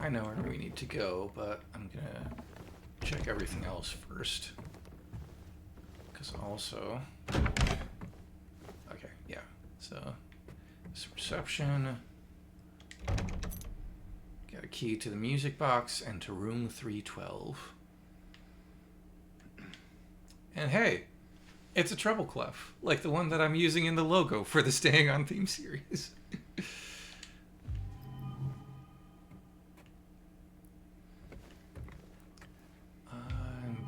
I know where we need to go, but I'm gonna check everything else first. Because also... Okay, yeah. So, this reception. Got a key to the music box and to room 312. And hey, it's a treble clef, like the one that I'm using in the logo for the Staying On Theme series.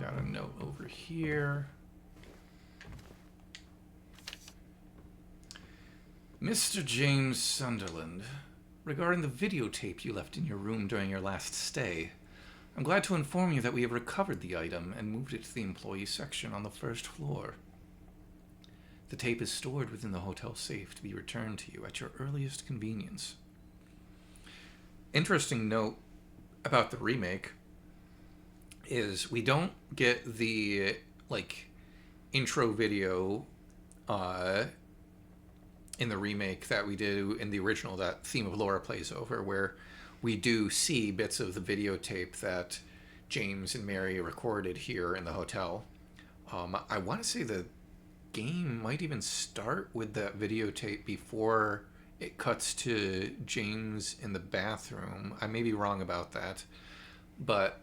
Got a note over here. Mr. James Sunderland, regarding the videotape you left in your room during your last stay, I'm glad to inform you that we have recovered the item and moved it to the employee section on the first floor. The tape is stored within the hotel safe to be returned to you at your earliest convenience. Interesting note about the remake is we don't get the intro video in the remake that we do in the original, that Theme of Laura plays over, where we do see bits of the videotape that James and Mary recorded here in the hotel. I want to say the game might even start with that videotape before it cuts to James in the bathroom. I may be wrong about that, but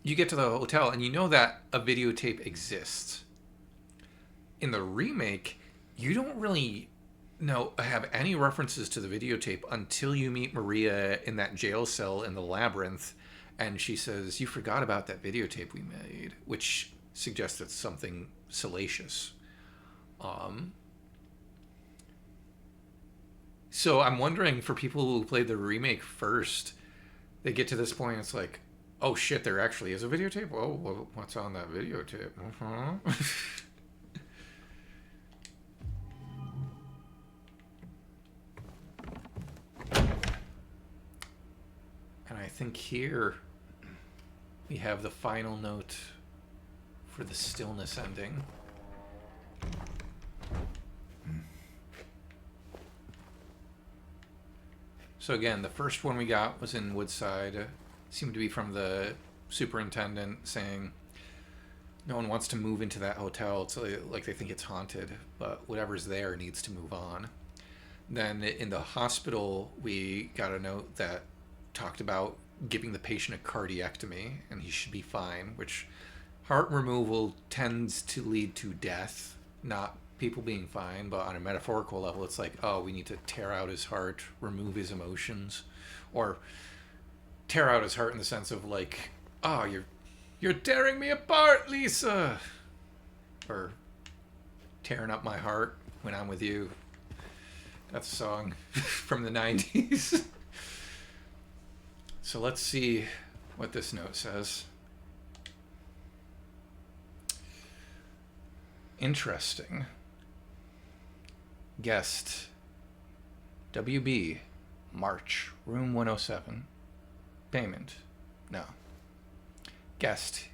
you get to the hotel and you know that a videotape exists. In the remake, you don't really have any references to the videotape until you meet Maria in that jail cell in the Labyrinth, and she says, "You forgot about that videotape we made," which suggests it's something salacious. So I'm wondering, for people who played the remake first, they get to this point, it's like, oh shit, there actually is a videotape? Oh, what's on that videotape? And I think here we have the final note for the stillness ending. So again, the first one we got was in Woodside. Seemed to be from the superintendent saying no one wants to move into that hotel. It's like they think it's haunted, but whatever's there needs to move on. Then in the hospital, we got a note that talked about giving the patient a cardiectomy and he should be fine, which heart removal tends to lead to death, not people being fine. But on a metaphorical level, it's like, oh, we need to tear out his heart, remove his emotions, or tear out his heart in the sense of like, oh, you're tearing me apart, Lisa, or tearing up my heart when I'm with you. That's a song from the 90s. So let's see what this note says. Interesting. Guest WB, March, room 107. Payment, no. Guest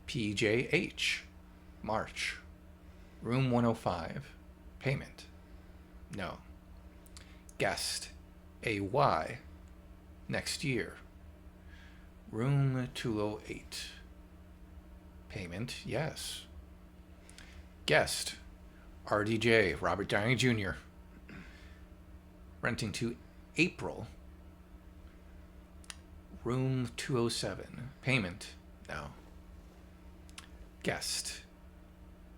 PJH, March, room 105. Payment, no. Guest AY, next year, room 208. Payment, yes. Guest RDJ, Robert Downey Jr., renting to April, room 207. Payment, no. Guest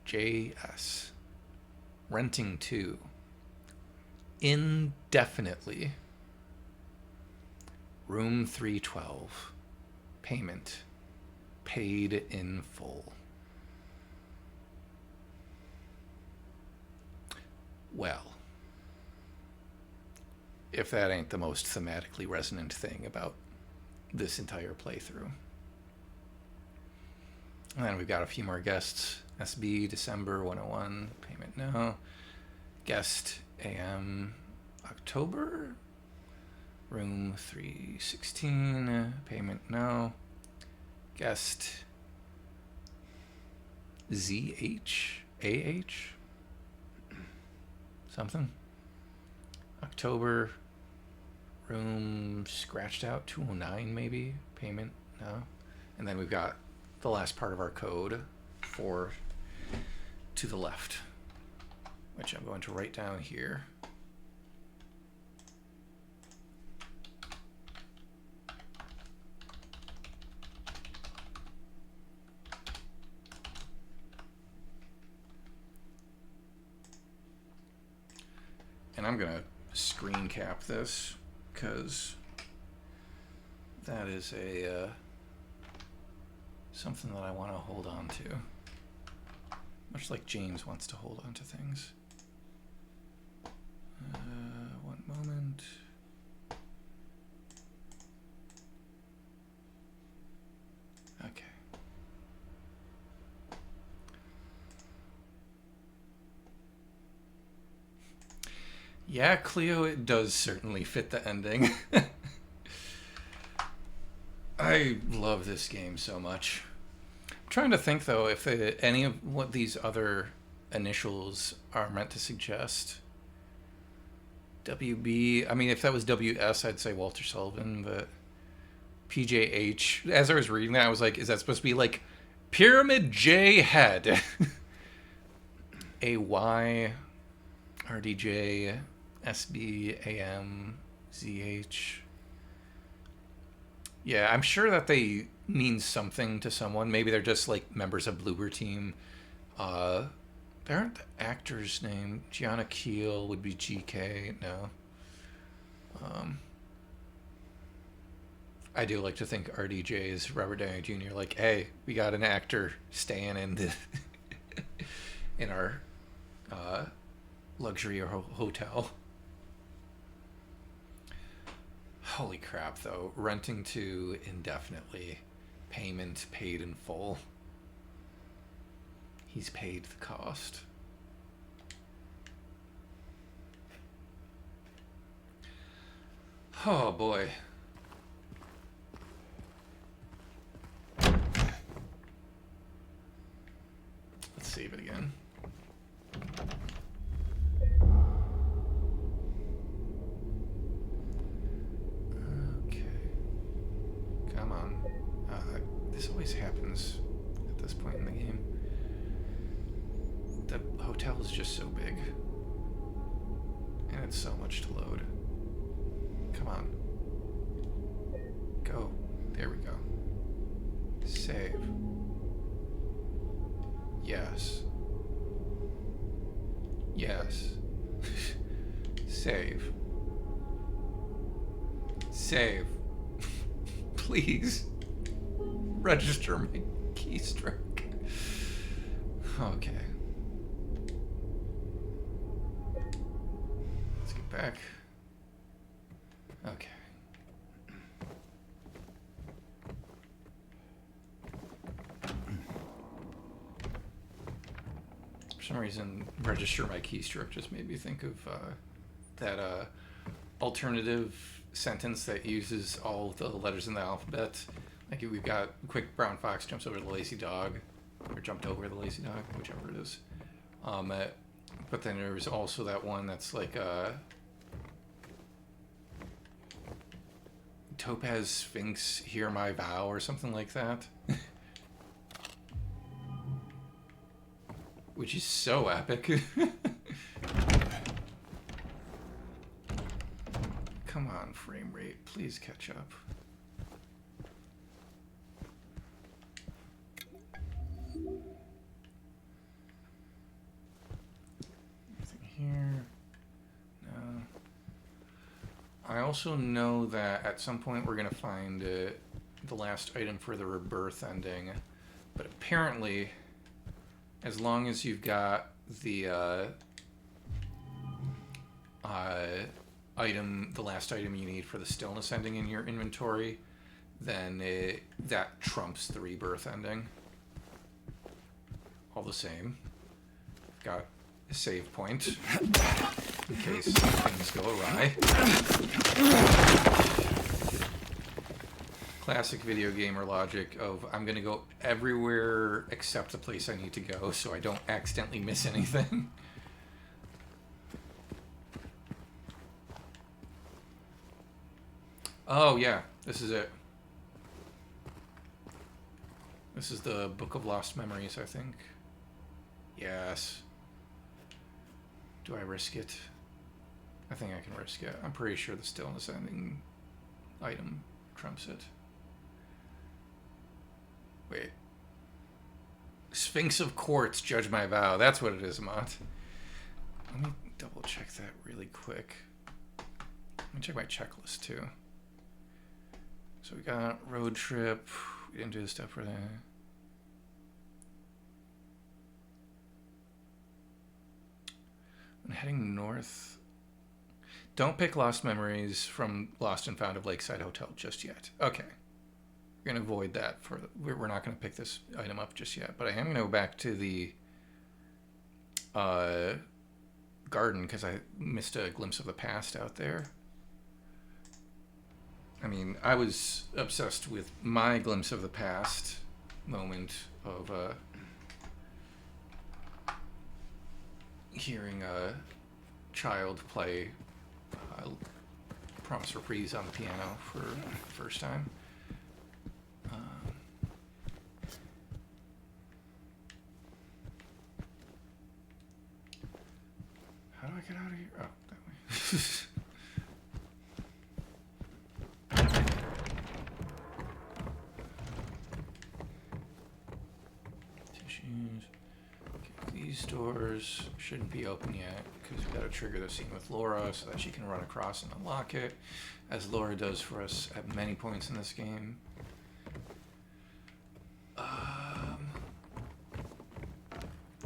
JS, renting to indefinitely, room 312. Payment paid in full. Well, if that ain't the most thematically resonant thing about this entire playthrough. And then we've got a few more guests. SB, December 101, payment no. Guest AM, October, room 316, payment no. Guest ZH, AH, something. October, room scratched out, 209 maybe, payment no. And then we've got the last part of our code, 4 to the left, which I'm going to write down here. And I'm going to screen cap this because that is a something that I want to hold on to. Much like James wants to hold on to things. One moment. Okay. Yeah, Cleo, it does certainly fit the ending. I love this game so much. I'm trying to think, though, if any of what these other initials are meant to suggest. WB, I mean, if that was WS, I'd say Walter Sullivan, but PJH, as I was reading that, I was like, is that supposed to be like Pyramid J Head? AY, RDJ, SB, AM, ZH. Yeah, I'm sure that they mean something to someone. Maybe they're just like members of Bloober Team. There aren't the actors' name. Gianna Keel would be GK. No. I do like to think RDJ is Robert Downey Jr. Like, hey, we got an actor staying in the in our luxury hotel. Holy crap, though. Renting to indefinitely. Payment paid in full. He's paid the cost. Oh, boy. Let's save it again. This always happens at this point in the game. The hotel is just so big. And it's so much to load. Come on. Go. There we go. Save. Yes. Yes. Save. Save. Please. Register my keystroke. Okay. Let's get back. Okay. some reason, register my keystroke just made me think of that alternative sentence that uses all the letters in the alphabet. Like we've got quick brown fox jumps over the lazy dog, or jumped over the lazy dog, whichever it is. But then there's also that one that's like Topaz Sphinx, hear my vow, or something like that. Which is so epic. Come on, frame rate, please catch up. Anything here? No. I also know that at some point we're gonna find the last item for the rebirth ending, but apparently, as long as you've got the the last item you need for the stillness ending in your inventory, then that trumps the rebirth ending. All the same, I've got a save point in case things go awry. Classic video gamer logic of I'm gonna go everywhere except the place I need to go so I don't accidentally miss anything. Oh yeah, this is it. This is the Book of Lost Memories, I think. Yes. Do I risk it? I think I can risk it. I'm pretty sure the stillness ending item trumps it. Wait. Sphinx of Quartz, judge my vow. That's what it is, Mont. Let me double check that really quick. Let me check my checklist too. So we got road trip. We didn't do the stuff for that. I'm heading north. Don't pick Lost Memories from Lost and Found of Lakeside Hotel just yet. Okay. We're going to avoid that. We're not going to pick this item up just yet. But I am going to go back to the garden because I missed a glimpse of the past out there. I mean, I was obsessed with my glimpse of the past moment of hearing a child play Promise Reprise on the piano for the first time. How do I get out of here? Oh, that way. Tissues. Okay, these doors shouldn't be open yet because we've got to trigger the scene with Laura so that she can run across and unlock it, as Laura does for us at many points in this game.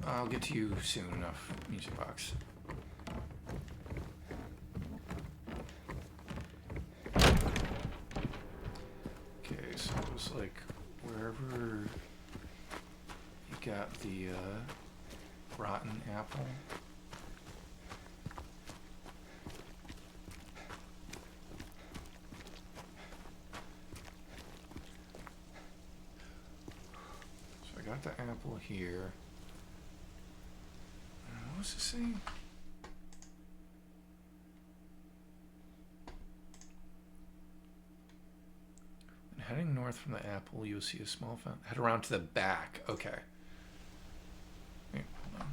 I'll get to you soon enough, music box. Okay, so it was like wherever you got the rotten apple. So I got the apple here. What's it saying? When heading north from the apple, you'll see a small fountain. Head around to the back. Okay. Wait, hold on.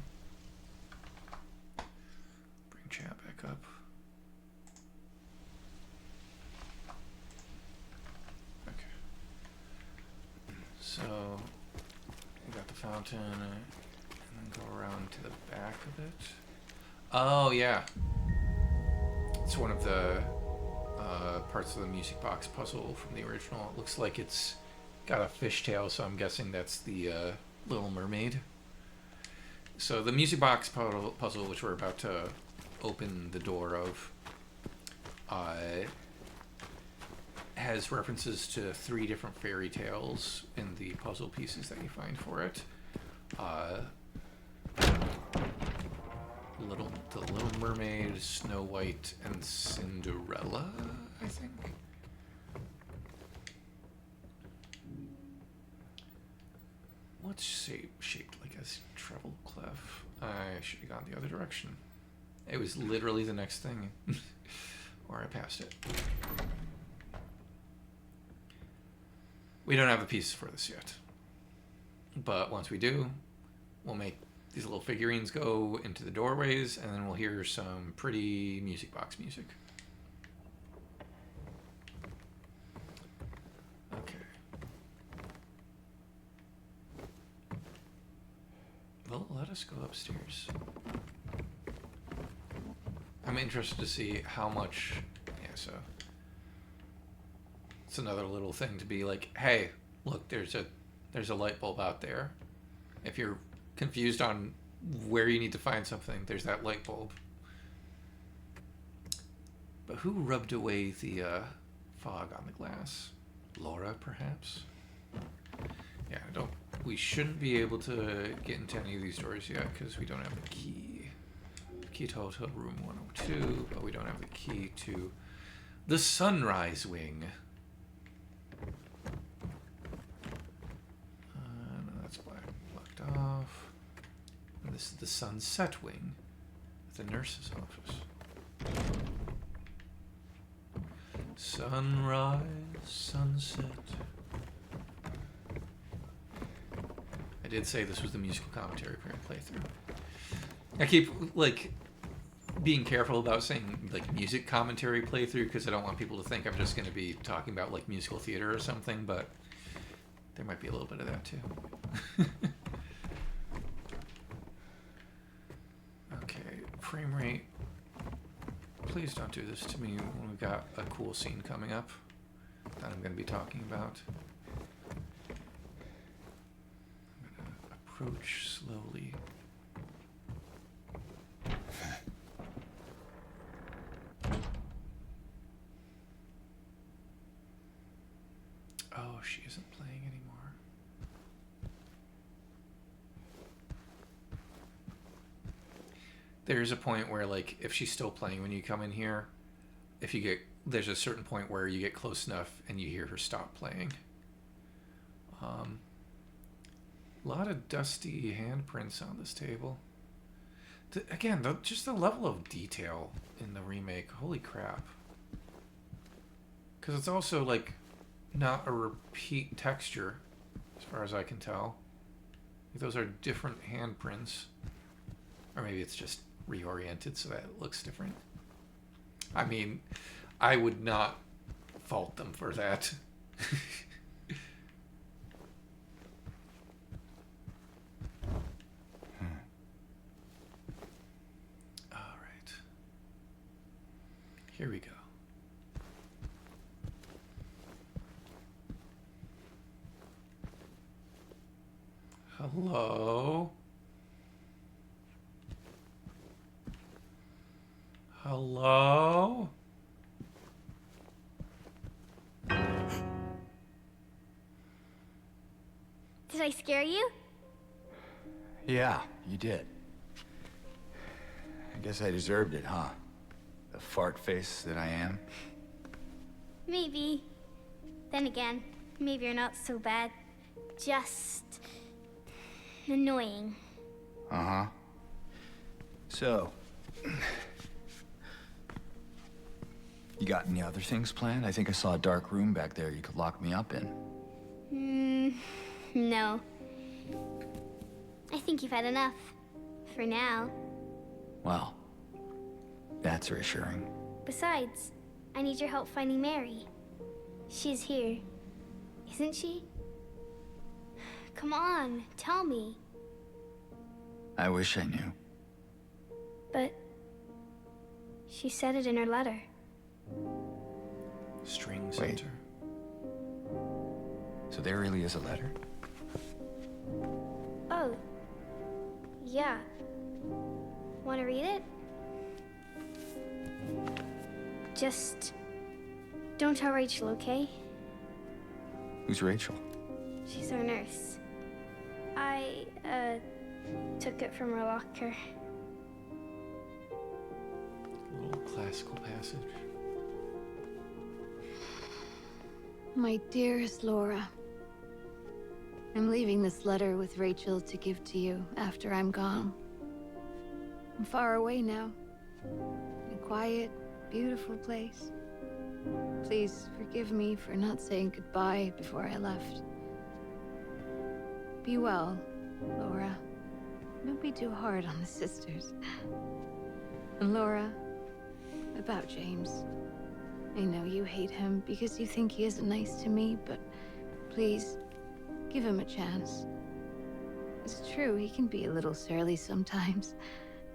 Bring chat back up. Okay. So, we got the fountain. And then go around to the back of it. Oh, yeah. It's one of the parts of the music box puzzle from the original. It looks like it's got a fishtail, so I'm guessing that's the Little Mermaid. So the music box puzzle, which we're about to open the door of, has references to 3 different fairy tales in the puzzle pieces that you find for it. The Little Mermaid, Snow White, and Cinderella, I think. What's shaped like a treble clef? I should have gone the other direction. It was literally the next thing. Or I passed it. We don't have the pieces for this yet. But once we do, we'll make these little figurines go into the doorways, and then we'll hear some pretty music box music. Okay. Well, let us go upstairs. I'm interested to see how much... Yeah, so... It's another little thing to be like, hey, look, there's a light bulb out there. If you're confused on where you need to find something, there's that light bulb. But who rubbed away the fog on the glass? Laura, perhaps? Yeah, we shouldn't be able to get into any of these doors yet because we don't have the key. Key to hotel room 102, but we don't have the key to the sunrise wing. No, that's blocked off. And this is the sunset wing at the nurse's office. Sunrise, sunset. I did say this was the musical commentary playthrough. I keep like being careful about saying like music commentary playthrough because I don't want people to think I'm just going to be talking about like musical theater or something, but there might be a little bit of that too. Okay, frame rate. Please don't do this to me when we've got a cool scene coming up that I'm going to be talking about. I'm going to approach slowly. Oh, she isn't playing anymore. There's a point where, like, if she's still playing when you come in here, there's a certain point where you get close enough and you hear her stop playing. A lot of dusty handprints on this table. Again, just the level of detail in the remake, holy crap. Because it's also, like, not a repeat texture, as far as I can tell. Those are different handprints. Or maybe it's just reoriented so that it looks different. I mean, I would not fault them for that. All right. Here we go. Hello? Hello? Did I scare you? Yeah, you did. I guess I deserved it, huh? The fart face that I am. Maybe. Then again, maybe you're not so bad. Just annoying. Uh-huh. So, you got any other things planned? I think I saw a dark room back there you could lock me up in. No. I think you've had enough. For now. Well, that's reassuring. Besides, I need your help finding Mary. She's here. Isn't she? Come on, tell me. I wish I knew. But she said it in her letter. String Wait. center. So there really is a letter? Oh. Yeah. Want to read it? Just don't tell Rachel, okay? Who's Rachel? She's our nurse. Took it from her locker. A little classical passage. My dearest Laura, I'm leaving this letter with Rachel to give to you after I'm gone. I'm far away now, in a quiet, beautiful place. Please forgive me for not saying goodbye before I left. Be well, Laura. Don't be too hard on the sisters. And Laura, about James. I know you hate him because you think he isn't nice to me, but please, give him a chance. It's true, he can be a little surly sometimes,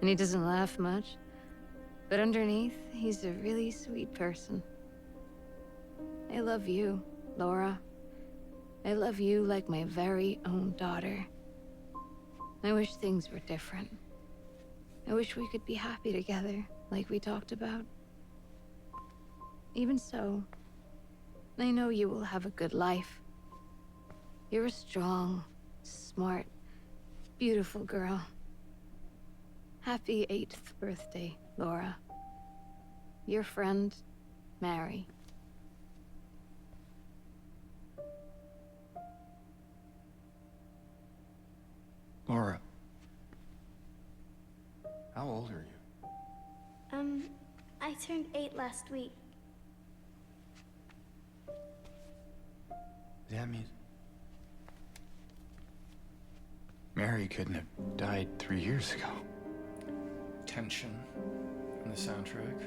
and he doesn't laugh much. But underneath, he's a really sweet person. I love you, Laura. I love you like my very own daughter. I wish things were different. I wish we could be happy together, like we talked about. Even so, I know you will have a good life. You're a strong, smart, beautiful girl. Happy 8th birthday, Laura. Your friend, Mary. Laura. How old are you? I turned 8 last week. That means Mary couldn't have died 3 years ago. Tension in the soundtrack.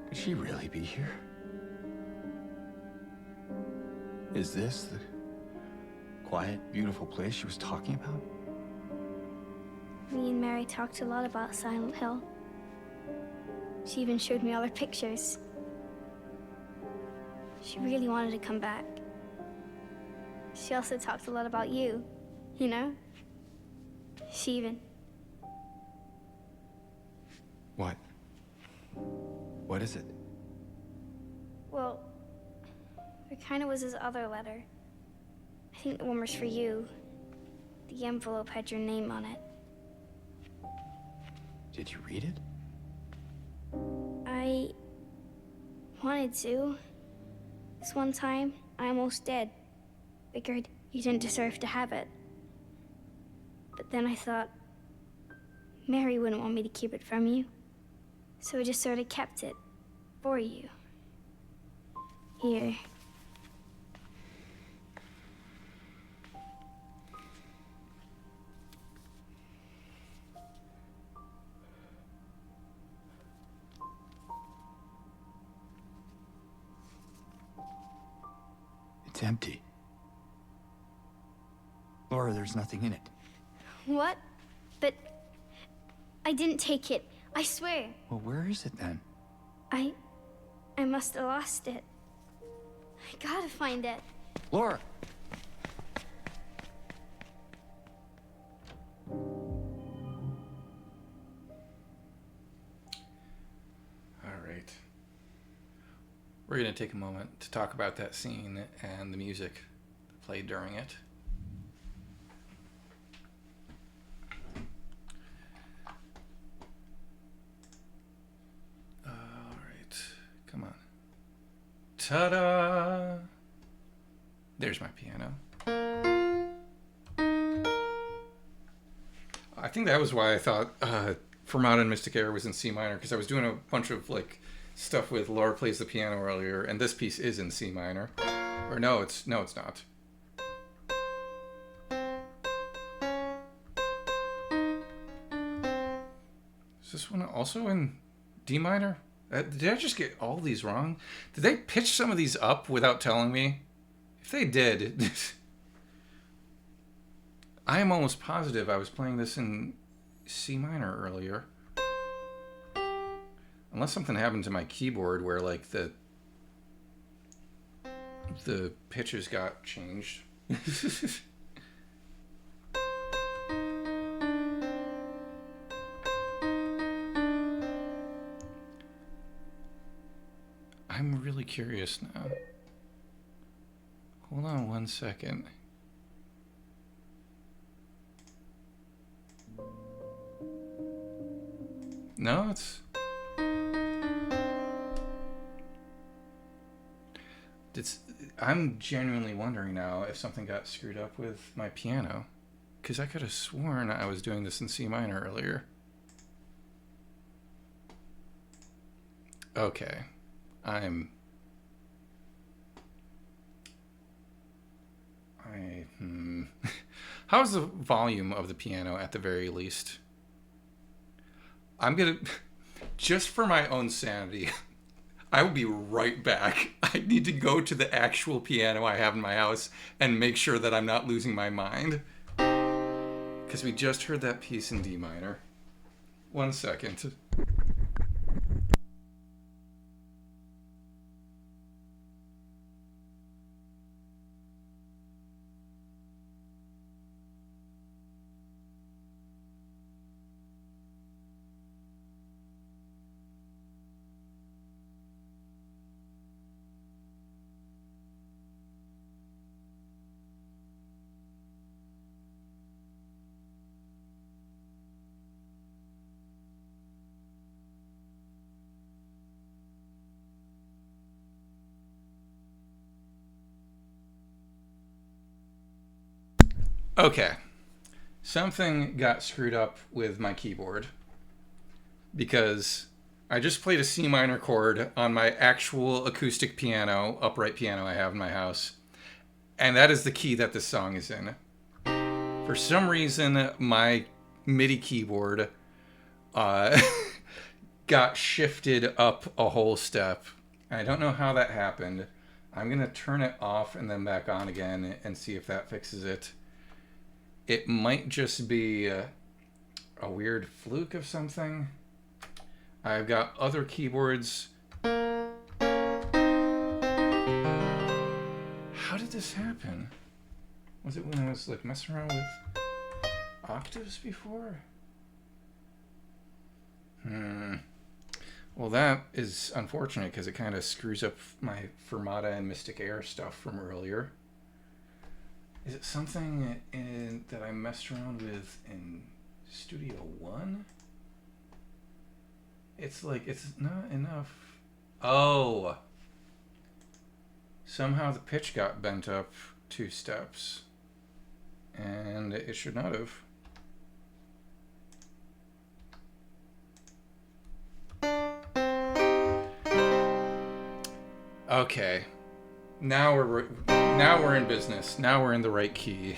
Could she really be here? Is this the quiet, beautiful place she was talking about? Me and Mary talked a lot about Silent Hill. She even showed me all her pictures. She really wanted to come back. She also talked a lot about you, you know? She even... What? What is it? Well, there kind of was this other letter. I think the one was for you. The envelope had your name on it. Did you read it? I wanted to. This one time, I almost did. Figured you didn't deserve to have it. But then I thought, Mary wouldn't want me to keep it from you. So I just sort of kept it for you. Here. It's empty. Laura, there's nothing in it. What? But I didn't take it. I swear. Well, where is it then? I must have lost it. I gotta find it. Laura! All right. We're going to take a moment to talk about that scene and the music that played during it. All right. Come on. Ta-da! There's my piano. I think that was why I thought Fermata and Mistic Air was in C minor, because I was doing a bunch of like stuff with Laura plays the piano earlier, and this piece is in C minor. Or no, it's not. Is this one also in D minor? Did I just get all these wrong? Did they pitch some of these up without telling me? If they did, I am almost positive I was playing this in C minor earlier. Unless something happened to my keyboard where like the pitches got changed. I'm really curious now. Hold on one second. No, I'm genuinely wondering now if something got screwed up with my piano. Because I could have sworn I was doing this in C minor earlier. Okay. How's the volume of the piano at the very least? I'm gonna, just for my own sanity, I will be right back. I need to go to the actual piano I have in my house and make sure that I'm not losing my mind. Because we just heard that piece in D minor. 1 second. Okay. Something got screwed up with my keyboard because I just played a C minor chord on my actual acoustic piano, upright piano I have in my house, and that is the key that this song is in. For some reason, my MIDI keyboard got shifted up a whole step. I don't know how that happened. I'm going to turn it off and then back on again and see if that fixes it. It might just be a weird fluke of something. I've got other keyboards. How did this happen? Was it when I was like messing around with octaves before? Well, that is unfortunate because it kind of screws up my Fermata and Mistic Air stuff from earlier. Is it something that I messed around with in Studio One? It's like, it's not enough. Oh! Somehow the pitch got bent up 2 steps. And it should not have. Okay. Now we're in business. Now we're in the right key.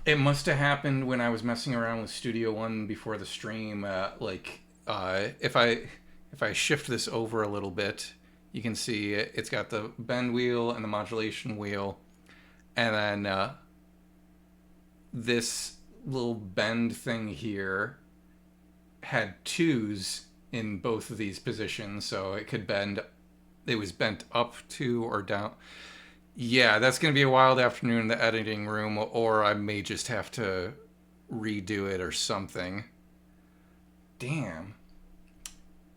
It must have happened when I was messing around with Studio One before the stream. If I shift this over a little bit, you can see it's got the bend wheel and the modulation wheel, and then this little bend thing here had 2s in both of these positions, so it could bend. It was bent up 2 or down. Yeah, that's going to be a wild afternoon in the editing room, or I may just have to redo it or something. Damn.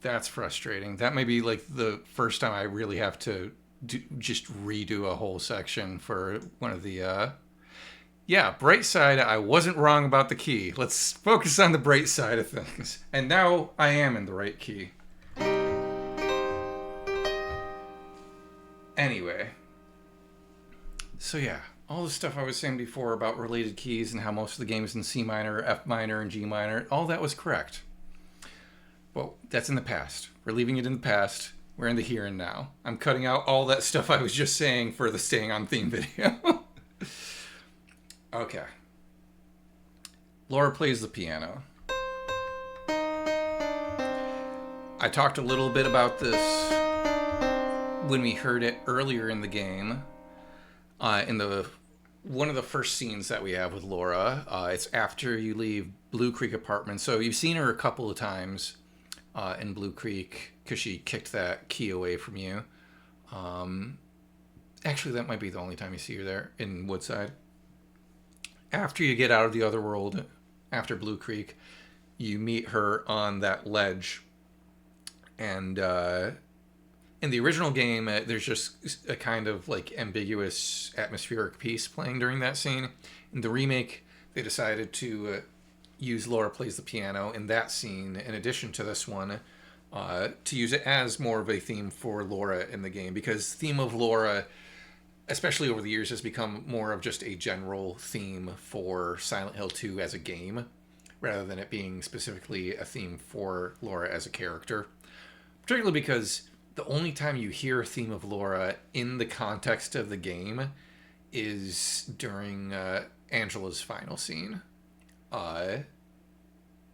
That's frustrating. That may be like the first time I really have to just redo a whole section for one of the... Yeah, bright side, I wasn't wrong about the key. Let's focus on the bright side of things. And now I am in the right key. Anyway. So yeah, all the stuff I was saying before about related keys and how most of the game is in C minor, F minor, and G minor, all that was correct. Well, that's in the past. We're leaving it in the past. We're in the here and now. I'm cutting out all that stuff I was just saying for the staying on theme video. Okay. Laura plays the piano. I talked a little bit about this when we heard it earlier in the game. In one of the first scenes that we have with Laura, it's after you leave Blue Creek Apartment. So you've seen her a couple of times in Blue Creek because she kicked that key away from you. Actually, that might be the only time you see her there in Woodside. After you get out of the other world, after Blue Creek, you meet her on that ledge. And in the original game, there's just a kind of like ambiguous atmospheric piece playing during that scene. In the remake, they decided to use Laura Plays the Piano in that scene, in addition to this one, to use it as more of a theme for Laura in the game, because theme of Laura, especially over the years, has become more of just a general theme for Silent Hill 2 as a game, rather than it being specifically a theme for Laura as a character. Particularly because the only time you hear a theme of Laura in the context of the game is during Angela's final scene.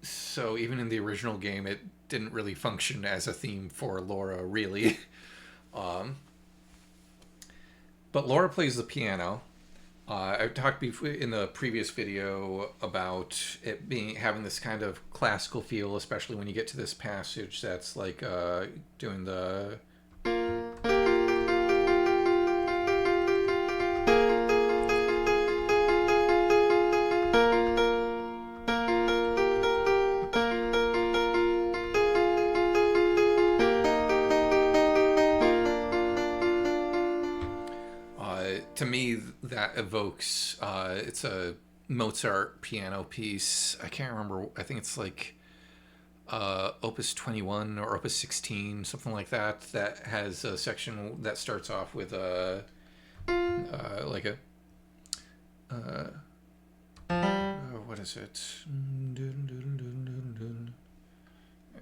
So even in the original game, it didn't really function as a theme for Laura, really. But Laura Plays the Piano. I talked before in the previous video about it having this kind of classical feel, especially when you get to this passage that's like doing the... To me, that evokes, it's a Mozart piano piece. I can't remember. I think it's like Opus 21 or Opus 16, something like that. That has a section that starts off with like a what is it?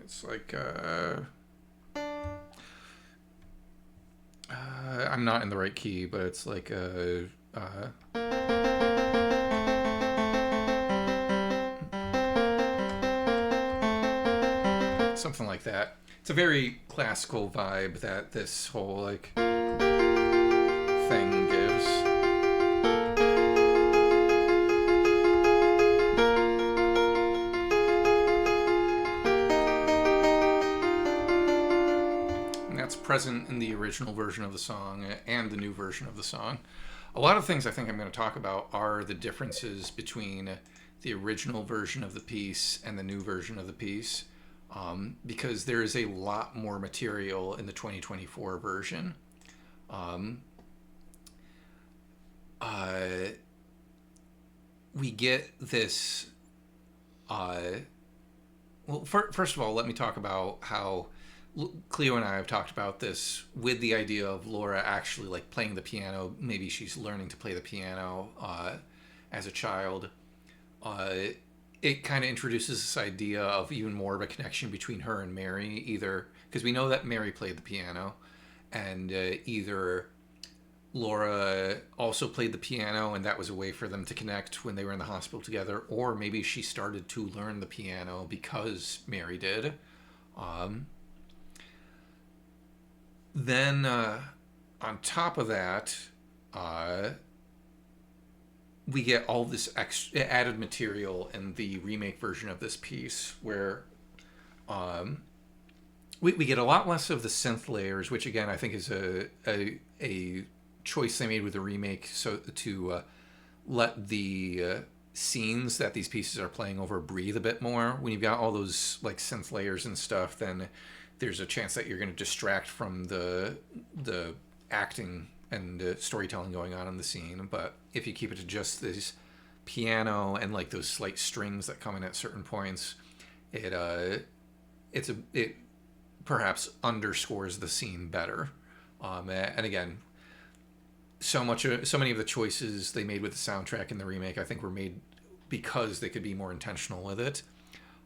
It's like I'm not in the right key, but it's like something like that. It's a very classical vibe that this whole like thing gives. Present in the original version of the song and the new version of the song. A lot of things I think I'm going to talk about are the differences between the original version of the piece and the new version of the piece, because there is a lot more material in the 2024 version. We get this... well, first of all, let me talk about how Cleo and I have talked about this with the idea of Laura actually like playing the piano. Maybe she's learning to play the piano as a child. It kind of introduces this idea of even more of a connection between her and Mary, either because we know that Mary played the piano, and either Laura also played the piano and that was a way for them to connect when they were in the hospital together, or maybe she started to learn the piano because Mary did. Then, on top of that, we get all this added material in the remake version of this piece, where we get a lot less of the synth layers, which again I think is a choice they made with the remake, so to let the scenes that these pieces are playing over breathe a bit more. When you've got all those like synth layers and stuff, then there's a chance that you're going to distract from the acting and storytelling going on in the scene. But if you keep it to just this piano and like those slight strings that come in at certain points, it perhaps underscores the scene better. And again, so many of the choices they made with the soundtrack in the remake, I think, were made because they could be more intentional with it.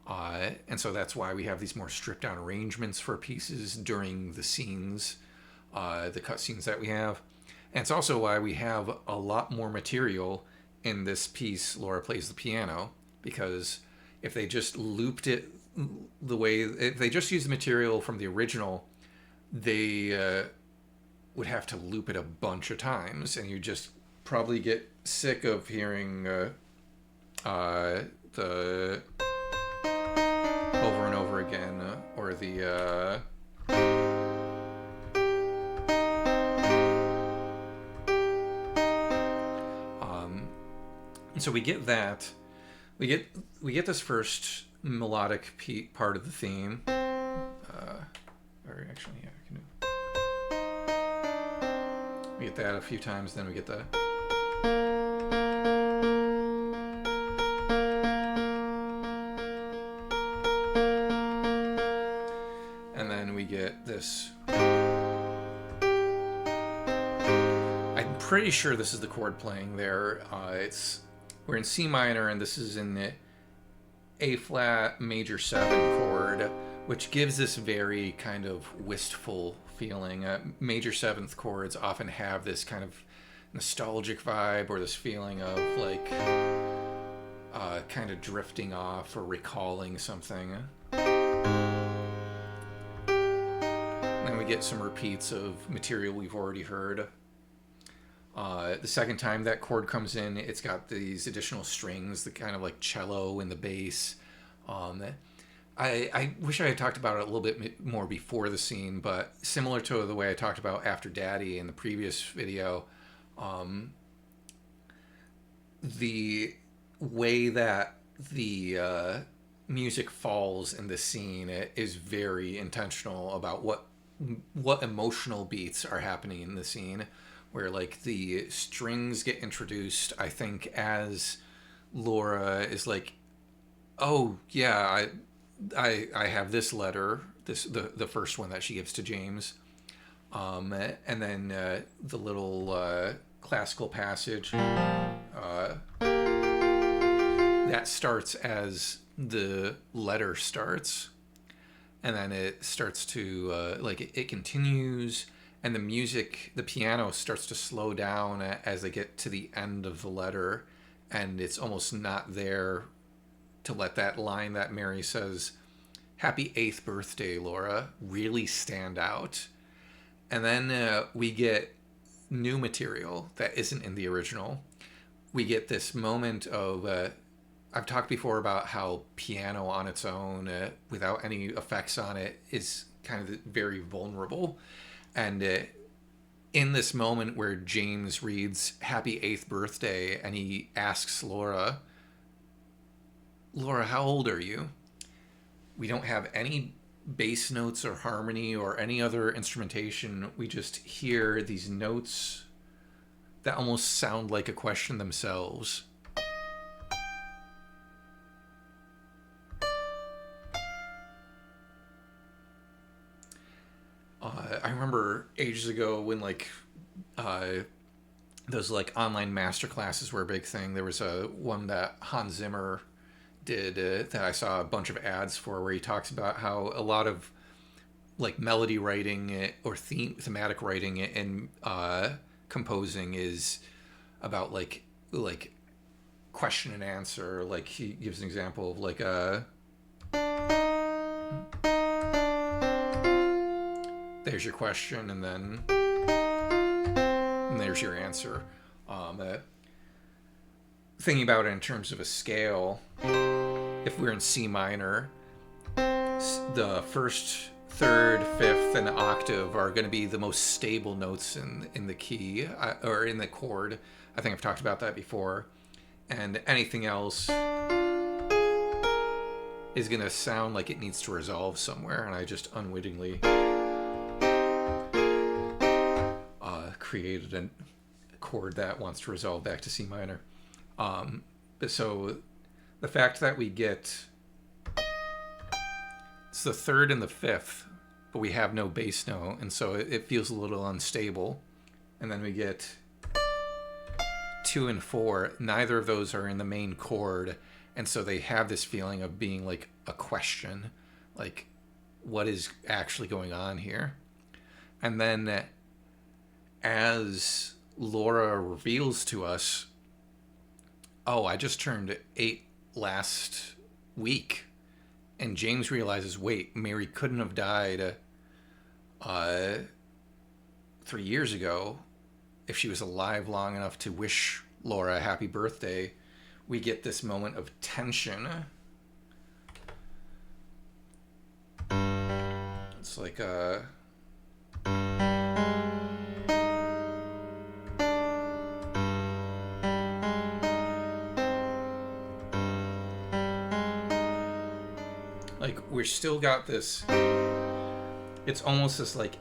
And so that's why we have these more stripped down arrangements for pieces during the scenes, the cut scenes that we have. And it's also why we have a lot more material in this piece, Laura Plays the Piano, because if they just looped it if they just used the material from the original, they would have to loop it a bunch of times, and you just probably get sick of hearing the over and over again, or the and so we get that. We get this first melodic part of the theme. Or actually, yeah, I can do. We get that a few times, then we get the. this. I'm pretty sure this is the chord playing there. We're in C minor, and this is in the A flat major 7 chord, which gives this very kind of wistful feeling. Major 7th chords often have this kind of nostalgic vibe, or this feeling of like kind of drifting off or recalling something. And then we get some repeats of material we've already heard. The second time that chord comes in, it's got these additional strings, the kind of like cello and the bass. I wish I had talked about it a little bit more before the scene, but similar to the way I talked about After Daddy in the previous video, the way that the music falls in the scene is very intentional about what emotional beats are happening in the scene, where like the strings get introduced, I think, as Laura is like, oh yeah, I have this letter, the first one that she gives to James, and then the little classical passage that starts as the letter starts, and then it starts to it continues, and the music, the piano starts to slow down as they get to the end of the letter, and it's almost not there to let that line that Mary says, "Happy 8th birthday, Laura," really stand out. And then we get new material that isn't in the original. We get this moment of, I've talked before about how piano on its own, without any effects on it, is kind of very vulnerable. And in this moment where James reads "Happy 8th birthday," and he asks Laura, "Laura, how old are you?" We don't have any bass notes or harmony or any other instrumentation. We just hear these notes that almost sound like a question themselves. I remember ages ago when those like online master classes were a big thing. There was one that Hans Zimmer did that I saw a bunch of ads for, where he talks about how a lot of like melody writing or thematic writing and composing is about like question and answer. Like he gives an example of like there's your question, and then there's your answer. Thinking about it in terms of a scale, if we're in C minor, the first, third, fifth, and octave are going to be the most stable notes in the key, or in the chord. I think I've talked about that before. And anything else is going to sound like it needs to resolve somewhere, and I just unwittingly created a chord that wants to resolve back to C minor. But so the fact that we get, it's the third and the fifth, but we have no bass note, and so it feels a little unstable. And then we get 2 and 4. Neither of those are in the main chord, and so they have this feeling of being like a question, like what is actually going on here. And then as Laura reveals to us, oh, I just turned 8 last week, and James realizes, wait, Mary couldn't have died 3 years ago if she was alive long enough to wish Laura a happy birthday. We get this moment of tension. It's like we're still got this, it's almost this like,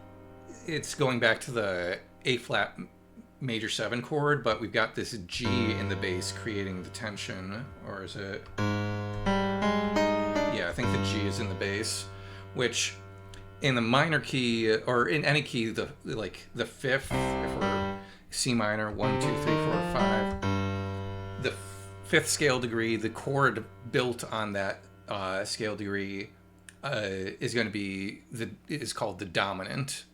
it's going back to the A flat major 7 chord, but we've got this G in the bass creating the tension. Or is it, yeah, I think the G is in the bass, which in the minor key, or in any key, the fifth, if we're C minor, 1, 2, 3, 4, 5, the fifth scale degree, the chord built on that scale degree is going to be is called the dominant,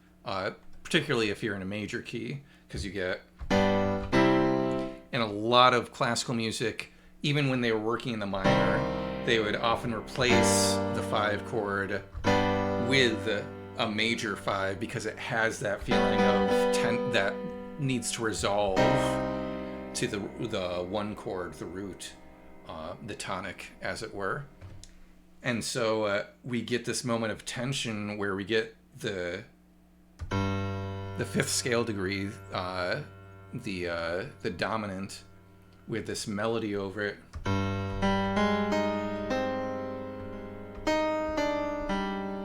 particularly if you're in a major key, because you get in a lot of classical music, even when they were working in the minor, they would often replace the 5 chord with a major 5 because it has that feeling of that needs to resolve to the 1 chord, the root, the tonic, as it were. And so we get this moment of tension where we get the 5th scale degree, the dominant, with this melody over it.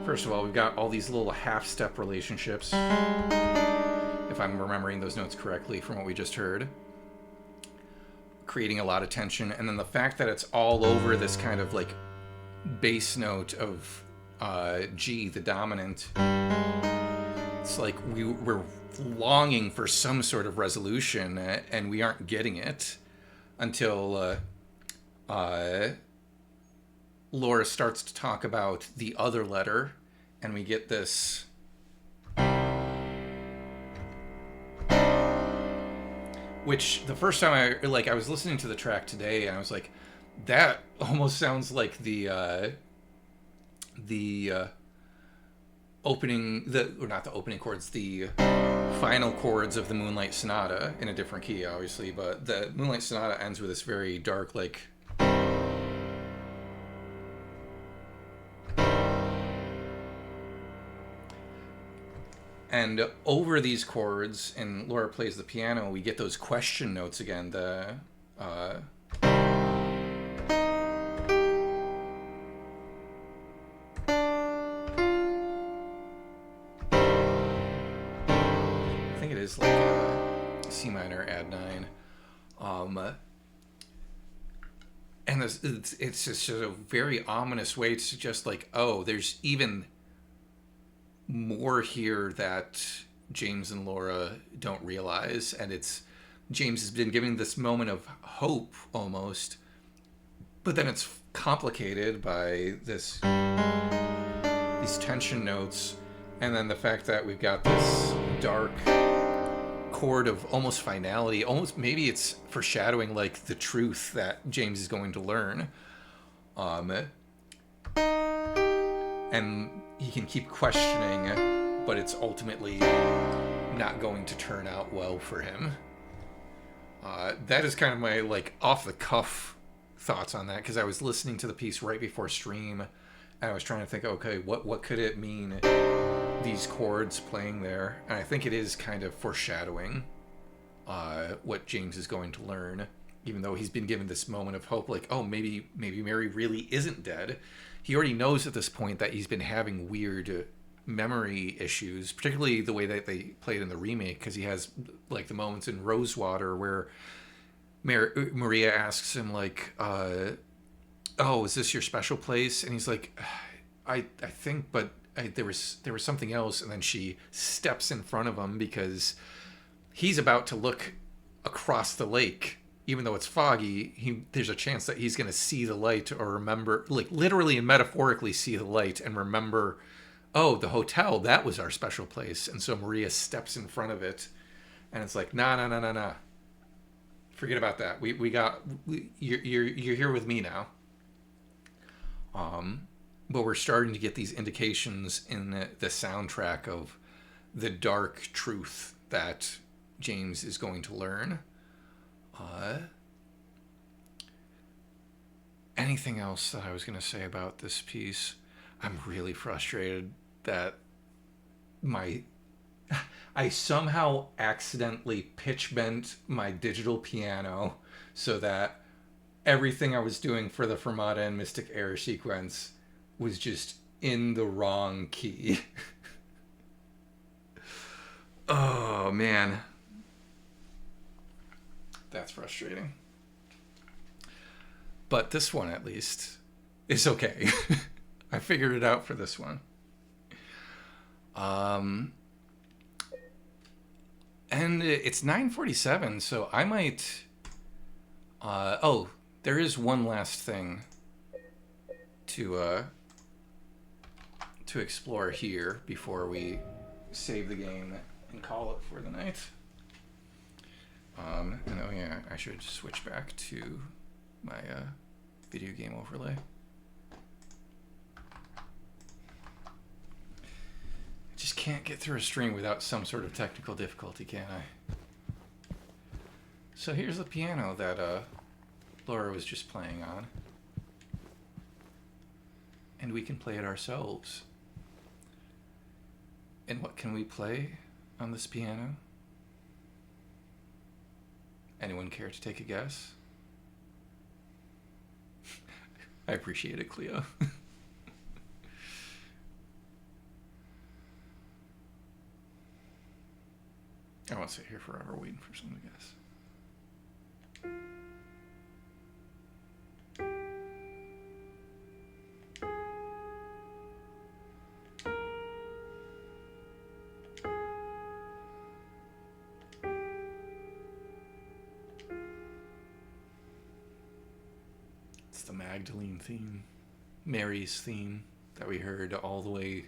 First of all, we've got all these little half-step relationships, if I'm remembering those notes correctly from what we just heard, creating a lot of tension. And then the fact that it's all over this kind of like bass note of G, the dominant, it's like we're longing for some sort of resolution, and we aren't getting it until Laura starts to talk about the other letter, and we get this which the first time I was listening to the track today, and I was like, that almost sounds like the opening, or not the opening chords, the final chords of the Moonlight Sonata, in a different key, obviously, but the Moonlight Sonata ends with this very dark, like, and over these chords, and Laura plays the piano, we get those question notes again, is like a C minor add 9, and it's just a very ominous way to suggest, like, oh, there's even more here that James and Laura don't realize, and it's James has been giving this moment of hope almost, but then it's complicated by these tension notes, and then the fact that we've got this dark chord of almost finality, almost maybe it's foreshadowing like the truth that James is going to learn, and he can keep questioning, but it's ultimately not going to turn out well for him. That is kind of my like off the cuff thoughts on that, because I was listening to the piece right before stream, and I was trying to think, okay, what could it mean, these chords playing there? And I think it is kind of foreshadowing what James is going to learn, even though he's been given this moment of hope, like, oh, maybe Mary really isn't dead. He already knows at this point that he's been having weird memory issues, particularly the way that they played in the remake, because he has like the moments in Rosewater where Maria asks him, like, oh, is this your special place? And he's like, I think, but there was something else. And then she steps in front of him because he's about to look across the lake. Even though it's foggy, there's a chance that he's going to see the light, or remember, like literally and metaphorically see the light and remember, oh, the hotel, that was our special place. And so Maria steps in front of it, and it's like, nah. Forget about that. You're here with me now. But we're starting to get these indications in the soundtrack of the dark truth that James is going to learn. Anything else that I was going to say about this piece? I'm really frustrated that I somehow accidentally pitch bent my digital piano so that everything I was doing for the Fermata and Mistic Air sequence was just in the wrong key. Oh, man. That's frustrating. But this one, at least, is okay. I figured it out for this one. And it's 9:47, so I might... oh, there is one last thing to explore here before we save the game and call it for the night. And oh yeah, I should switch back to my video game overlay. I just can't get through a stream without some sort of technical difficulty, can I? So here's the piano that Laura was just playing on. And we can play it ourselves. And what can we play on this piano? Anyone care to take a guess? I appreciate it, Cleo. I won't sit here forever waiting for someone to guess. It's the Magdalene theme, Mary's theme that we heard all the way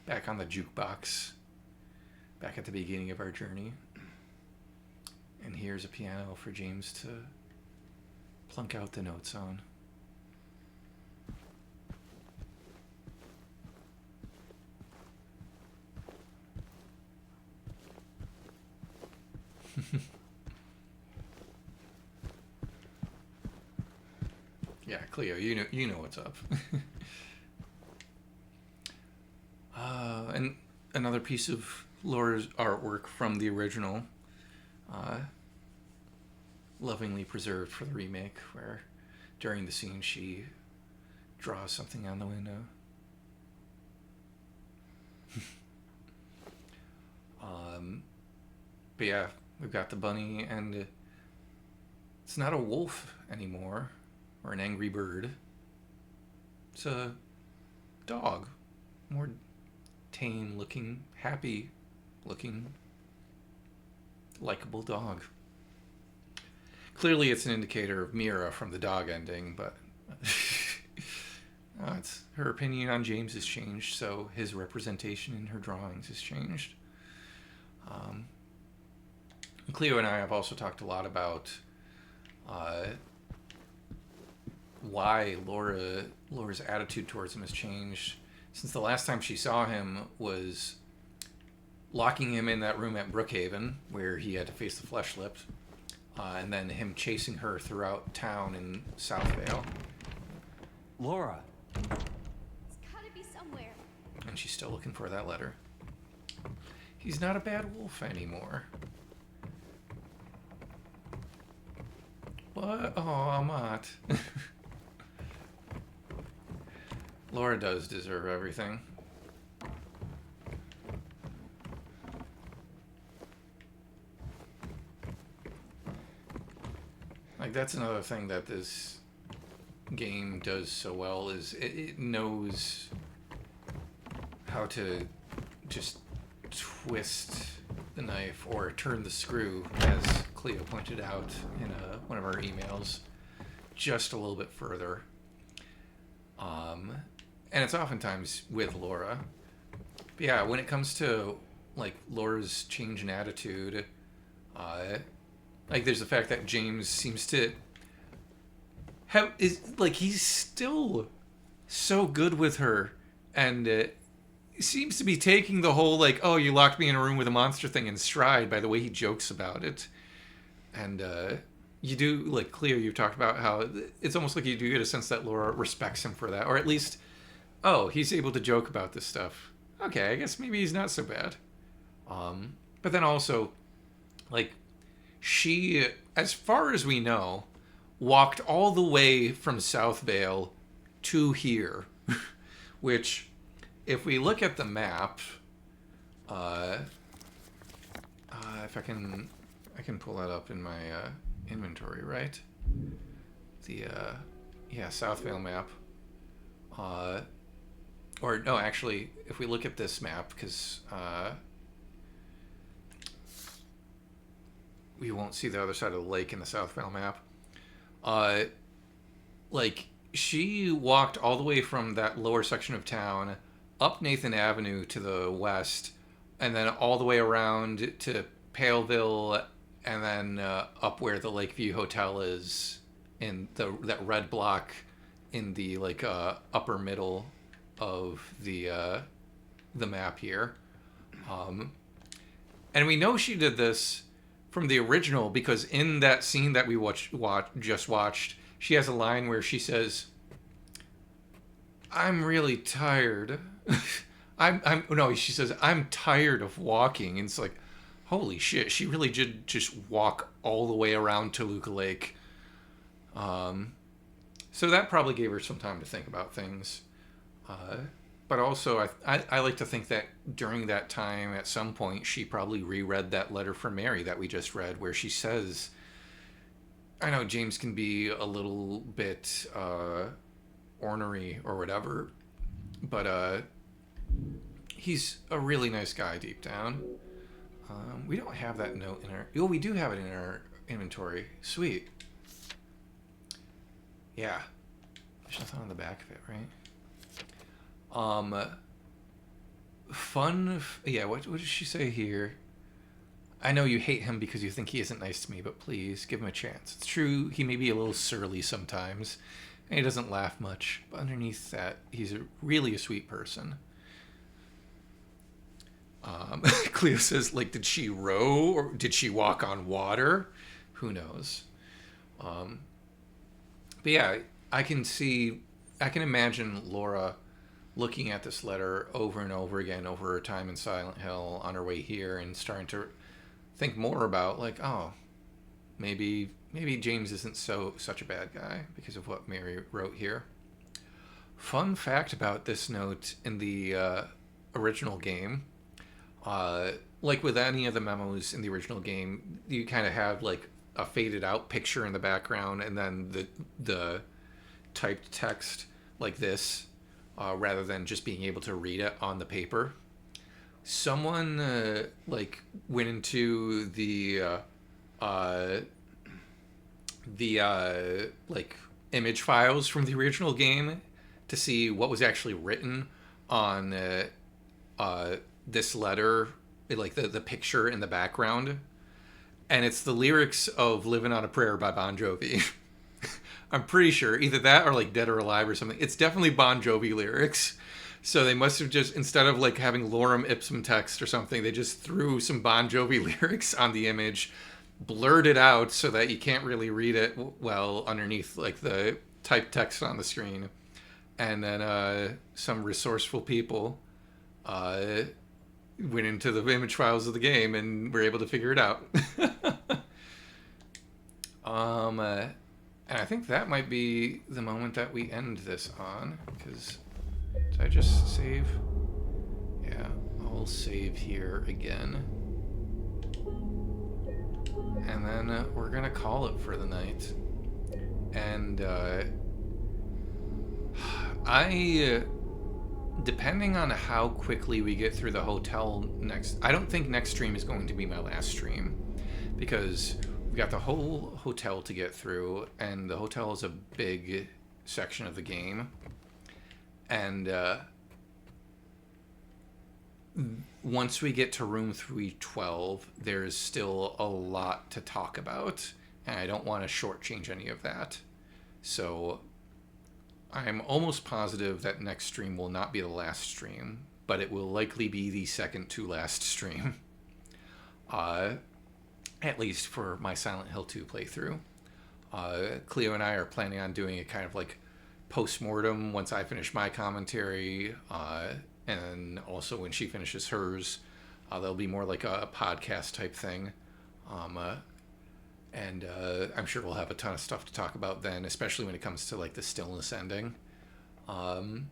back on the jukebox, back at the beginning of our journey. And here's a piano for James to plunk out the notes on. Yeah, Cleo, you know what's up. And another piece of Laura's artwork from the original, lovingly preserved for the remake, where during the scene she draws something on the window. But yeah, we've got the bunny, and it's not a wolf anymore, or an angry bird. It's a dog, more tame looking, happy looking, likable dog. Clearly it's an indicator of Mira from the dog ending, but it's her opinion on James has changed, so his representation in her drawings has changed. Cleo and I have also talked a lot about why Laura's attitude towards him has changed since the last time she saw him was locking him in that room at Brookhaven where he had to face the flesh lips, and then him chasing her throughout town in Southvale. Laura. It's gotta be somewhere. And she's still looking for that letter. He's not a bad wolf anymore. What? Oh, Amat. Laura does deserve everything. Like, that's another thing that this game does so well, is it knows how to just twist the knife or turn the screw, as Cleo pointed out in one of our emails, just a little bit further. And it's oftentimes with Laura. But yeah, when it comes to like Laura's change in attitude, like there's the fact that James seems to he's still so good with her, and seems to be taking the whole like, oh, you locked me in a room with a monster thing in stride by the way he jokes about it. And you do, like Cleo, you talked about how it's almost like you do get a sense that Laura respects him for that, or at least, oh, he's able to joke about this stuff. Okay, I guess maybe he's not so bad. But then also, like, she, as far as we know, walked all the way from Southvale to here, which, if we look at the map, if I can pull that up in my inventory, right? The Southvale map. or no, actually, if we look at this map, because we won't see the other side of the lake in the South Panel map. Like, she walked all the way from that lower section of town up Nathan Avenue to the west, and then all the way around to Paleville, and then up where the Lakeview Hotel is in that red block in the like upper middle of the map here. And we know she did this from the original because in that scene that we just watched, she has a line where she says, "I'm really tired." She says, "I'm tired of walking." And it's like, holy shit, she really did just walk all the way around Toluca Lake. So that probably gave her some time to think about things. But also, I like to think that during that time, at some point, she probably reread that letter from Mary that we just read, where she says, I know James can be a little bit ornery or whatever, but he's a really nice guy deep down. We don't have that note in our... Oh, we do have it in our inventory. Sweet. Yeah. There's nothing on the back of it, right? Yeah, what does she say here? I know you hate him because you think he isn't nice to me, but please give him a chance. It's true, he may be a little surly sometimes, and he doesn't laugh much, but underneath that, he's really a sweet person. Cleo says, like, did she row or did she walk on water? Who knows? But yeah, I can imagine Laura looking at this letter over and over again over her time in Silent Hill on her way here and starting to think more about, like, oh, maybe James isn't such a bad guy because of what Mary wrote here. Fun fact about this note in the original game, like with any of the memos in the original game, you kind of have like a faded out picture in the background and then the typed text like this, rather than just being able to read it on the paper. Someone like went into the like image files from the original game to see what was actually written on this letter, like the picture in the background, and it's the lyrics of "Living on a Prayer" by Bon Jovi. I'm pretty sure either that or like "Dead or Alive" or something. It's definitely Bon Jovi lyrics. So they must have just, instead of like having lorem ipsum text or something, they just threw some Bon Jovi lyrics on the image, blurred it out so that you can't really read it well underneath like the typed text on the screen. And then some resourceful people went into the image files of the game and were able to figure it out. And I think that might be the moment that we end this on, because did I just save? Yeah, I'll save here again. And then we're going to call it for the night. And depending on how quickly we get through the hotel next, I don't think next stream is going to be my last stream, because we've got the whole hotel to get through, and the hotel is a big section of the game. And once we get to room 312, there's still a lot to talk about, and I don't want to shortchange any of that. So I'm almost positive that next stream will not be the last stream, but it will likely be the second to last stream. At least for my Silent Hill 2 playthrough. Cleo and I are planning on doing a kind of like post-mortem once I finish my commentary, and also when she finishes hers. There'll be more like a podcast type thing. And I'm sure we'll have a ton of stuff to talk about then, especially when it comes to like the stillness ending. But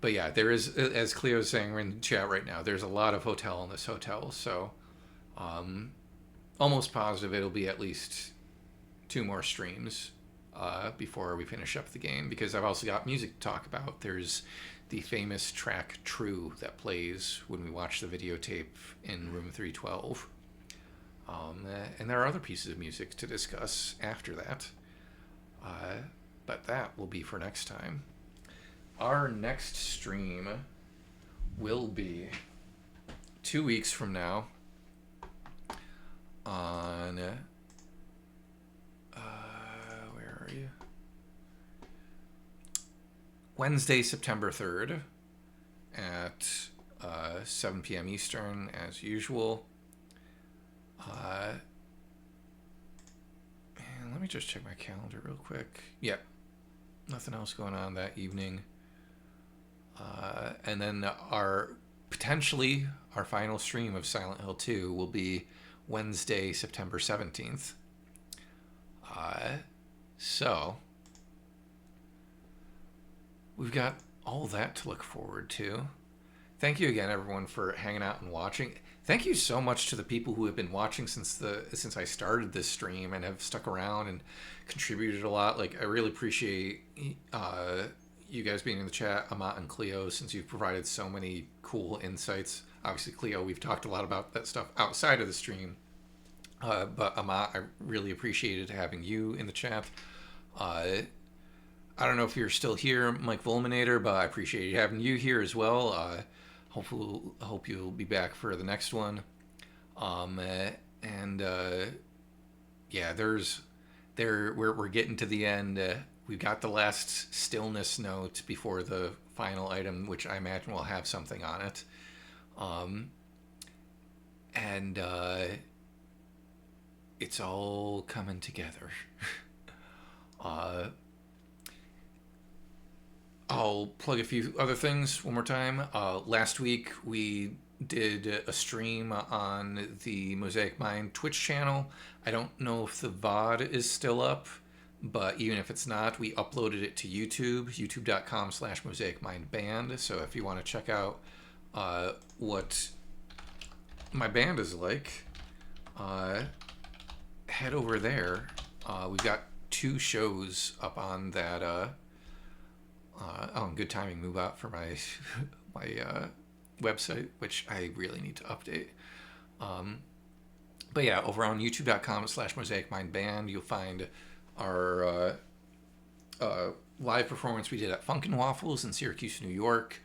yeah, there is, as Cleo's saying, we're in chat right now, there's a lot of hotel in this hotel, so almost positive it'll be at least 2 more streams before we finish up the game, because I've also got music to talk about. There's the famous track True that plays when we watch the videotape in room 312. And there are other pieces of music to discuss after that. But that will be for next time. Our next stream will be 2 weeks from now on... where are you? Wednesday, September 3rd at 7 p.m. Eastern, as usual. And let me just check my calendar real quick. Yep. Nothing else going on that evening. And then potentially our final stream of Silent Hill 2 will be Wednesday, September 17th. So we've got all that to look forward to. Thank you again, everyone, for hanging out and watching. Thank you so much to the people who have been watching since I started this stream and have stuck around and contributed a lot. Like, I really appreciate you guys being in the chat, Amat and Cleo, since you've provided so many cool insights. Obviously, Cleo, we've talked a lot about that stuff outside of the stream. But Amat, I really appreciated having you in the chat. I don't know if you're still here, Mike Volminator, but I appreciate having you here as well. Hope you'll be back for the next one. Yeah, we're getting to the end. We've got the last stillness note before the final item, which I imagine will have something on it. It's all coming together. I'll plug a few other things one more time. Last week we did a stream on the Mosaic Mind Twitch channel. I don't know if the VOD is still up, but even if it's not, we uploaded it to YouTube, youtube.com/mosaicmindband. So if you want to check out what my band is like, head over there. We've got 2 shows up on that... good timing move out for my website, which I really need to update. But yeah, over on youtube.com/mosaicmindband, you'll find our live performance we did at Funkin' Waffles in Syracuse, New York.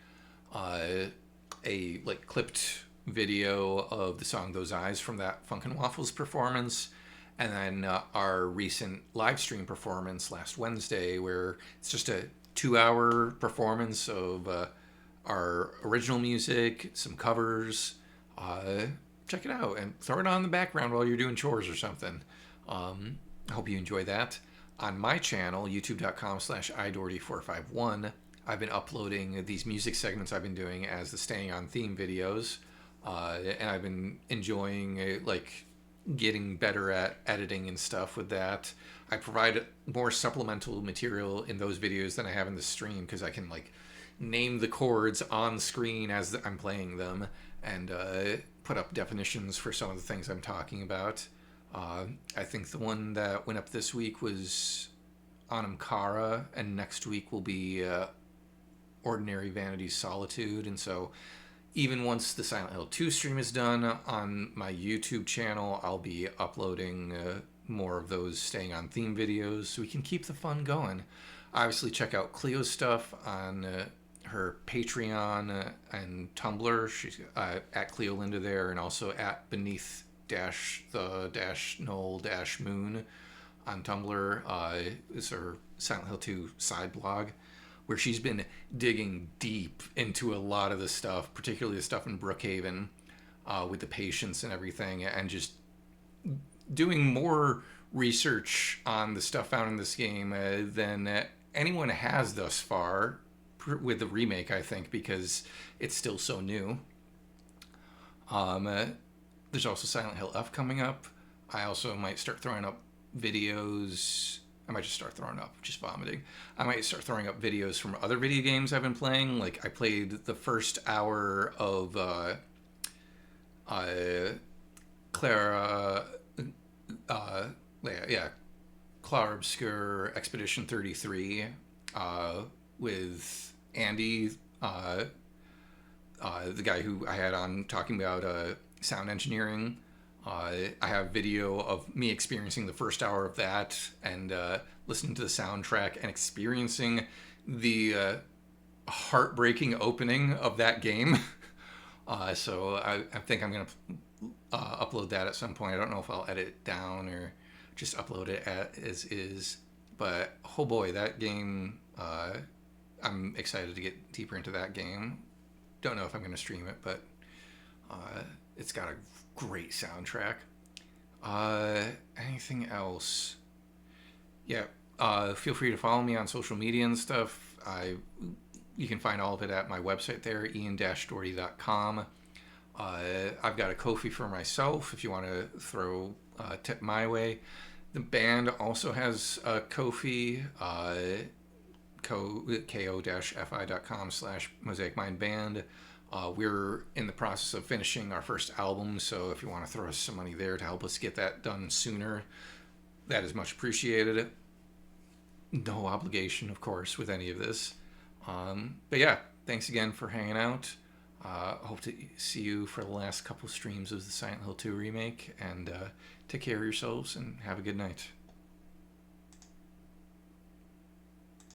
A clipped video of the song Those Eyes from that Funkin' Waffles performance. And then our recent live stream performance last Wednesday, where it's just a 2-hour performance of our original music, some covers. Check it out and throw it on in the background while you're doing chores or something. I hope you enjoy that. On my channel, youtube.com/idoherty451, I've been uploading these music segments I've been doing as the Staying on Theme videos. And I've been enjoying getting better at editing and stuff with that. I provide more supplemental material in those videos than I have in the stream, because I can name the chords on screen as I'm playing them, and put up definitions for some of the things I'm talking about. I think the one that went up this week was Anamkara, and next week will be Ordinary Vanity's Solitude. And so even once the Silent Hill 2 stream is done on my YouTube channel, I'll be uploading more of those Staying on Theme videos so we can keep the fun going. Obviously, check out Cleo's stuff on her Patreon and Tumblr. She's at Cleo Linda there, and also at beneath-the-null-moon on Tumblr. Is her Silent Hill 2 side blog, where she's been digging deep into a lot of the stuff, particularly the stuff in Brookhaven with the patients and everything, and just doing more research on the stuff found in this game than anyone has thus far with the remake, I think, because it's still so new. There's also Silent Hill F coming up. I also might start throwing up videos. I might just start throwing up, just vomiting. I might start throwing up videos from other video games I've been playing. Like, I played the first hour of Clara Obscure Expedition 33 with Andy the guy who I had on talking about sound engineering. I have video of me experiencing the first hour of that and listening to the soundtrack and experiencing the heartbreaking opening of that game. So I think I'm going to upload that at some point. I don't know if I'll edit it down or just upload it as is. But, oh boy, that game, I'm excited to get deeper into that game. Don't know if I'm going to stream it, but it's got a great soundtrack. Anything else? Yeah, feel free to follow me on social media and stuff. You can find all of it at my website there, ian-doherty.com. I've got a Ko-fi for myself if you want to throw a tip my way. The band also has a Ko-fi, ko-fi.com/mosaicmindband. We're in the process of finishing our first album, so if you want to throw us some money there to help us get that done sooner, that is much appreciated. No obligation, of course, with any of this. But yeah, thanks again for hanging out. Hope to see you for the last couple streams of the Silent Hill 2 remake, and take care of yourselves and have a good night.